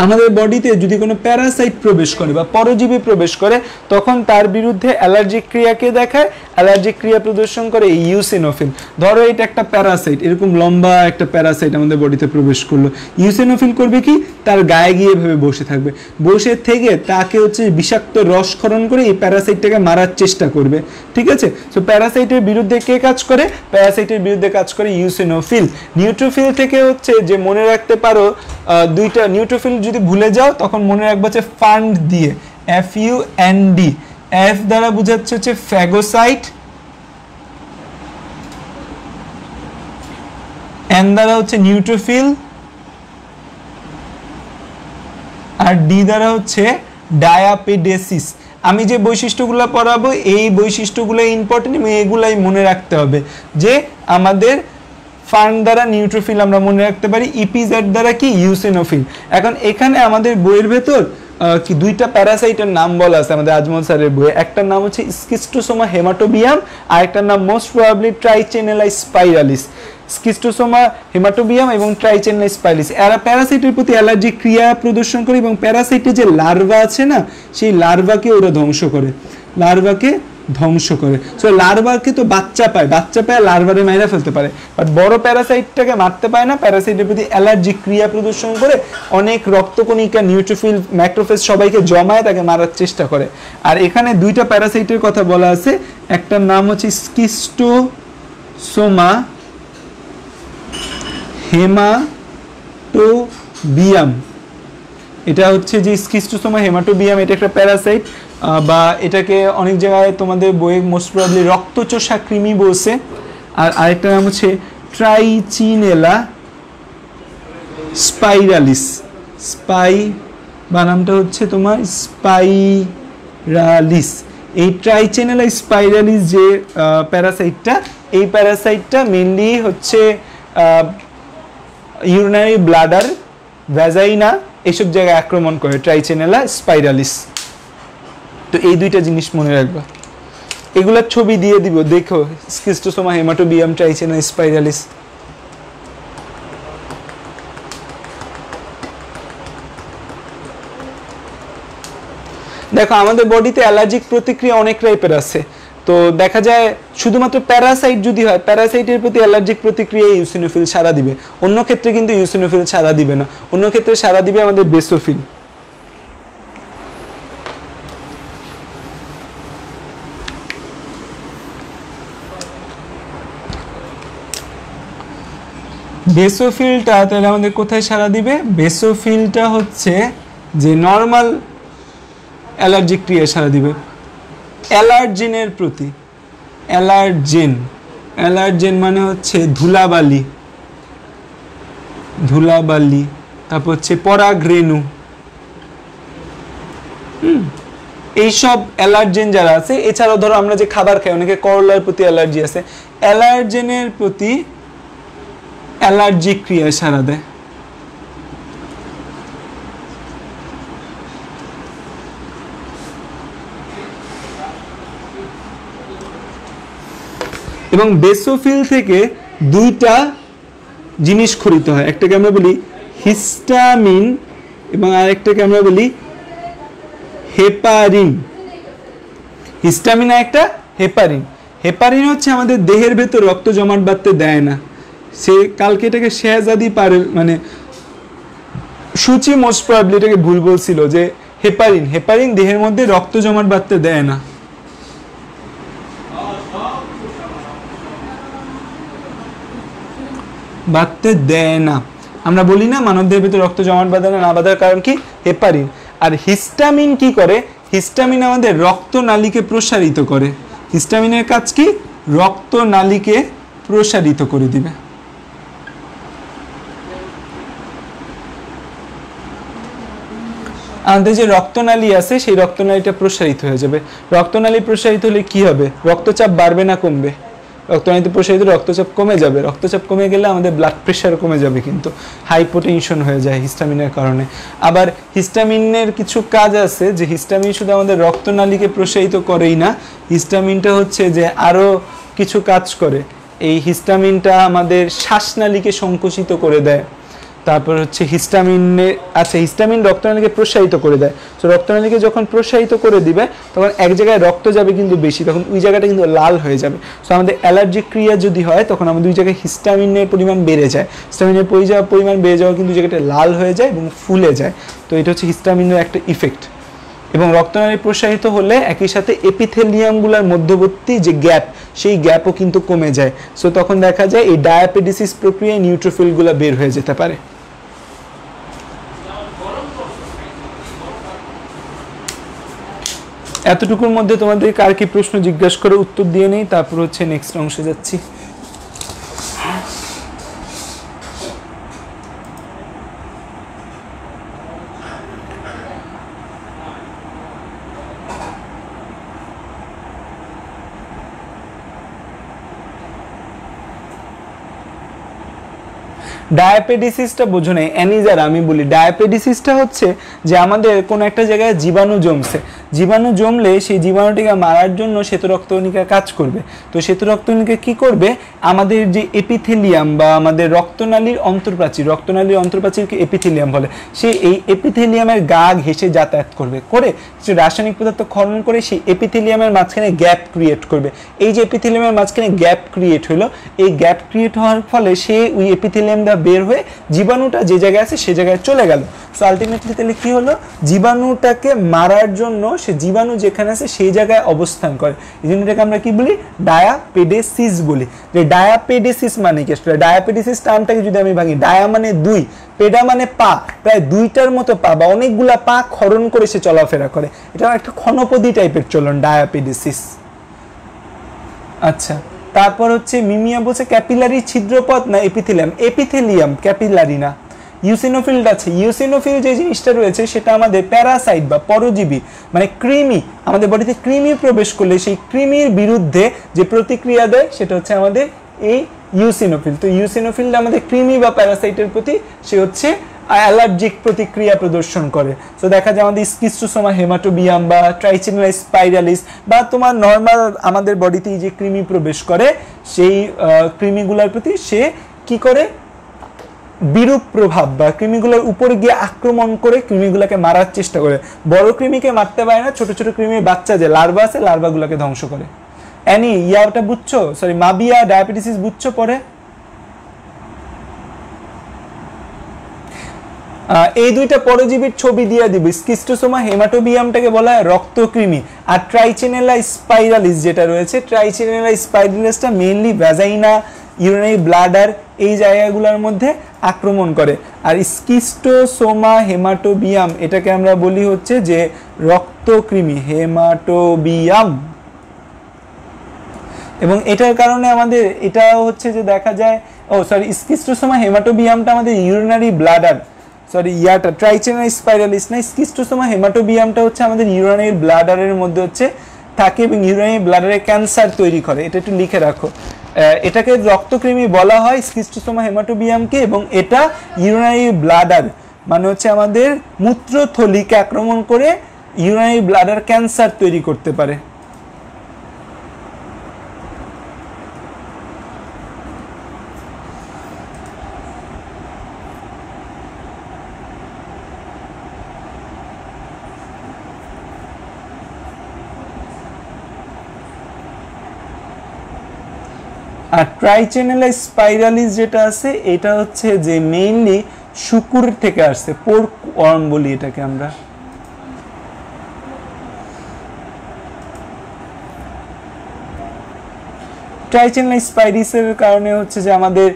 আমাদের বডিতে যদি কোনো প্যারাসাইট প্রবেশ করে বা পরজীবী প্রবেশ করে তখন তার বিরুদ্ধে অ্যালার্জিক ক্রিয়াকে দেখায়, অ্যালার্জিক ক্রিয়া প্রদর্শন করে এই ইউসিনোফিল। ধরো এটা একটা প্যারাসাইট, এরকম লম্বা একটা প্যারাসাইট আমাদের বডিতে প্রবেশ করলো, ইউসিনোফিল করবে কি তার গায়ে গিয়ে ভেবে বসে থাকবে, বসে থেকে তাকে হচ্ছে বিষাক্ত রসক্ষরণ করে এই প্যারাসাইটটাকে মারার চেষ্টা করবে। ঠিক আছে, সো প্যারাসাইটের বিরুদ্ধে কে কাজ করে? প্যারাসাইটের বিরুদ্ধে কাজ করে ইউসিনোফিল। নিউট্রোফিল থেকে হচ্ছে যে মনে রাখতে পারো দুইটা, নিউট্রোফিল যদি ভুলে যাও তখন মনে রাখবা হচ্ছে ফান্ড দিয়ে, FUND। এফ দ্বারা বোঝাচ্ছে হচ্ছে ফ্যাগোসাইট, এন দ্বারা হচ্ছে নিউট্রোফিল, আর ডি দ্বারা হচ্ছে ডায়াপেডেসিস। আমি যে বৈশিষ্ট্যগুলো পড়াবো এই বৈশিষ্ট্যগুলো ইম্পর্টেন্ট এবং এগুলাই মনে রাখতে হবে, যে আমাদের ফান্ড দ্বারা নিউট্রোফিল আমরা মনে রাখতে পারি, ইপিজেড দ্বারা কি ইউসিনোফিল। এখন এখানে আমাদের বইয়ের ভেতর কি দুইটা প্যারাসাইটের নাম বলা আছে আমাদের আজমল স্যারের বইয়ে, একটার নাম হচ্ছে স্কিস্টোসোমা হেমাটোবিয়াম আর একটার নাম মোস্ট প্রবাবলি ট্রাইচেনেলা স্পাইরালিস। স্কিস্টোসোমা হেমাটোবিয়াম এবং ট্রাইচেনেলা স্পাইরালিস এরা প্যারাসাইটের প্রতি অ্যালার্জিক ক্রিয়া প্রদর্শন করে এবং প্যারাসাইটের যে লার্ভা আছে না সেই লার্ভাকে ওরা ধ্বংস করে, লার্ভাকে ধ্বংস করে। সো লার্ভাকে তো বাচ্চা পায়, বাচ্চা পায় লার্ভারে মাইরা ফেলতে পারে, বাট বড় প্যারাসাইটটাকে মারতে পারে না। প্যারাসাইটের প্রতি অ্যালার্জিক ক্রিয়া প্রদর্শন করে অনেক রক্তকণিকা, নিউট্রোফিল, ম্যাক্রোফেজ সবাইকে জমায় তাকে মারার চেষ্টা করে। আর এখানে দুইটা প্যারাসাইটের কথা বলা আছে, একটার নাম হচ্ছে স্কিস্টোসোমা হেমাটোবিয়াম। এটা হচ্ছে যে স্কিস্টোসোমা হেমাটোবিয়াম, এটা একটা প্যারাসাইট, বা এটাকে অনেক জায়গায় তোমাদের বইয়ে মোস্ট প্রবাবলি রক্তচোষা কৃমি বলছে। আর আরেকটা নাম হচ্ছে ট্রাইচিনেলা স্পাইরালিস। বানামটা হচ্ছে তোমার স্পাইরালিস। এই ট্রাইচিনেলা স্পাইরালিস যে প্যারাসাইটটা, এই প্যারাসাইটটা মেনলি হচ্ছে ইউরিনারি ব্লাডার, ভ্যাজাইনা এইসব জায়গায় আক্রমণ করে, ট্রাইচিনেলা স্পাইরালিস। তো এই দুইটা জিনিস মনে রাখবা, এগুলার ছবি দিয়ে দিব, দেখো স্কিস্টোসোমা হেমাটোবিয়াম, ট্রাইচিনেলা স্পাইরালিস। দেখো আমাদের বডিতে অ্যালার্জিক প্রতিক্রিয়া অনেক টাইপের আছে। তো দেখা যায় শুধুমাত্র প্যারাসাইট যদি হয়, প্যারাসাইটের প্রতি অ্যালার্জিক প্রতিক্রিয়া ইউসিনোফিল সাড়া দিবে, অন্য ক্ষেত্রে কিন্তু ইউসিনোফিল সাড়া দিবে না, অন্য ক্ষেত্রে সাড়া দিবে আমাদের বেসোফিল। বেসোফিলটা তাহলে আমাদের কোথায় সাড়া দিবে? বেসোফিলটা হচ্ছে যে নর্মাল অ্যালার্জিক ক্রিয়া সাড়া দিবে অ্যালার্জেনের প্রতি। অ্যালার্জেন, অ্যালার্জেন মানে হচ্ছে ধুলাবালি, ধুলাবালি, তারপর হচ্ছে পরাগরেণু, এইসব অ্যালার্জেন যারা আছে। এছাড়াও ধরো আমরা যে খাবার খাই, অনেকে করলার প্রতি অ্যালার্জি আছে, অ্যালার্জেনের প্রতি অ্যালার্জিক ক্রিয়া সাড়া দেয়। এবং বেসোফিল থেকে দুইটা জিনিস খরিত হয়, একটাকে আমরা বলি হিস্টামিন এবং আরেকটাকে আমরা বলি হেপারিন। হিস্টামিন একটা, হেপারিন। হেপারিন হচ্ছে আমাদের দেহের ভেতর রক্ত জমাট বাঁধতে দেয় না। সে কালকে এটাকে শেহজাদি পারে মানে সূচি মোস্ট প্রবাবলি এটাকে ভুল বলছিল যে হেপারিন, হেপারিন দেহের মধ্যে রক্ত জমাট বাঁধতে দেয় না। বাঁধতে দেয় না, আমরা বলি না মানব দেহের ভিতরে রক্ত জমাট বাঁধে না, না বাঁধার কারণ কি? হেপারিন। আর হিস্টামিন কি করে? হিস্টামিন আমাদের রক্তনালীকে প্রসারিত করে। হিস্টামিনের কাজ কি? রক্তনালীকে প্রসারিত করে দিবে। আমাদের যে রক্তনালী আছে সেই রক্তনালীটা প্রসারিত হয়ে যাবে। রক্তনালী প্রসারিত হলে কি হবে? রক্তচাপ বাড়বে না কমবে? রক্তনালীতে প্রসারিত রক্তচাপ কমে যাবে। রক্তচাপ কমে গেলে আমাদের ব্লাড প্রেশার কমে যাবে, কিন্তু হাইপোটেনশন হয়ে যায় হিস্টামিনের কারণে। আবার হিস্টামিনের কিছু কাজ আছে যে হিস্টামিন শুধু আমাদের রক্তনালীকে প্রসারিত করেই না, হিস্টামিনটা হচ্ছে যে আরও কিছু কাজ করে। এই হিস্টামিনটা আমাদের শ্বাসনালীকে সংকুচিত করে দেয়। তারপর হচ্ছে হিস্টামিনের হিস্টামিন রক্তনালীকে প্রসারিত করে দেয়। তো রক্তনালীকে যখন প্রসারিত করে দিবে তখন এক জায়গায় রক্ত যাবে কিন্তু বেশি, তখন ওই জায়গাটা কিন্তু লাল হয়ে যাবে। সো আমাদের অ্যালার্জিক ক্রিয়া যদি হয় তখন আমাদের ওই জায়গায় হিস্টামিনের পরিমাণ বেড়ে যায়। হিস্টামিনের পরিমাণ বেড়ে যাওয়া কিন্তু জায়গাটা লাল হয়ে যায় এবং ফুলে যায়। তো এটা হচ্ছে হিস্টামিনের একটা ইফেক্ট। এবং রক্তনালী প্রসারিত হলে একই সাথে এপিথেলিয়ামগুলোর মধ্যবর্তী যে গ্যাপ, সেই গ্যাপও কিন্তু কমে যায়। সো তখন দেখা যায় এই ডায়াপেটিসিস প্রক্রিয়ায় নিউট্রোফিলগুলো বের হয়ে যেতে পারে। এতটুকুর মধ্যে তোমাদের কার কি প্রশ্ন জিজ্ঞাসা করে উত্তর দিয়ে নেই, তারপর হচ্ছে নেক্সট অংশে যাচ্ছি। ডায়াপেটিসিসটা বোঝো না, অ্যানিজার আমি বলি। ডায়াপেটিসিসটা হচ্ছে যে আমাদের কোনো একটা জায়গায় জীবাণু জমছে, জীবাণু জমলে সেই জীবাণুটিকে মারার জন্য শ্বেত রক্তকণিকা কাজ করবে। তো শ্বেত রক্তকণিকা কি করবে? আমাদের যে এপিথেলিয়াম বা আমাদের রক্তনালীর অন্তর্প্রাচীরকে এপিথেলিয়াম বলে, সে এই এপিথেলিয়ামের গা ঘেঁষে যাতায়াত করবে, করে সে রাসায়নিক পদার্থ ক্ষরণ করে সেই এপিথেলিয়ামের মাঝখানে গ্যাপ ক্রিয়েট করবে। এই যে এপিথেলিয়ামের মাঝখানে গ্যাপ ক্রিয়েট হলো, এই গ্যাপ ক্রিয়েট হওয়ার ফলে সে ওই এপিথেলিয়াম বের হয়ে জীবাণুটা যে জায়গায় আছে সে জায়গায় চলে গেল। সো আলটিমেটলি তাহলে কি হলো? জীবাণুটাকে মারার জন্য সে জীবাণু যেখানে আছে সেই জায়গায় অবস্থান করে। এই জন্য এটাকে আমরা কি বলি? ডায়াপেডেসিস বলি। যে ডায়াপেডেসিস মানে কি? আসলে ডায়াপেডেসিস টার্মটাকে যদি আমি ভাঙি, ডায়া মানে দুই, পেডা মানে পা, প্রায় দুইটার মতো পা বা অনেকগুলা পা ক্ষরণ করে সে চলাফেরা করে। এটা একটা ক্ষণপদী টাইপের চলন, ডায়াপেডেসিস। আচ্ছা, তারপর হচ্ছে মিমিয়া বলছে ক্যাপিলারি ছিদ্রপথ না এপিথেলিয়াম? এপিথেলিয়াম, ক্যাপিলারি না। ইউসিনোফিল আছে, ইউসিনোফিল যে জিনিসটা রয়েছে সেটা আমাদের প্যারাসাইট বা পরজীবী, মানে কৃমি। আমাদের বডিতে কৃমি প্রবেশ করলে সেই কৃমির বিরুদ্ধে যে প্রতিক্রিয়া দেয় সেটা হচ্ছে আমাদের এই ইউসিনোফিল। তো ইউসিনোফিলটা আমাদের কৃমি বা প্যারাসাইটের প্রতি সে হচ্ছে অ্যালার্জিক প্রতিক্রিয়া প্রদর্শন করে। তো দেখা যায় আমাদের স্কিস্টোসোমা হেমাটোবিয়াম বা ট্রাইচিনেলা স্পাইরালিস বা তোমার নর্মাল আমাদের বডিতে যে কৃমি প্রবেশ করে সেই কৃমিগুলোর প্রতি সে কি করে? বিরূপ প্রভাব বা কৃমিগুলোর উপর গিয়ে আক্রমণ করে কৃমিগুলোকে মারার চেষ্টা করে। বড় কৃমিকে মারতে পারে না, ছোট ছোট কৃমির বাচ্চা যে লার্ভা আছে লার্ভাগুলোকে ধ্বংস করে। অ্যানি ইয়াটা বুঝছো? সরি মাবিয়া ডায়াবেটিসিস বুঝছো? পরে এই দুইটা পরজীবীর ছবি দিয়ে দিব। স্কিস্টোসোমা হেমাটোবিয়ামটাকে বলা হয় রক্তকৃমি, আর ট্রাইচিনেলা স্পাইরালিস যেটা রয়েছে, ট্রাইচিনেলা স্পাইরালিসটা মেইনলি ভ্যাজাইনা, ইউরিনারি ব্লাডার এই জায়গাগুলোর মধ্যে আক্রমণ করে। আর স্কিস্টোসোমা হেমাটোবিয়াম এটাকে আমরা বলি হচ্ছে যে রক্তকৃমি, হেমাটোবিয়াম। এবং এটার কারণে আমাদের এটা হচ্ছে যে দেখা যায়, স্কিস্টোসোমা হেমাটোবিয়ামটা আমাদের ইউরিনারি ব্লাডার, ট্রাইচিনেলা স্পাইরালিস না, স্কিস্টোসোমা হেমাটোবিয়ামটা হচ্ছে আমাদের ইউরিনারি ব্লাডারের মধ্যে হচ্ছে থাকে এবং ইউরিনারি ব্লাডারে ক্যান্সার তৈরি করে। এটা একটু লিখে রাখো। এটাকে রক্তকৃমি বলা হয় স্কিস্টোসোমা হেমাটোবিয়ামকে, এবং এটা ইউরিনারি ব্লাডার মানে হচ্ছে আমাদের মূত্রথলিকে আক্রমণ করে ইউরিনারি ব্লাডার ক্যান্সার তৈরি করতে পারে। আর ট্রাইচ্যানেলা স্পাইরালিস যেটা আছে এটা হচ্ছে যে মেইনলি শুকুর থেকে আসছে, পোর্ক ওয়ার্ম বলি এটাকে আমরা। ট্রাইচ্যানেলা স্পাইরালিসের কারণে হচ্ছে যে আমাদের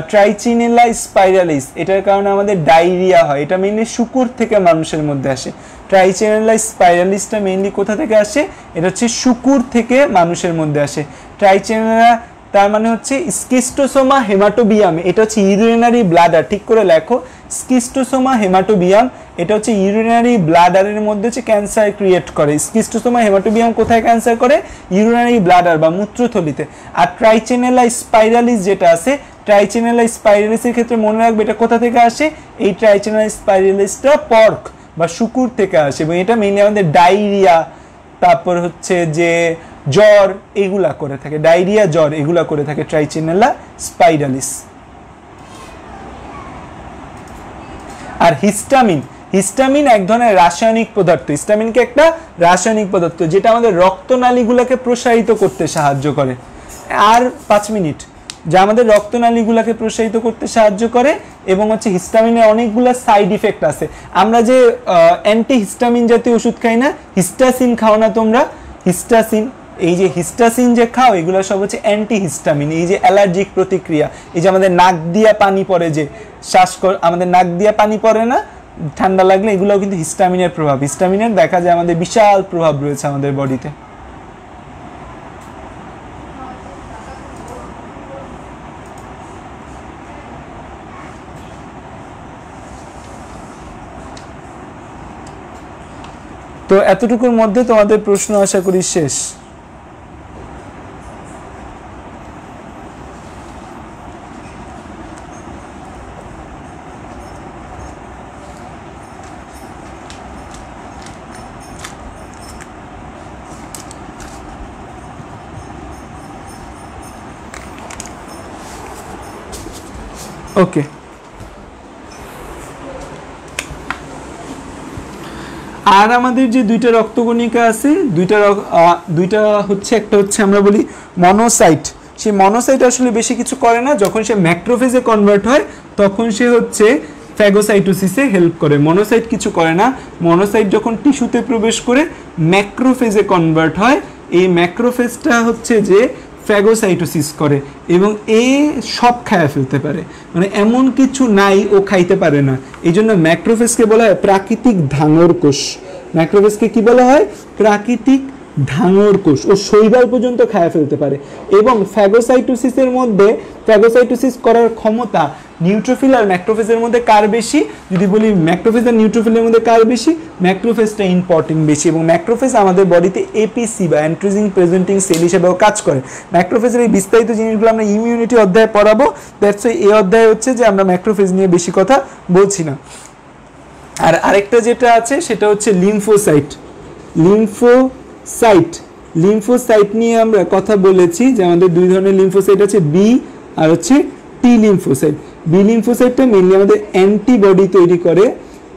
ট্রাইচ্যানেলা স্পাইরালিস, এটার কারণে আমাদের ডায়রিয়া হয়। এটা মেইনলি শুকুর থেকে মানুষের মধ্যে আসে। ট্রাইচ্যানেলা স্পাইরালিসটা মেইনলি কোথা থেকে আসে? এটা হচ্ছে শুকুর থেকে মানুষের মধ্যে আসে। ট্রাইচ্যানেলা তার মানে হচ্ছে স্কিস্টোসোমা হেমাটোবিয়াম, এটা হচ্ছে ইউরিনারি ব্লাডার, ঠিক করে লেখো, স্কিস্টোসোমা হেমাটোবিয়াম, এটা হচ্ছে ইউরিনারি ব্লাডারের মধ্যে হচ্ছে ক্যান্সার ক্রিয়েট করে। স্কিস্টোসোমা হেমাটোবিয়াম কোথায় ক্যান্সার করে? ইউরিনারি ব্লাডার বা মূত্রথলিতে। আর ট্রাইচ্যানেলা স্পাইরালিস যেটা আছে, ট্রাইচ্যানেলা স্পাইরালিসের ক্ষেত্রে মনে রাখবে এটা কোথা থেকে আসে? এই ট্রাইচ্যানেলা স্পাইরালিসটা পর্ক বা শুকুর থেকে আসে, এবং এটা মেইনলি আমাদের ডায়রিয়া, তারপর হচ্ছে যে জ্বর এগুলা করে থাকে, ডায়রিয়া জ্বর এগুলা করে থাকে ট্রাইচ্যানেলা স্পাইরালিস। আর হিস্টামিন, হিস্টামিন এক ধরনের রাসায়নিক পদার্থ। হিস্টামিনকে একটা রাসায়নিক পদার্থ যেটা আমাদের রক্তনালীগুলোকে প্রসারিত করতে সাহায্য করে। আর 5 মিনিট, যা আমাদের রক্তনালীগুলোকে প্রসারিত করতে সাহায্য করে, এবং হচ্ছে হিস্টামিনের অনেকগুলো সাইড ইফেক্ট আছে। আমরা যে অ্যান্টি হিস্টামিন জাতীয় ওষুধ খাই না, হিস্টাসিন খাও না তোমরা? হিস্টাসিন, এই যে হিস্টাসিন যে খাও এগুলো সব হচ্ছে অ্যান্টি হিস্টামিন। এই যে অ্যালার্জিক প্রতিক্রিয়া, এই যে আমাদের নাক দিয়া পানি পড়ে, যে আমাদের নাক দিয়া পানি পড়ে না ঠান্ডা লাগলে, এগুলোও কিন্তু হিস্টামিনের প্রভাব। হিস্টামিনের দেখা যায় আমাদের বিশাল প্রভাব রয়েছে আমাদের বডিতে। তো এতটুকুর মধ্যে তোমাদের প্রশ্ন আশা করি শেষ। ওকে, আর আমাদের যে দুইটা রক্তকণিকা আছে, দুইটা হচ্ছে, একটা হচ্ছে আমরা বলি মনোসাইট। সেই মনোসাইট আসলে বেশি কিছু করে না, যখন সে ম্যাক্রোফেজে কনভার্ট হয় তখন সে হচ্ছে ফ্যাগোসাইটোসিসে হেল্প করে। মনোসাইট কিছু করে না। মনোসাইট যখন টিস্যুতে প্রবেশ করে ম্যাক্রোফেজে কনভার্ট হয়, এই ম্যাক্রোফেজটা হচ্ছে যে ফ্যাগোসাইটোসিস করে, এবং এ সব খাইয়া ফেলতে পারে, মানে এমন কিছু নাই ও খাইতে পারে না। এই জন্য ম্যাক্রোফেজকে বলা হয় প্রাকৃতিক ধাঙর কোষ। ম্যাক্রোফেজকে কি বলা হয়? প্রাকৃতিক ধাঙর কোষ। ও শৈবাল পর্যন্ত খাইয়া ফেলতে পারে। এবং ফ্যাগোসাইটোসিসের মধ্যে, ফ্যাগোসাইটোসিস করার ক্ষমতা নিউট্রোফিল আর ম্যাক্রোফেজের মধ্যে কার বেশি? যদি বলি ম্যাক্রোফেজ আর নিউট্রোফিলের মধ্যে কার বেশি? ম্যাক্রোফেজটা ইম্পর্টেন্ট বেশি। এবং ম্যাক্রোফেজ আমাদের বডিতে এপিসি বা অ্যান্টিজেন প্রেজেন্টিং সেল হিসেবেও কাজ করে। ম্যাক্রোফেজের এই বিস্তারিত জিনিসগুলো আমরা ইমিউনিটি অধ্যায়ে পড়াবো। দ্যাটস ওয়াই এই অধ্যায়ে হচ্ছে যে আমরা ম্যাক্রোফেজ নিয়ে বেশি কথা বলছি না। আর আরেকটা যেটা আছে সেটা হচ্ছে লিম্ফোসাইট। লিম্ফোসাইট নিয়ে আমরা কথা বলেছি যে আমাদের দুই ধরনের লিম্ফোসাইট আছে, বি আর হচ্ছে টি লিম্ফোসাইট। বি লিম্ফোসাইটটা মেইনলি আমাদের অ্যান্টিবডি তৈরি করে,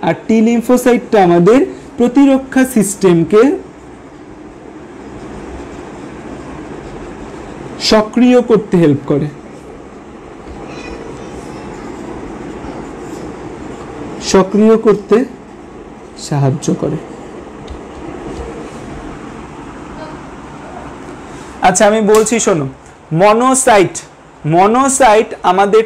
আর টি লিম্ফোসাইটটা আমাদের প্রতিরক্ষা সিস্টেমকে সক্রিয় করতে হেল্প করে। সক্রিয় করতে সাহায্য করে। আচ্ছা আমি বলছি শোনো, মনোসাইট আমাদের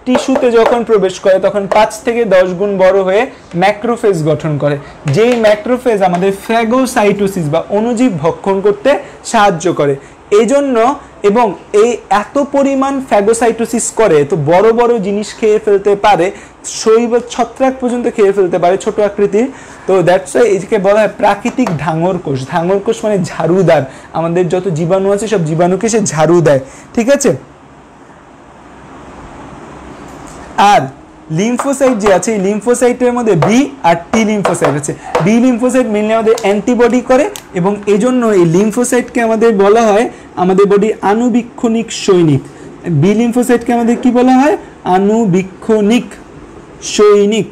টিস্যুতে যখন প্রবেশ করে তখন 5 থেকে 10 গুণ বড় হয়ে ম্যাক্রোফেজ গঠন করে। যেই ম্যাক্রোফেজ আমাদের ফ্যাগোসাইটোসিস বা অণুজীব ভক্ষণ করতে সাহায্য করে। এই জন্য, এবং এই এত পরিমাণ ফ্যাগোসাইটোসিস করে, তো বড় বড় জিনিস খেয়ে ফেলতে পারে, শৈবাল ছত্রাক পর্যন্ত খেয়ে ফেলতে পারে ছোট আকৃতির। তো দ্যাটস ওয়াই এটাকে বলা হয় প্রাকৃতিক ধাঙর কোষ। ধাঙর কোষ মানে ঝাড়ুদার, আমাদের যত জীবাণু আছে সব জীবাণুকে সে ঝাড়ু দেয়, ঠিক আছে। আর লিম্ফোসাইট যে আছে, এই লিম্ফোসাইটের মধ্যে বি আর টি লিম্ফোসাইট আছে। বি লিম্ফোসাইট মেইনলি আমাদের অ্যান্টিবডি করে, এবং এই জন্য এই লিম্ফোসাইটকে আমাদের বলা হয় আমাদের বডির আণুবীক্ষণিক সৈনিক। বি লিম্ফোসাইটকে আমাদের কি বলা হয়? আণুবীক্ষণিক সৈনিক।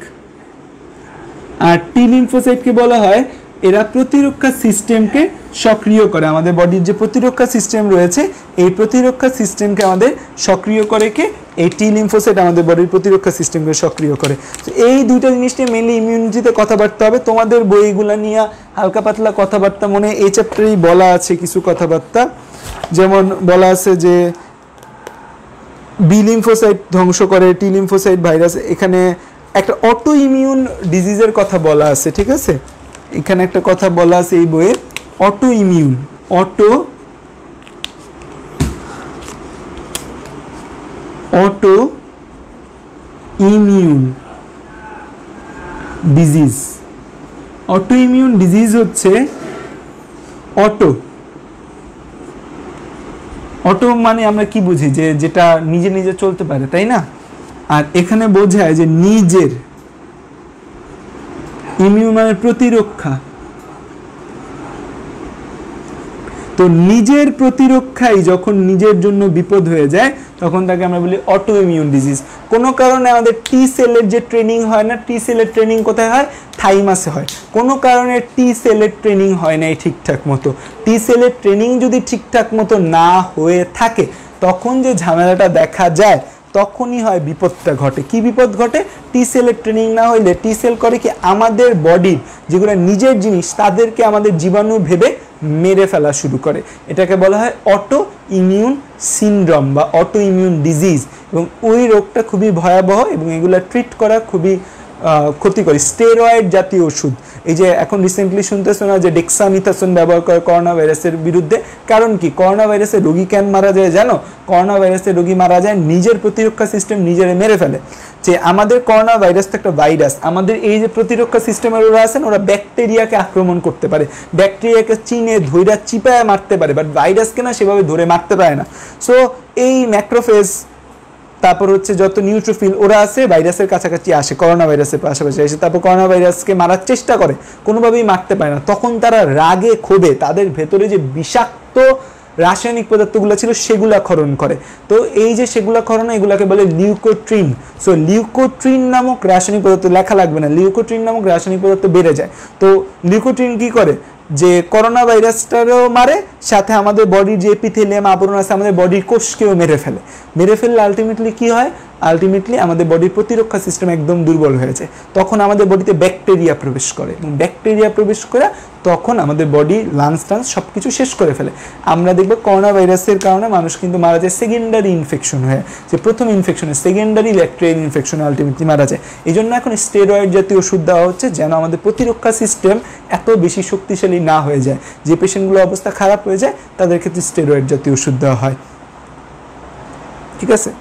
আর টি লিম্ফোসাইটকে বলা হয় এরা প্রতিরক্ষা সিস্টেমকে সক্রিয় করে, আমাদের বডির যে প্রতিরক্ষা সিস্টেম রয়েছে এই প্রতিরক্ষা সিস্টেমকে আমাদের সক্রিয় করে কে, এই টি লিম্ফোসাইট আমাদের বডির প্রতিরক্ষা সিস্টেমকে সক্রিয় করে। তো এই দুইটা জিনিস নিয়ে মেনলি ইমিউনিটিতে কথাবার্তা হবে। তোমাদের বইগুলো নিয়ে হালকা পাতলা কথাবার্তা মনে এই চ্যাপ্টারেই বলা আছে কিছু কথাবার্তা, যেমন বলা আছে যে বি লিম্ফোসাইট ধ্বংস করে, টি লিম্ফোসাইট ভাইরাস, এখানে একটা অটো ইমিউন ডিজিজের কথা বলা আছে, ঠিক আছে, এখানে একটা কথা বলা আছে এই বইয়ে, auto immune disease. Auto immune disease হচ্ছে অটো মানে আমরা কি বুঝি, যে যেটা নিজে নিজে চলতে পারে, তাই না? আর এখানে বোঝায় যে নিজের, ইমিউন মানে প্রতিরক্ষা, তো নিজের প্রতিরক্ষাই যখন নিজের জন্য বিপদ হয়ে যায় তখন তাকে আমরা বলি অটো ইমিউন ডিজিজ। কোনো কারণে আমাদের টি সেলের যে ট্রেনিং হয় না, টি সেলের ট্রেনিং কোথায় হয়? থাইমাসে হয়। কোনো কারণে টি সেলের ট্রেনিং হয় না ঠিকঠাক মতো, টি সেলের ট্রেনিং যদি ঠিকঠাক মতো না হয়ে থাকে তখন যে ঝামেলাটা দেখা যায় তখনই হয় বিপদটা ঘটে। কি বিপদ ঘটে? টি সেলের ট্রেনিং না হইলে টি সেল করে কি আমাদের বডির যেগুলো নিজের জিনিস তাদেরকে আমাদের জীবাণু ভেবে মেরে ফেলা শুরু করে। এটাকে বলা হয় অটো ইমিউন সিনড্রোম বা অটো ইমিউন ডিজিজ, এবং ওই রোগটা খুবই ভয়াবহ এবং এগুলো ট্রিট করা খুবই ক্ষতিকর। স্টেরয়েড জাতীয় ওষুধ, এই যে এখন রিসেন্টলি শুনতেছো না যে ডেক্সামিথাসোন ব্যবহার করে করোনা ভাইরাসের বিরুদ্ধে, কারণ কি? করোনা ভাইরাসের রোগী কেন মারা যায় জানো? করোনা ভাইরাসের রোগী মারা যায় নিজের প্রতিরক্ষা সিস্টেম নিজেরে মেরে ফেলে। যে আমাদের করোনা ভাইরাস তো একটা ভাইরাস, আমাদের এই যে প্রতিরক্ষা সিস্টেমের ওরা আছেন ওরা ব্যাকটেরিয়াকে আক্রমণ করতে পারে, ব্যাকটেরিয়াকে চিনে ধইরা চিপায় মারতে পারে, বাট ভাইরাসকে না সেভাবে ধরে মারতে পারে না। সো এই ম্যাক্রোফেজ, তারপর হচ্ছে যত নিউট্রোফিল ওরা আছে ভাইরাসের কাছাকাছি আসে, করোনা ভাইরাসের পাশাপাশি আসে, তারপর করোনা ভাইরাসকে মারার চেষ্টা করে, কোনোভাবেই মারতে পারে না। তখন তারা রাগে ক্ষোভে তাদের ভেতরে যে বিষাক্ত রাসায়নিক পদার্থগুলো ছিল সেগুলা ক্ষরণ করে। তো এই যে সেগুলা ক্ষরণ, এগুলাকে বলে লিউকোট্রিন। সো লিউকোট্রিন নামক রাসায়নিক পদার্থ, লেখা লাগবে না, লিউকোট্রিন নামক রাসায়নিক পদার্থ বেড়ে যায়। তো লিউকোট্রিন কি করে? যে করোনা ভাইরাসটারও মারে, সাথে আমাদের বডির যে এপিথেলিয়াম আবরণ আছে আমাদের বডির কোষকেও মেরে ফেললে আলটিমেটলি কি হয়? আলটিমেটলি আমাদের বডির প্রতিরক্ষা সিস্টেম একদম দুর্বল হয়ে যায়। তখন আমাদের বডিতে ব্যাকটেরিয়া প্রবেশ করে, এবং ব্যাকটেরিয়া প্রবেশ করে তখন আমাদের বডি লাংস টাংস সব কিছু শেষ করে ফেলে। আমরা দেখব করোনা ভাইরাসের কারণে মানুষ কিন্তু মারা যায় সেকেন্ডারি ইনফেকশন হয়ে, যে প্রথম ইনফেকশনে সেকেন্ডারি ব্যাকটেরিয়াল ইনফেকশনে আলটিমেটলি মারা যায়। এই জন্য এখন স্টেরয়েড জাতীয় ওষুধ দেওয়া হচ্ছে যেন আমাদের প্রতিরক্ষা সিস্টেম এত বেশি শক্তিশালী না হয়ে যায়। যে পেশেন্টগুলোর অবস্থা খারাপ হয়ে যায় তাদের ক্ষেত্রে স্টেরয়েড জাতীয় ওষুধ দেওয়া হয়, ঠিক আছে?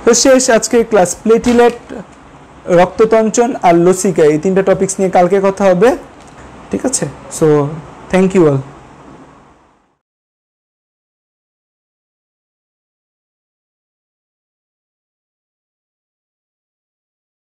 তো শেষ আজকের ক্লাস। প্লেটিলেট, রক্ততঞ্চন আর লসিকা, এই তিনটা টপিকস নিয়ে কালকে কথা হবে, ঠিক আছে? So thank you all.